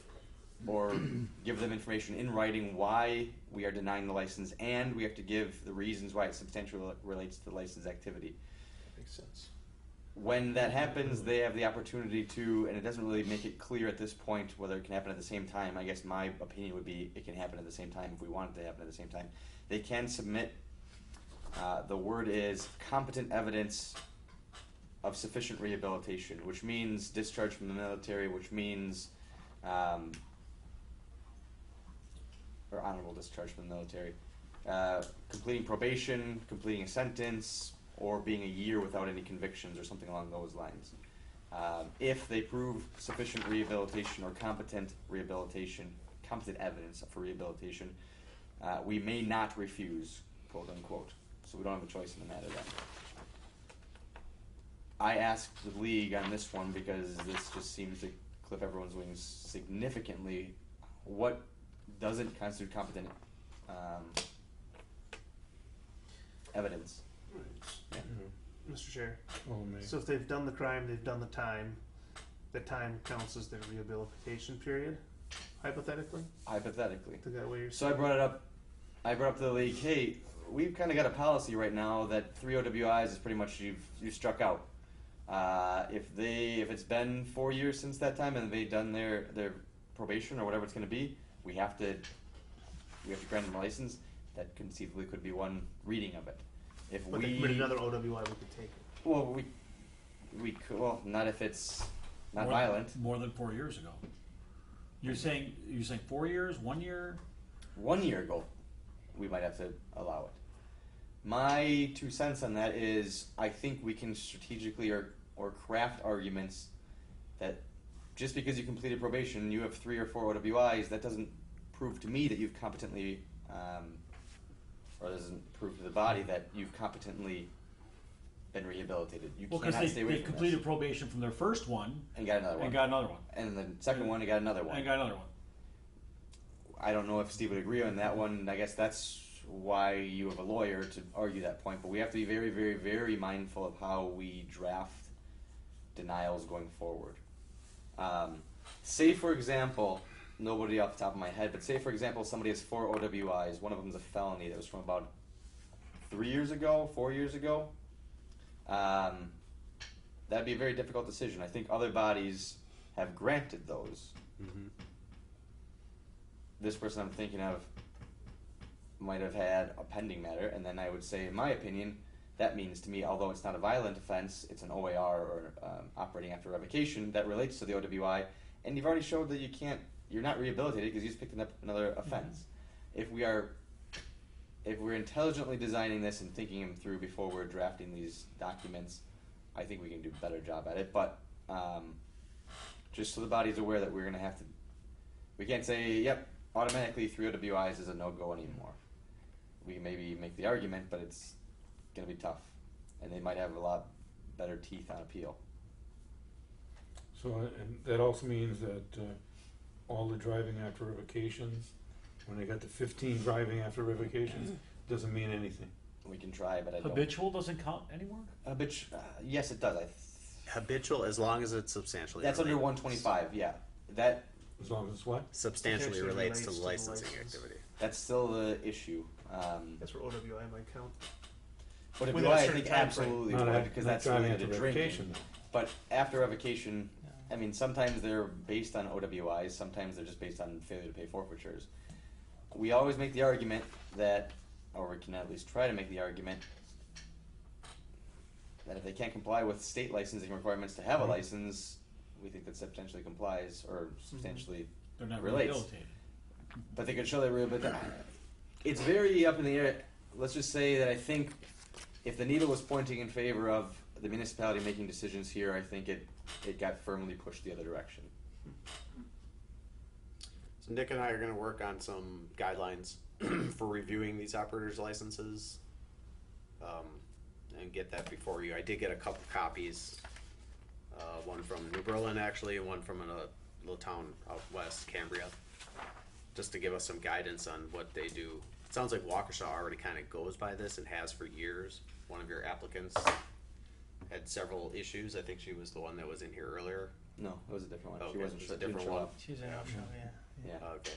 or give them information in writing why we are denying the license, and we have to give the reasons why it substantially relates to the license activity. That makes sense. When that happens, they have the opportunity to, and it doesn't really make it clear at this point whether it can happen at the same time. I guess my opinion would be it can happen at the same time if we want it to happen at the same time. They can submit, the word is competent evidence of sufficient rehabilitation, which means discharge from the military, which means, or honorable discharge from the military, completing probation, completing a sentence, or being a year without any convictions or something along those lines. If they prove sufficient rehabilitation or competent evidence for rehabilitation, we may not refuse, quote unquote. So we don't have a choice in the matter then. I asked the league on this one because this just seems to clip everyone's wings significantly. What doesn't constitute competent evidence? Yeah. Mr. Chair. Oh, man. So if they've done the crime, they've done the time counts as their rehabilitation period, hypothetically? Hypothetically. To that way you're So I brought up to the league, hey, we've kind of got a policy right now that 3 OWIs is pretty much you've struck out. If it's been 4 years since that time and they've done their probation or whatever it's going to be, we have to grant them a license. That conceivably could be one reading of it. If but we they commit another OWI, we could take it. Well, we could, well, not if it's not violent. More than 4 years ago. You're saying 4 years, 1 year? 1 year ago, we might have to allow it. My 2 cents on that is I think we can strategically or craft arguments that just because you completed probation, you have 3 or 4 OWIs, that doesn't prove to me that you've competently, or doesn't prove to the body that you've competently been rehabilitated. You Well, cannot because stay away they from completed this. probation from their first one. And got another one. And got another one. And the second one, and got another one. And got another one. I don't know if Steve would agree on that one. I guess that's why you have a lawyer to argue that point. But we have to be very, very, very mindful of how we draft denials going forward. Say, for example, nobody off the top of my head, but say, for example, somebody has 4 OWIs. One of them is a felony that was from about 4 years ago. That'd be a very difficult decision. I think other bodies have granted those. Mm-hmm. This person I'm thinking of might have had a pending matter, and then I would say, in my opinion, that means to me, although it's not a violent offense, it's an OAR or operating after revocation that relates to the OWI, and you've already showed that you're not rehabilitated because you just picked up another offense. Mm-hmm. If we're intelligently designing this and thinking them through before we're drafting these documents, I think we can do a better job at it. But just so the body's aware that we're going to have to, we can't say, yep, automatically 3 OWIs is a no-go anymore. We can maybe make the argument, but it's going to be tough. And they might have a lot better teeth on appeal. So, and that also means that all the driving after revocations When they got the 15 driving after revocations, doesn't mean anything. We can try, but I don't. Habitual doesn't count anymore? Yes, it does. Habitual, as long as it's substantially That's under related. 125, yeah. That. As long as it's what? Substantially relates to the the licensing license. activity. That's still the issue. That's where OWI might count. But Within a I certain think time absolutely frame. would, because Not that's driving related to after drinking. revocation, though. But after revocation, I mean, sometimes they're based on OWIs, sometimes they're just based on failure to pay forfeitures. We always make the argument that, or we can at least try to make the argument, that if they can't comply with state licensing requirements to have a license, we think that substantially complies, or substantially They're not relates. rehabilitated. But they could show they're rehabilitated. It's very up in the air. Let's just say that I think if the needle was pointing in favor of the municipality making decisions here, I think it got firmly pushed the other direction. So Nick and I are going to work on some guidelines for reviewing these operators' licenses, and get that before you. I did get a couple copies, one from New Berlin actually, and one from a little town out west, Cambria, just to give us some guidance on what they do. It sounds like Waukesha already kind of goes by this and has for years. One of your applicants had several issues. I think she was the one that was in here earlier. No, it was a different one. Okay, She wasn't it was a didn't different show one. up. She's in Waukesha, yeah. Yeah. Okay.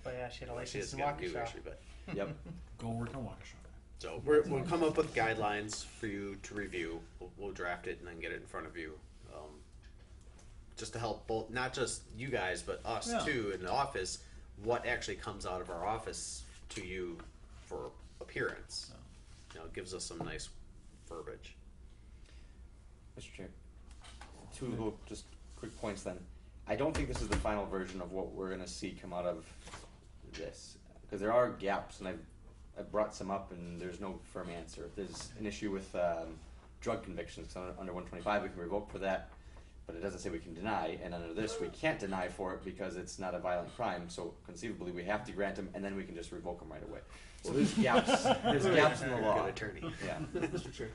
But yeah, she had a Well, she license has in got a new Waukesha. issue, but Yep. Go work on Waukesha. so we'll come up with guidelines for you to review. We'll draft it and then get it in front of you, just to help both, not just you guys, but us Yeah. too in the office. What actually comes out of our office to you for appearance? You know, it gives us some nice verbiage. Mr. Chair, two little just quick points then. I don't think this is the final version of what we're going to see come out of this, because there are gaps, and I've brought some up, and there's no firm answer. There's an issue with drug convictions. Under 125, we can revoke for that, but it doesn't say we can deny, and under this, we can't deny for it because it's not a violent crime, so conceivably we have to grant them, and then we can just revoke them right away. So there's gaps. There's gaps in the law. Good attorney. Yeah. Mr. Chair,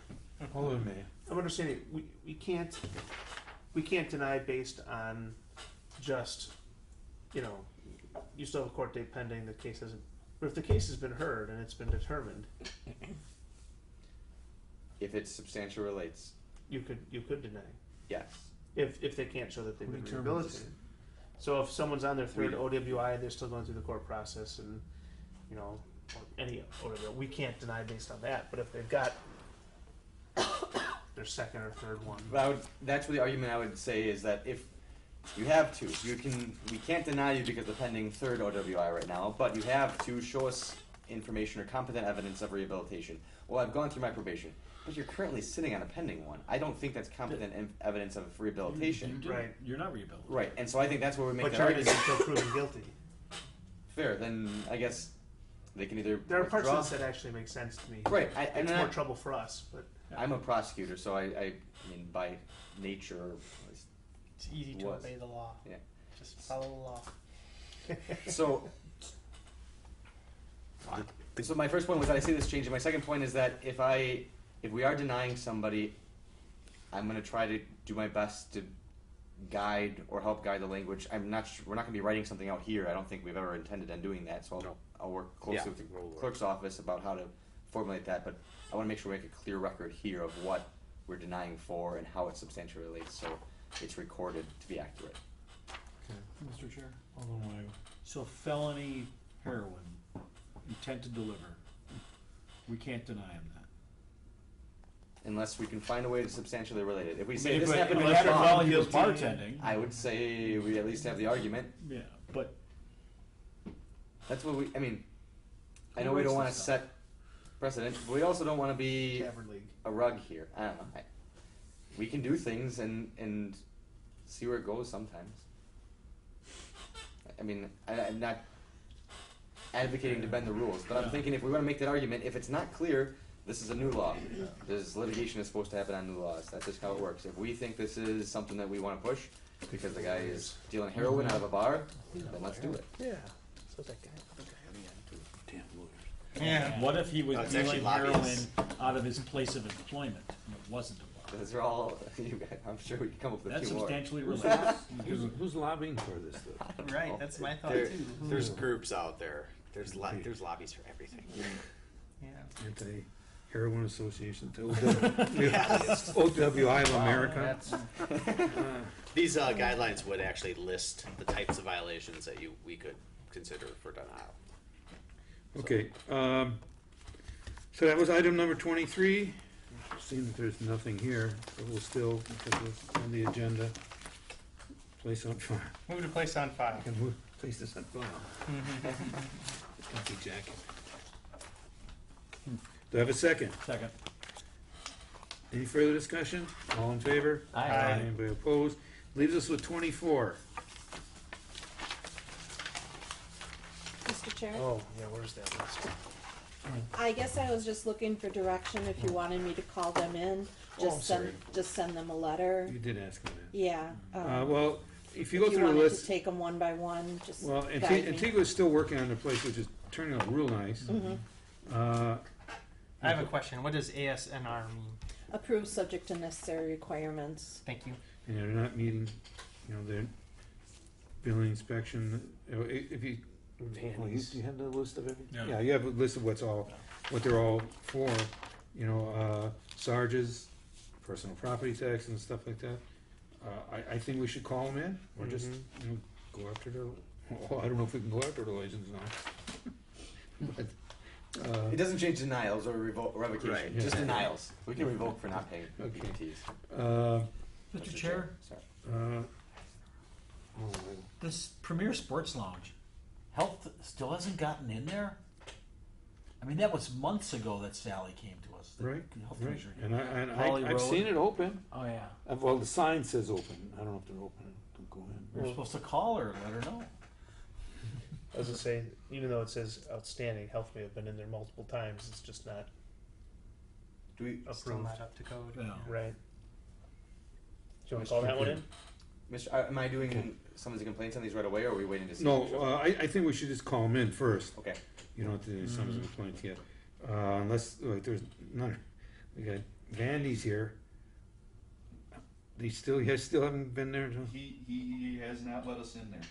Hold on, Mayor. I'm understanding, we can't deny based on just, you still have a court date pending, the case hasn't, but if the case has been heard and it's been determined, If it substantially relates, you could deny, yes. if they can't show that they've been Determines. rehabilitated. So if someone's on their third We- OWI, they're still going through the court process and, or any OWI, we can't deny based on that, but if they've got their second or third one. But that's what the argument I would say is that if you have two, we can't deny you because of the pending third OWI right now, but you have to show us information or competent evidence of rehabilitation. Well, I've gone through my probation, but you're currently sitting on a pending one. I don't think that's competent evidence of rehabilitation. Right. You're not rehabilitated. Right, and so I think that's where we make But that you're argument. innocent until proven guilty. Fair, then I guess they can either There are parts withdraw. of this that actually make sense to me. Right, It's more trouble for us, but. I'm a prosecutor, so I mean, by nature, It's easy to Was. obey the law. yeah. Just follow the law. So, so my first point was that I see this change, and my second point is that if we are denying somebody, I'm going to try to do my best to guide or help guide the language. I'm not. We're not going to be writing something out here. I don't think we've ever intended on doing that. So I'll work closely Yeah, with the we'll work. clerk's office about how to formulate that. But I want to make sure we make a clear record here of what we're denying for and how it substantially relates, so it's recorded to be accurate. Mr. Chair? Hold on, Mayor. So felony heroin, intent to deliver, we can't deny him that. Unless we can find a way to substantially relate it. If we I say mean, this if it- happened if in it the happened farm, while he was bartending. I would say we at least have the argument. Yeah, but That's what we. I mean, I Who know we writes don't want to this set precedent, but we also don't want to be Cavern League. a rug here. I don't know. We can do things and see where it goes sometimes. I mean, I'm not advocating to bend the rules, but I'm thinking if we want to make that argument, if it's not clear, this is a new law. This litigation is supposed to happen on new laws. That's just how it works. If we think this is something that we want to push because the guy is dealing heroin out of a bar, then let's do it. Yeah. So that guy. Damn lawyers. Yeah. what if he was No, it's dealing actually heroin lobbyists. out of his place of employment and it wasn't a bar? Those are all, I'm sure we can come up with a That's few more. substantially Who's, related. who's lobbying for this stuff? Right, that's my thought There, too. there's groups out there. There's lobbies for everything. Yeah. Anti-Heroin Association, OWI of America. These guidelines would actually list the types of violations that we could consider for denial. Okay, so that was item number 23. Seeing that there's nothing here, so we'll still, because it's on the agenda, place on file. Move to place on file. Can we place this on file? Comfy jacket. Do I have a second? Second. Any further discussion? All in favor? Aye. Anybody opposed? Leaves us with 24. Mr. Chair? Oh, yeah, where's that list? I guess I was just looking for direction if you wanted me to call them in, I'm sorry. just send them a letter. You did ask me that. Yeah. Well, if you go through the wanted list, to take them one by one, just well, guide me. Antigua is still working on the place, which is turning out real nice. Mhm. I have a question. What does ASNR mean? Approved subject to necessary requirements. Thank you. And they're not meeting, their building inspection. If you, you have the list of everything? Yeah, you have a list of what they're all for. Sarges, personal property tax and stuff like that. I think we should call them in, or just go after their. Oh, I don't know if we can go after the license now. But, It doesn't change denials or revocation, Right, just yeah. denials. We can revoke for not paying Okay. PPTs. Mr. Chair, oh, this Premier Sports Lounge, Health still hasn't gotten in there? I mean, that was months ago that Sally came to us. the right, Health right. Commissioner came. And Holly I've Road. seen it open. Oh, yeah. Well, the sign says open. I don't know if they're open. Don't go in. We're supposed to call her and let her know. I was gonna say, even though it says outstanding, health may have been in there multiple times, it's just not Do we, Still approved. not up to code. Yeah. Right. Do you wanna call that one in? Mr. Am I doing some of the complaints on these right away, or are we waiting to see? No, who shows up? I think we should just call them in first. Okay. You don't have to do some of the complaints yet. Unless, like, there's none. We got Vandy's here. You still haven't been there? Joe? He has not let us in there.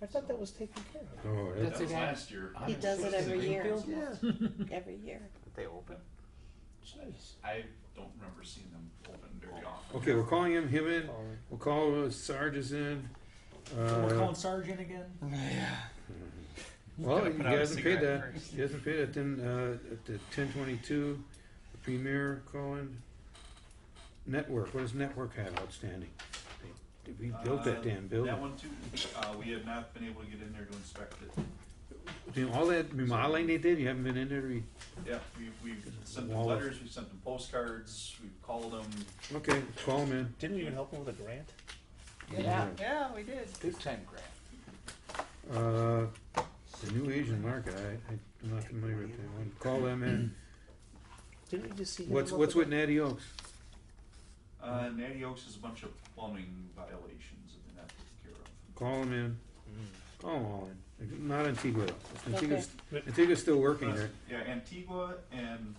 I thought that was taken care of. Oh, That was last year. He does it every year. Yeah. Every year. Aren't they open? Jeez. I don't remember seeing them open very often. Okay, we're calling him in. We'll call Sarge's in. We're calling Sergeant again? Well, Gotta he put out a hasn't paid cigarette that. first. He hasn't paid that. Then at the 1022, the Premier calling. Network. What does Network have outstanding? We built that damn building. That one too. We have not been able to get in there to inspect it. All that remodeling they did, you haven't been in there to Yeah, we've sent them Wall of- letters, we've sent them postcards, we've called them. Okay, call him in. Didn't we even help him with a grant? Yeah, we did. Big time grant. The new Asian market, I'm not familiar with that one. Call them in. Didn't we just see him? What's up with with Natty Oaks? Natty Oaks is a bunch of plumbing violations that they're not taken care of. Call them in. Call them all in. Not Antigua. Okay. Antigua's still working there. Yeah, Antigua and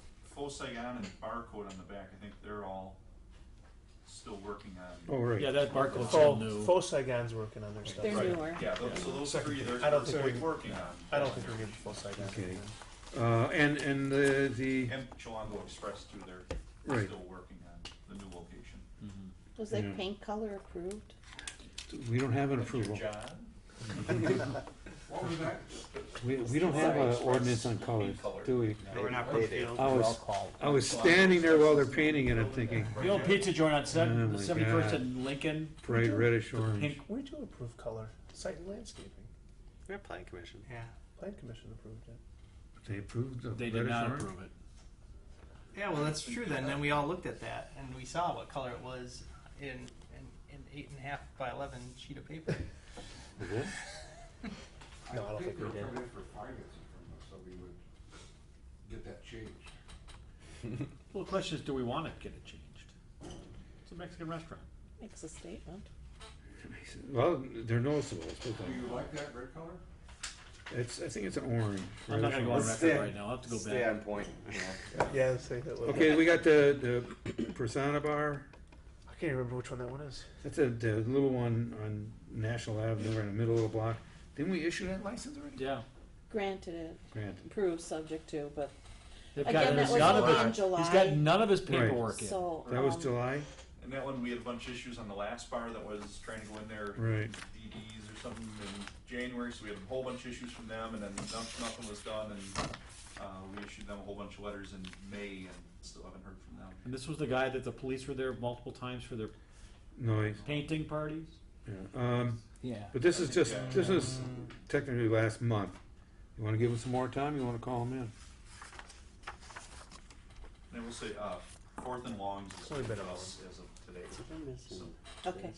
Saigon and Barcode on the back, I think they're all still working on. Oh, right. Yeah, that barcode's still new. Faux Saigon's working on their stuff. They're Right. newer. Yeah, so those three, I don't they're think we- working on. I don't think we're giving Faux Saigon. Okay. And the And Chilango Express too, they're Right. still working on the new location. Was that Yeah. paint color approved? we don't have an Thank you, approval. John. What was that? We don't have an ordinance on colors, do we? No, we're not they do. I was standing there while they're painting it. I'm thinking The old pizza joint on Oh my 71st God. and Lincoln. bright reddish orange. Pink. We do approve color. Site and landscaping. We're plan commission. Yeah. Plan commission approved it. They approved the They did reddish not orange? approve it. Yeah, well, that's true then. Then we all looked at that and we saw what color it was in an 8.5 by 11 sheet of paper. No, I don't think we they were did. coming in for financing from us, so we would get that changed. Well, the question is, do we want to get it changed? It's a Mexican restaurant. Makes a statement. Well, they're noticeable. Let's put it Do that you way. like that red color? I think it's an orange. I'm not gonna go on Let's record right now, I'll have to go Stay back. on point. Yeah, say that. Okay, we got the Persona Bar. I can't remember which one that one is. That's the little one on National Avenue, in the middle of the block. Didn't we issue that license already? Yeah. Granted it, Granted. approved subject to, but They've again, that was none of only in his, July. he's got none of his paperwork in. So, That was July? And that one, we had a bunch of issues on the last bar that was trying to go in there. Right. DDs or something in January, so we had a whole bunch of issues from them, and then nothing was done, and we issued them a whole bunch of letters in May, and still haven't heard from them. And this was the guy that the police were there multiple times for their Noise. painting parties? Yeah. Yeah. But this is just, this is technically last month. You wanna give him some more time, you wanna call him in? And I will say, Fourth and Longs is only been a us as of today. So, okay.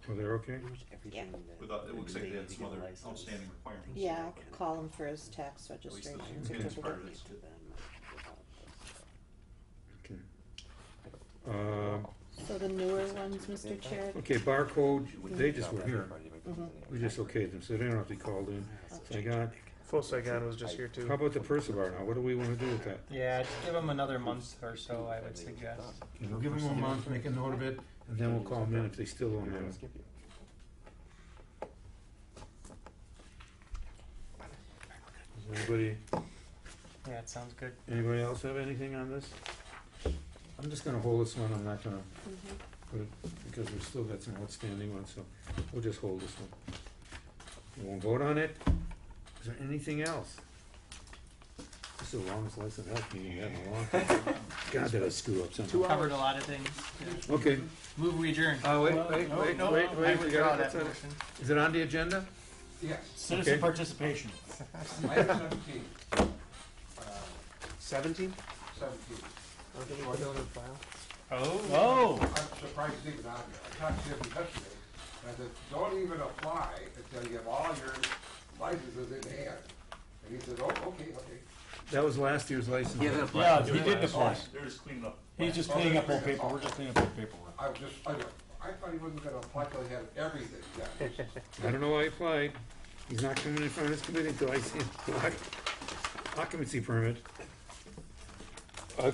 Oh, they're okay? Yeah. it looks like they had some other outstanding requirements. Yeah, I'll call him for his tax registration the certificate. part of it. Okay. So the newer ones, Mr. Chair? Okay, barcode, they just were here. Mhm. We just okayed them, so they don't have to be called in. So I got, Full Saigon was just here too. how about the Percival now? What do we wanna do with that? Yeah, just give them another month or so, I would suggest. We'll give them a month, make a note of it, and then we'll call them in if they still don't have it. Does anybody, Yeah, it sounds good. anybody else have anything on this? I'm just gonna hold this one, I'm not gonna put it, because we've still got some outstanding ones, so we'll just hold this one. We won't vote on it. Is there anything else? This is the longest license health meeting we've had in a long time. God, did I screw up something? Covered a lot of things. Yeah. Okay. Move we adjourn. Oh, wait, No, wait, no, wait, no, wait, I wait, we withdraw got that it. motion. Is it on the agenda? Yes. Citizen Okay. participation. Item 17. 17? 17. I'll get it on the file. Oh. I'm surprised it's even on here. I talked to him yesterday, and I said, don't even apply until you have all your licenses in hand. And he said, oh, okay. That was last year's license. Yeah, he did apply. They're just cleaning up. He's just cleaning up old paper, we're just cleaning up old paperwork. I thought he wasn't gonna apply till he had everything. Yeah. I don't know why he applied. He's not coming in front of this committee until I see him. Occupancy permit.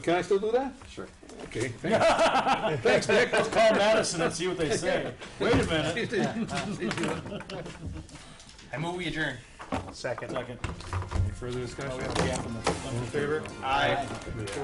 Can I still do that? Sure. Okay, thanks. Thanks, Nick. Let's call Madison and see what they say. Wait a minute. I move we adjourn. Second. Any further discussion? Oh, we have a gap in the- All in favor? Aye. Okay.